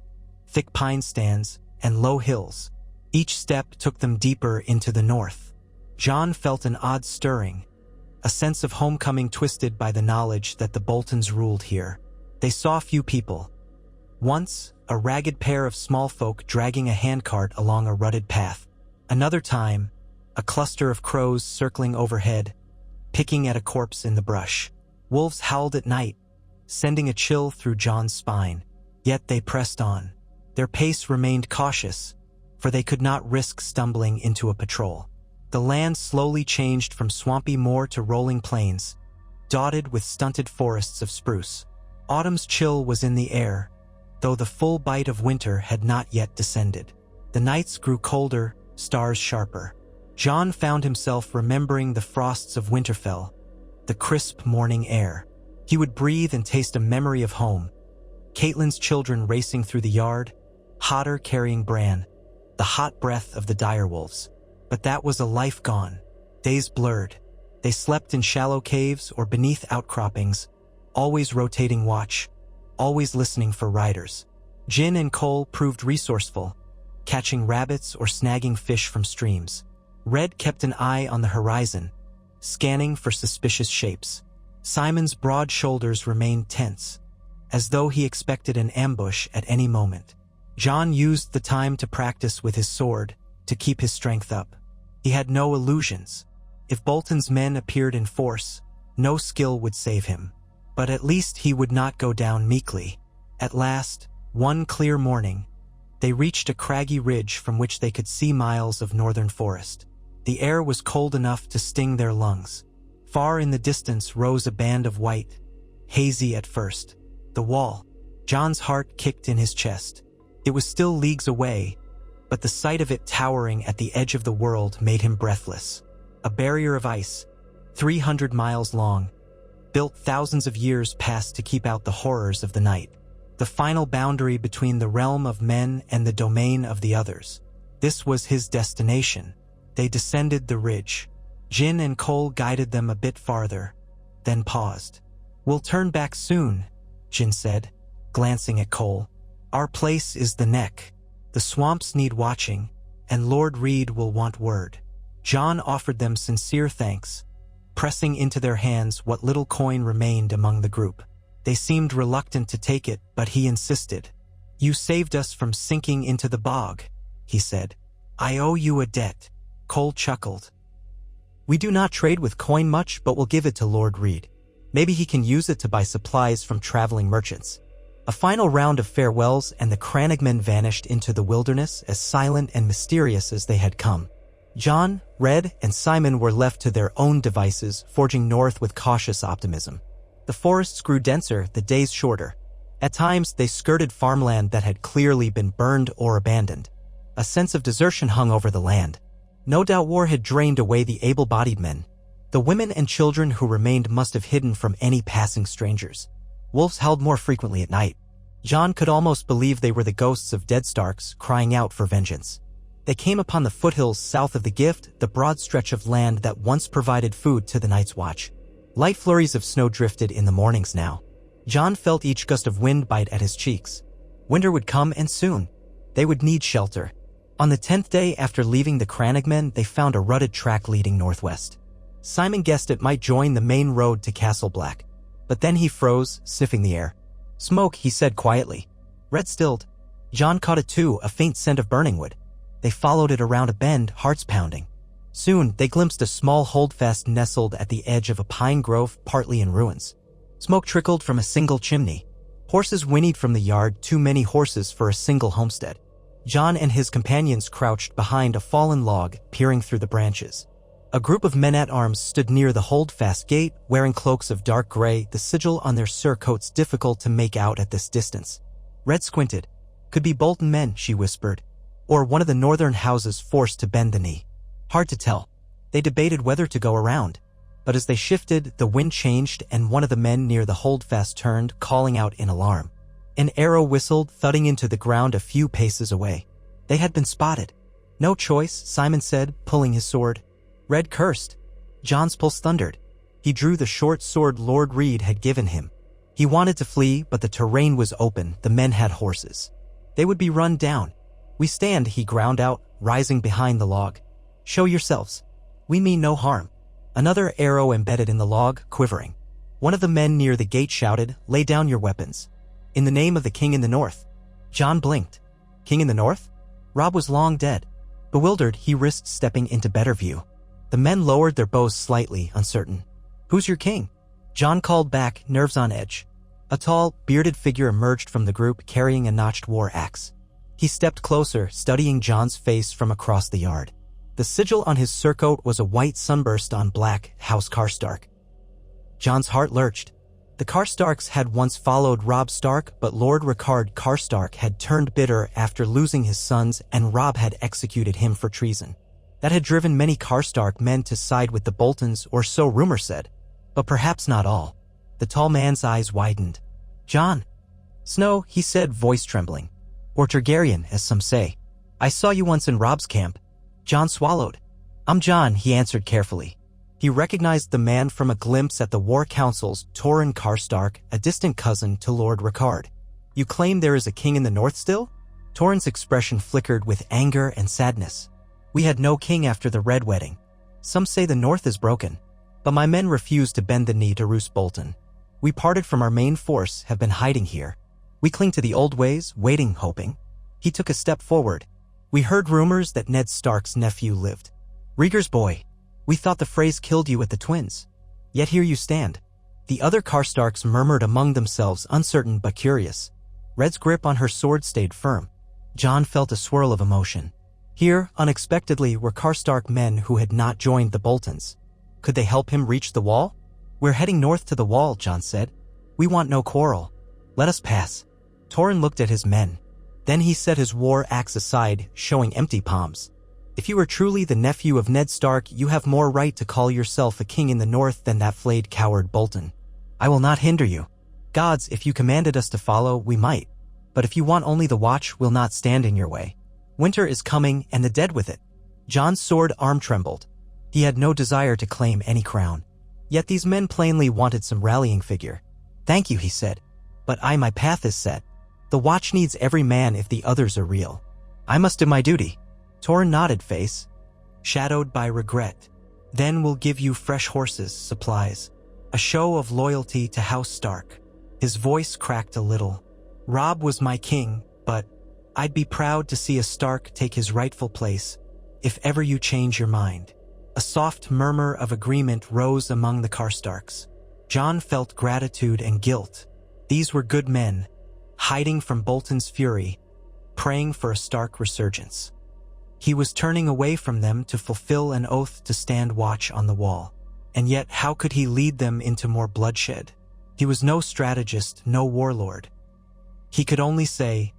thick pine stands, and low hills. Each step took them deeper into the north. Jon felt an odd stirring. a sense of homecoming twisted by the knowledge that the Boltons ruled here. They saw few people. Once, a ragged pair of small folk dragging a handcart along a rutted path. Another time, a cluster of crows circling overhead, picking at a corpse in the brush. Wolves howled at night, sending a chill through Jon's spine. Yet they pressed on. Their pace remained cautious, for they could not risk stumbling into a patrol. The land slowly changed from swampy moor to rolling plains, dotted with stunted forests of spruce. Autumn's chill was in the air, though the full bite of winter had not yet descended. The nights grew colder, stars sharper. Jon found himself remembering the frosts of Winterfell, the crisp morning air. He would breathe and taste a memory of home. Catelyn's children racing through the yard, Hodder carrying Bran, the hot breath of the direwolves. But that was a life gone. Days blurred. They slept in shallow caves or beneath outcroppings, always rotating watch, always listening for riders. Jyn and Cole proved resourceful, catching rabbits or snagging fish from streams. Red kept an eye on the horizon, scanning for suspicious shapes. Simon's broad shoulders remained tense, as though he expected an ambush at any moment. Jon used the time to practice with his sword, to keep his strength up. He had no illusions. If Bolton's men appeared in force, no skill would save him. But at least he would not go down meekly. At last, one clear morning, they reached a craggy ridge from which they could see miles of northern forest. The air was cold enough to sting their lungs. Far in the distance rose a band of white, hazy at first. The wall. Jon's heart kicked in his chest. It was still leagues away, but the sight of it towering at the edge of the world made him breathless. A barrier of ice, 300 miles long, built thousands of years past to keep out the horrors of the night. The final boundary between the realm of men and the domain of the others. This was his destination. They descended the ridge. Jyn and Cole guided them a bit farther, then paused. "We'll turn back soon," Jyn said, glancing at Cole. "Our place is the neck. The swamps need watching, and Lord Reed will want word." Jon offered them sincere thanks, pressing into their hands what little coin remained among the group. They seemed reluctant to take it, but he insisted. "You saved us from sinking into the bog," he said. "I owe you a debt." Cole chuckled. "We do not trade with coin much, but we'll give it to Lord Reed. Maybe he can use it to buy supplies from traveling merchants." A final round of farewells, and the Crannogmen vanished into the wilderness as silent and mysterious as they had come. Jon, Red, and Simon were left to their own devices, forging north with cautious optimism. The forests grew denser, the days shorter. At times, they skirted farmland that had clearly been burned or abandoned. A sense of desertion hung over the land. No doubt war had drained away the able-bodied men. The women and children who remained must have hidden from any passing strangers. Wolves howled more frequently at night. Jon could almost believe they were the ghosts of dead Starks crying out for vengeance. They came upon the foothills south of the Gift, the broad stretch of land that once provided food to the Night's Watch. Light flurries of snow drifted in the mornings now. Jon felt each gust of wind bite at his cheeks. Winter would come, and soon. They would need shelter. On the 10th day after leaving the Crannogmen, they found a rutted track leading northwest. Simon guessed it might join the main road to Castle Black. But then he froze, sniffing the air. "Smoke," he said quietly. Red stilled. Jon caught it too, a faint scent of burning wood. They followed it around a bend, hearts pounding. Soon, they glimpsed a small holdfast nestled at the edge of a pine grove, partly in ruins. Smoke trickled from a single chimney. Horses whinnied from the yard, too many horses for a single homestead. Jon and his companions crouched behind a fallen log, peering through the branches. A group of men-at-arms stood near the holdfast gate, wearing cloaks of dark gray, the sigil on their surcoats difficult to make out at this distance. Red squinted. "Could be Bolton men," she whispered, "or one of the northern houses forced to bend the knee. Hard to tell." They debated whether to go around. But as they shifted, the wind changed, and one of the men near the holdfast turned, calling out in alarm. An arrow whistled, thudding into the ground a few paces away. They had been spotted. "No choice," Simon said, pulling his sword. Red cursed. Jon's pulse thundered. He drew the short sword Lord Reed had given him. He wanted to flee, but the terrain was open, the men had horses. They would be run down. "We stand," he ground out, rising behind the log. "Show yourselves. We mean no harm." Another arrow embedded in the log, quivering. One of the men near the gate shouted, "Lay down your weapons. In the name of the king in the north." Jon blinked. King in the north? Robb was long dead. Bewildered, he risked stepping into better view. The men lowered their bows slightly, uncertain. "Who's your king?" Jon called back, nerves on edge. A tall, bearded figure emerged from the group carrying a notched war axe. He stepped closer, studying Jon's face from across the yard. The sigil on his surcoat was a white sunburst on black, House Karstark. Jon's heart lurched. The Karstarks had once followed Robb Stark, but Lord Rickard Karstark had turned bitter after losing his sons, and Robb had executed him for treason. That had driven many Karstark men to side with the Boltons, or so rumor said. But perhaps not all. The tall man's eyes widened. "Jon." "Snow," he said, voice trembling. "Or Targaryen, as some say. I saw you once in Robb's camp." Jon swallowed. "I'm Jon," he answered carefully. He recognized the man from a glimpse at the War Council's Torrhen Karstark, a distant cousin to Lord Rickard. "You claim there is a king in the north still?" Torrhen's expression flickered with anger and sadness. "We had no king after the Red Wedding. Some say the north is broken. But my men refused to bend the knee to Roose Bolton. We parted from our main force, have been hiding here. We cling to the old ways, waiting, hoping." He took a step forward. "We heard rumors that Ned Stark's nephew lived. Rhaegar's boy. We thought the Freys killed you with the twins. Yet here you stand." The other Karstarks murmured among themselves, uncertain but curious. Red's grip on her sword stayed firm. Jon felt a swirl of emotion. Here, unexpectedly, were Karstark men who had not joined the Boltons. Could they help him reach the wall? "We're heading north to the wall," Jon said. "We want no quarrel. Let us pass." Torrhen looked at his men. Then he set his war axe aside, showing empty palms. "If you are truly the nephew of Ned Stark, you have more right to call yourself a king in the north than that flayed coward Bolton. I will not hinder you. Gods, if you commanded us to follow, we might. But if you want only the watch, we'll not stand in your way. Winter is coming, and the dead with it." Jon's sword arm trembled. He had no desire to claim any crown. Yet these men plainly wanted some rallying figure. "Thank you," he said. "But my path is set. The watch needs every man if the others are real. I must do my duty." Torrhen nodded, face shadowed by regret. "Then we'll give you fresh horses, supplies. A show of loyalty to House Stark." His voice cracked a little. "Robb was my king, but I'd be proud to see a Stark take his rightful place, if ever you change your mind." A soft murmur of agreement rose among the Karstarks. Jon felt gratitude and guilt. These were good men, hiding from Bolton's fury, praying for a Stark resurgence. He was turning away from them to fulfill an oath to stand watch on the wall. And yet, how could he lead them into more bloodshed? He was no strategist, no warlord. He could only say,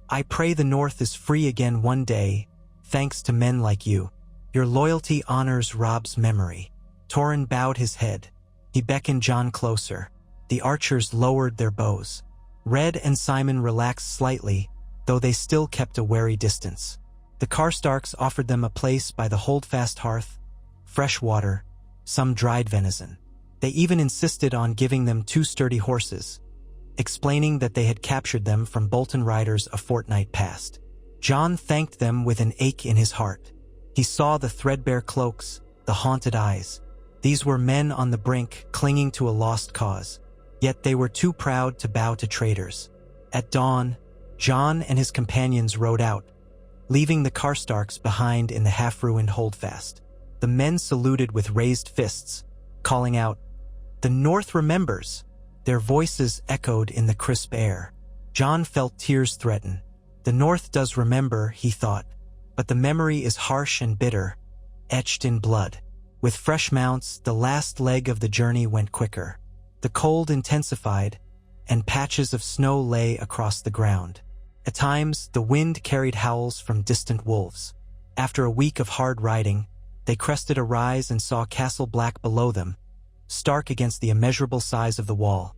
"I pray the North is free again one day, thanks to men like you. Your loyalty honors Robb's memory." Torrhen bowed his head. He beckoned Jon closer. The archers lowered their bows. Red and Simon relaxed slightly, though they still kept a wary distance. The Karstarks offered them a place by the holdfast hearth, fresh water, some dried venison. They even insisted on giving them 2 sturdy horses, explaining that they had captured them from Bolton riders a fortnight past. Jon thanked them with an ache in his heart. He saw the threadbare cloaks, the haunted eyes. These were men on the brink, clinging to a lost cause. Yet they were too proud to bow to traitors. At dawn, Jon and his companions rode out, leaving the Karstarks behind in the half-ruined holdfast. The men saluted with raised fists, calling out, "The North remembers!" Their voices echoed in the crisp air. Jon felt tears threaten. The North does remember, he thought, but the memory is harsh and bitter, etched in blood. With fresh mounts, the last leg of the journey went quicker. The cold intensified, and patches of snow lay across the ground. At times, the wind carried howls from distant wolves. After a week of hard riding, they crested a rise and saw Castle Black below them, stark against the immeasurable size of the wall.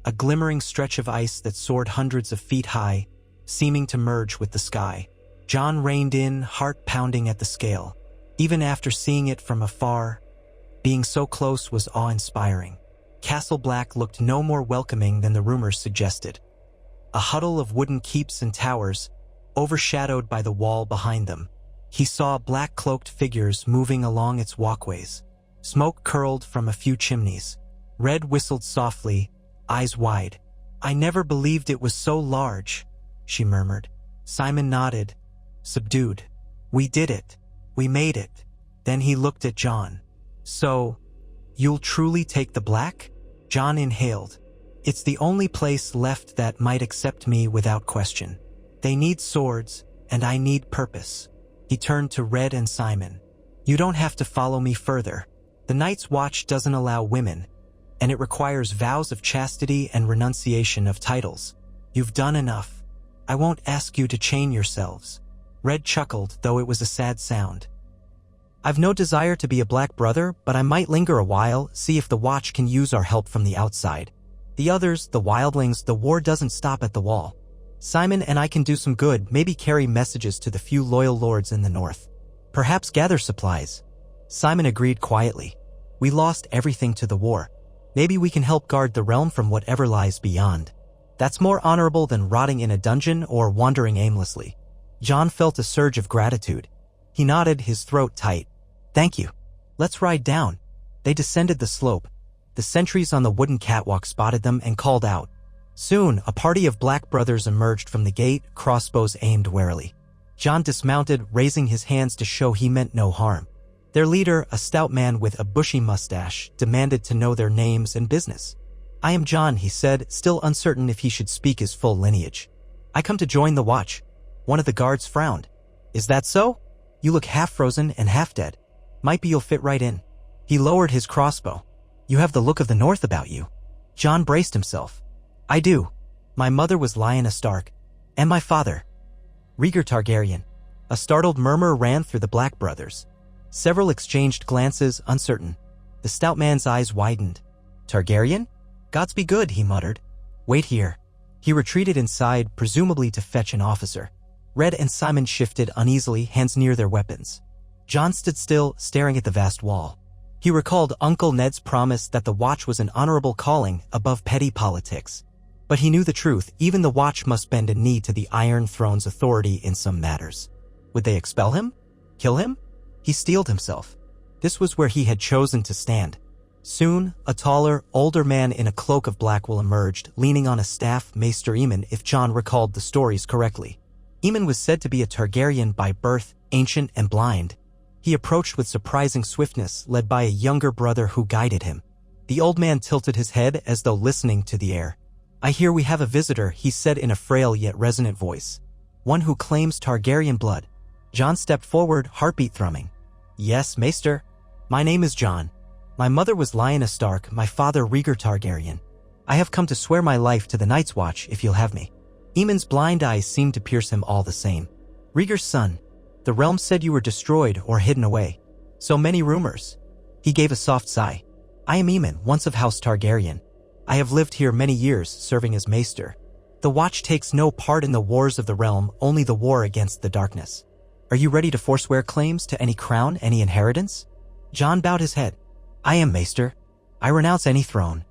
A glimmering stretch of ice that soared hundreds of feet high, seeming to merge with the sky. Jon reined in, heart pounding at the scale. Even after seeing it from afar, being so close was awe-inspiring. Castle Black looked no more welcoming than the rumors suggested. A huddle of wooden keeps and towers, overshadowed by the wall behind them. He saw black-cloaked figures moving along its walkways. Smoke curled from a few chimneys. Red whistled softly, eyes wide. "I never believed it was so large," she murmured. Simon nodded, subdued. "We did it. We made it." Then he looked at Jon. "So, you'll truly take the Black?" Jon inhaled. "It's the only place left that might accept me without question. They need swords, and I need purpose." He turned to Red and Simon. "You don't have to follow me further. The Night's Watch doesn't allow women, and it requires vows of chastity and renunciation of titles. You've done enough. I won't ask you to chain yourselves." Red chuckled, though it was a sad sound. "I've no desire to be a Black brother, but I might linger a while, see if the Watch can use our help from the outside. The others, the wildlings, the war doesn't stop at the wall. Simon and I can do some good, maybe carry messages to the few loyal lords in the north. Perhaps gather supplies." Simon agreed quietly. "We lost everything to the war. Maybe we can help guard the realm from whatever lies beyond. That's more honorable than rotting in a dungeon or wandering aimlessly." Jon felt a surge of gratitude. He nodded, his throat tight. "Thank you. Let's ride down." They descended the slope. The sentries on the wooden catwalk spotted them and called out. Soon, a party of Black brothers emerged from the gate, crossbows aimed warily. Jon dismounted, raising his hands to show he meant no harm. Their leader, a stout man with a bushy mustache, demanded to know their names and business. "I am Jon," he said, still uncertain if he should speak his full lineage. "I come to join the Watch." One of the guards frowned. "Is that so? You look half frozen and half dead. Might be you'll fit right in." He lowered his crossbow. "You have the look of the North about you." Jon braced himself. "I do. My mother was Lyanna Stark, and my father, Rhaegar Targaryen." A startled murmur ran through the Black brothers. Several exchanged glances, uncertain. The stout man's eyes widened. "Targaryen? Gods be good," he muttered. "Wait here." He retreated inside, presumably to fetch an officer. Red and Simon shifted uneasily, hands near their weapons. Jon stood still, staring at the vast wall. He recalled Uncle Ned's promise that the Watch was an honorable calling above petty politics. But he knew the truth, even the Watch must bend a knee to the Iron Throne's authority in some matters. Would they expel him? Kill him? He steeled himself. This was where he had chosen to stand. Soon, a taller, older man in a cloak of black wool emerged, leaning on a staff, Maester Aemon, if Jon recalled the stories correctly. Aemon was said to be a Targaryen by birth, ancient and blind. He approached with surprising swiftness, led by a younger brother who guided him. The old man tilted his head as though listening to the air. "I hear we have a visitor," he said in a frail yet resonant voice. "One who claims Targaryen blood." Jon stepped forward, heartbeat thrumming. "Yes, Maester. My name is Jon. My mother was Lyanna Stark, my father Rhaegar Targaryen. I have come to swear my life to the Night's Watch, if you'll have me." Aemon's blind eyes seemed to pierce him all the same. "Rhaegar's son. The realm said you were destroyed or hidden away. So many rumors." He gave a soft sigh. "I am Aemon, once of House Targaryen. I have lived here many years, serving as Maester. The Watch takes no part in the wars of the realm, only the war against the darkness. Are you ready to forswear claims to any crown, any inheritance?" Jon bowed his head. "I am, Maester. I renounce any throne.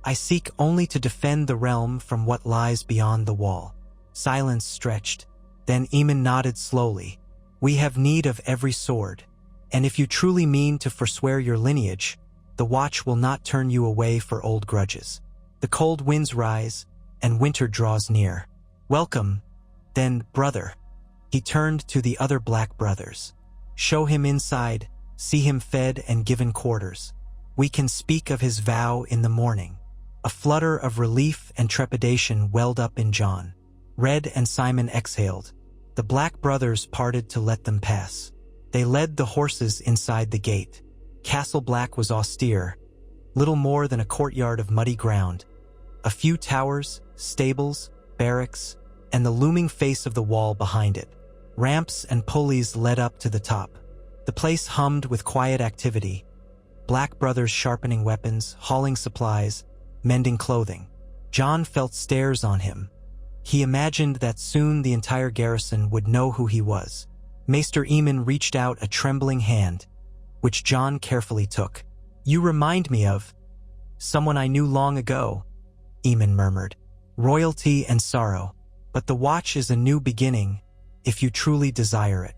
I seek only to defend the realm from what lies beyond the wall." Silence stretched. Then Aemon nodded slowly. "We have need of every sword. And if you truly mean to forswear your lineage, the Watch will not turn you away for old grudges. The cold winds rise, and winter draws near. Welcome, then, brother." He turned to the other Black brothers. "Show him inside, see him fed and given quarters. We can speak of his vow in the morning." A flutter of relief and trepidation welled up in Jon. Red and Simon exhaled. The Black brothers parted to let them pass. They led the horses inside the gate. Castle Black was austere, little more than a courtyard of muddy ground. A few towers, stables, barracks, and the looming face of the wall behind it. Ramps and pulleys led up to the top. The place hummed with quiet activity. Black brothers sharpening weapons, hauling supplies, mending clothing. Jon felt stares on him. He imagined that soon the entire garrison would know who he was. Maester Aemon reached out a trembling hand, which Jon carefully took. "You remind me of someone I knew long ago," Aemon murmured. "Royalty and sorrow. But the Watch is a new beginning, if you truly desire it.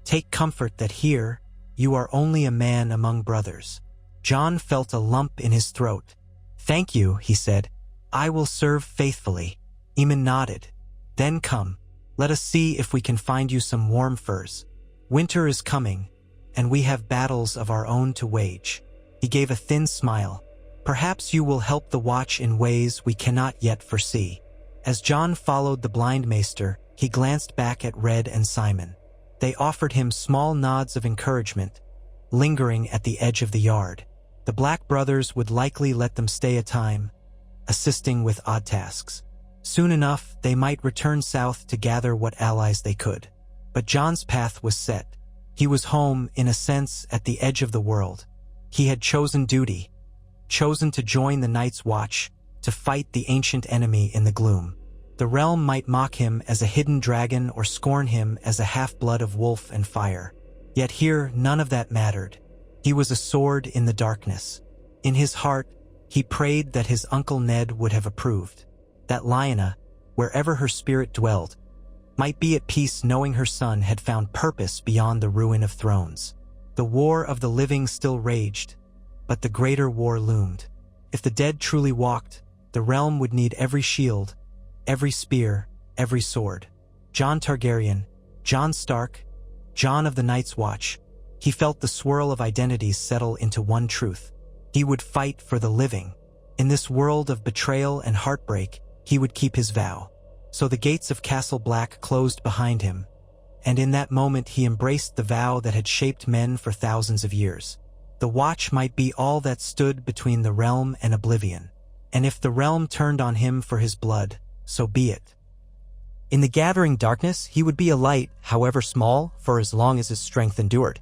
Take comfort that here, you are only a man among brothers." Jon felt a lump in his throat. "Thank you," he said. "I will serve faithfully." Aemon nodded. "Then come. Let us see if we can find you some warm furs. Winter is coming, and we have battles of our own to wage." He gave a thin smile. "Perhaps you will help the Watch in ways we cannot yet foresee." As Jon followed the blind maester, he glanced back at Red and Simon. They offered him small nods of encouragement, lingering at the edge of the yard. The Black brothers would likely let them stay a time, assisting with odd tasks. Soon enough, they might return south to gather what allies they could. But Jon's path was set. He was home, in a sense, at the edge of the world. He had chosen duty, chosen to join the Night's Watch, to fight the ancient enemy in the gloom. The realm might mock him as a hidden dragon or scorn him as a half-blood of wolf and fire. Yet here, none of that mattered. He was a sword in the darkness. In his heart, he prayed that his Uncle Ned would have approved. That Lyanna, wherever her spirit dwelled, might be at peace knowing her son had found purpose beyond the ruin of thrones. The war of the living still raged, but the greater war loomed. If the dead truly walked, the realm would need every shield, every spear, every sword. Jon Targaryen, Jon Stark, Jon of the Night's Watch. He felt the swirl of identities settle into one truth. He would fight for the living. In this world of betrayal and heartbreak, he would keep his vow. So the gates of Castle Black closed behind him, and in that moment he embraced the vow that had shaped men for thousands of years. The Watch might be all that stood between the realm and oblivion, and if the realm turned on him for his blood, so be it. In the gathering darkness, he would be a light, however small, for as long as his strength endured.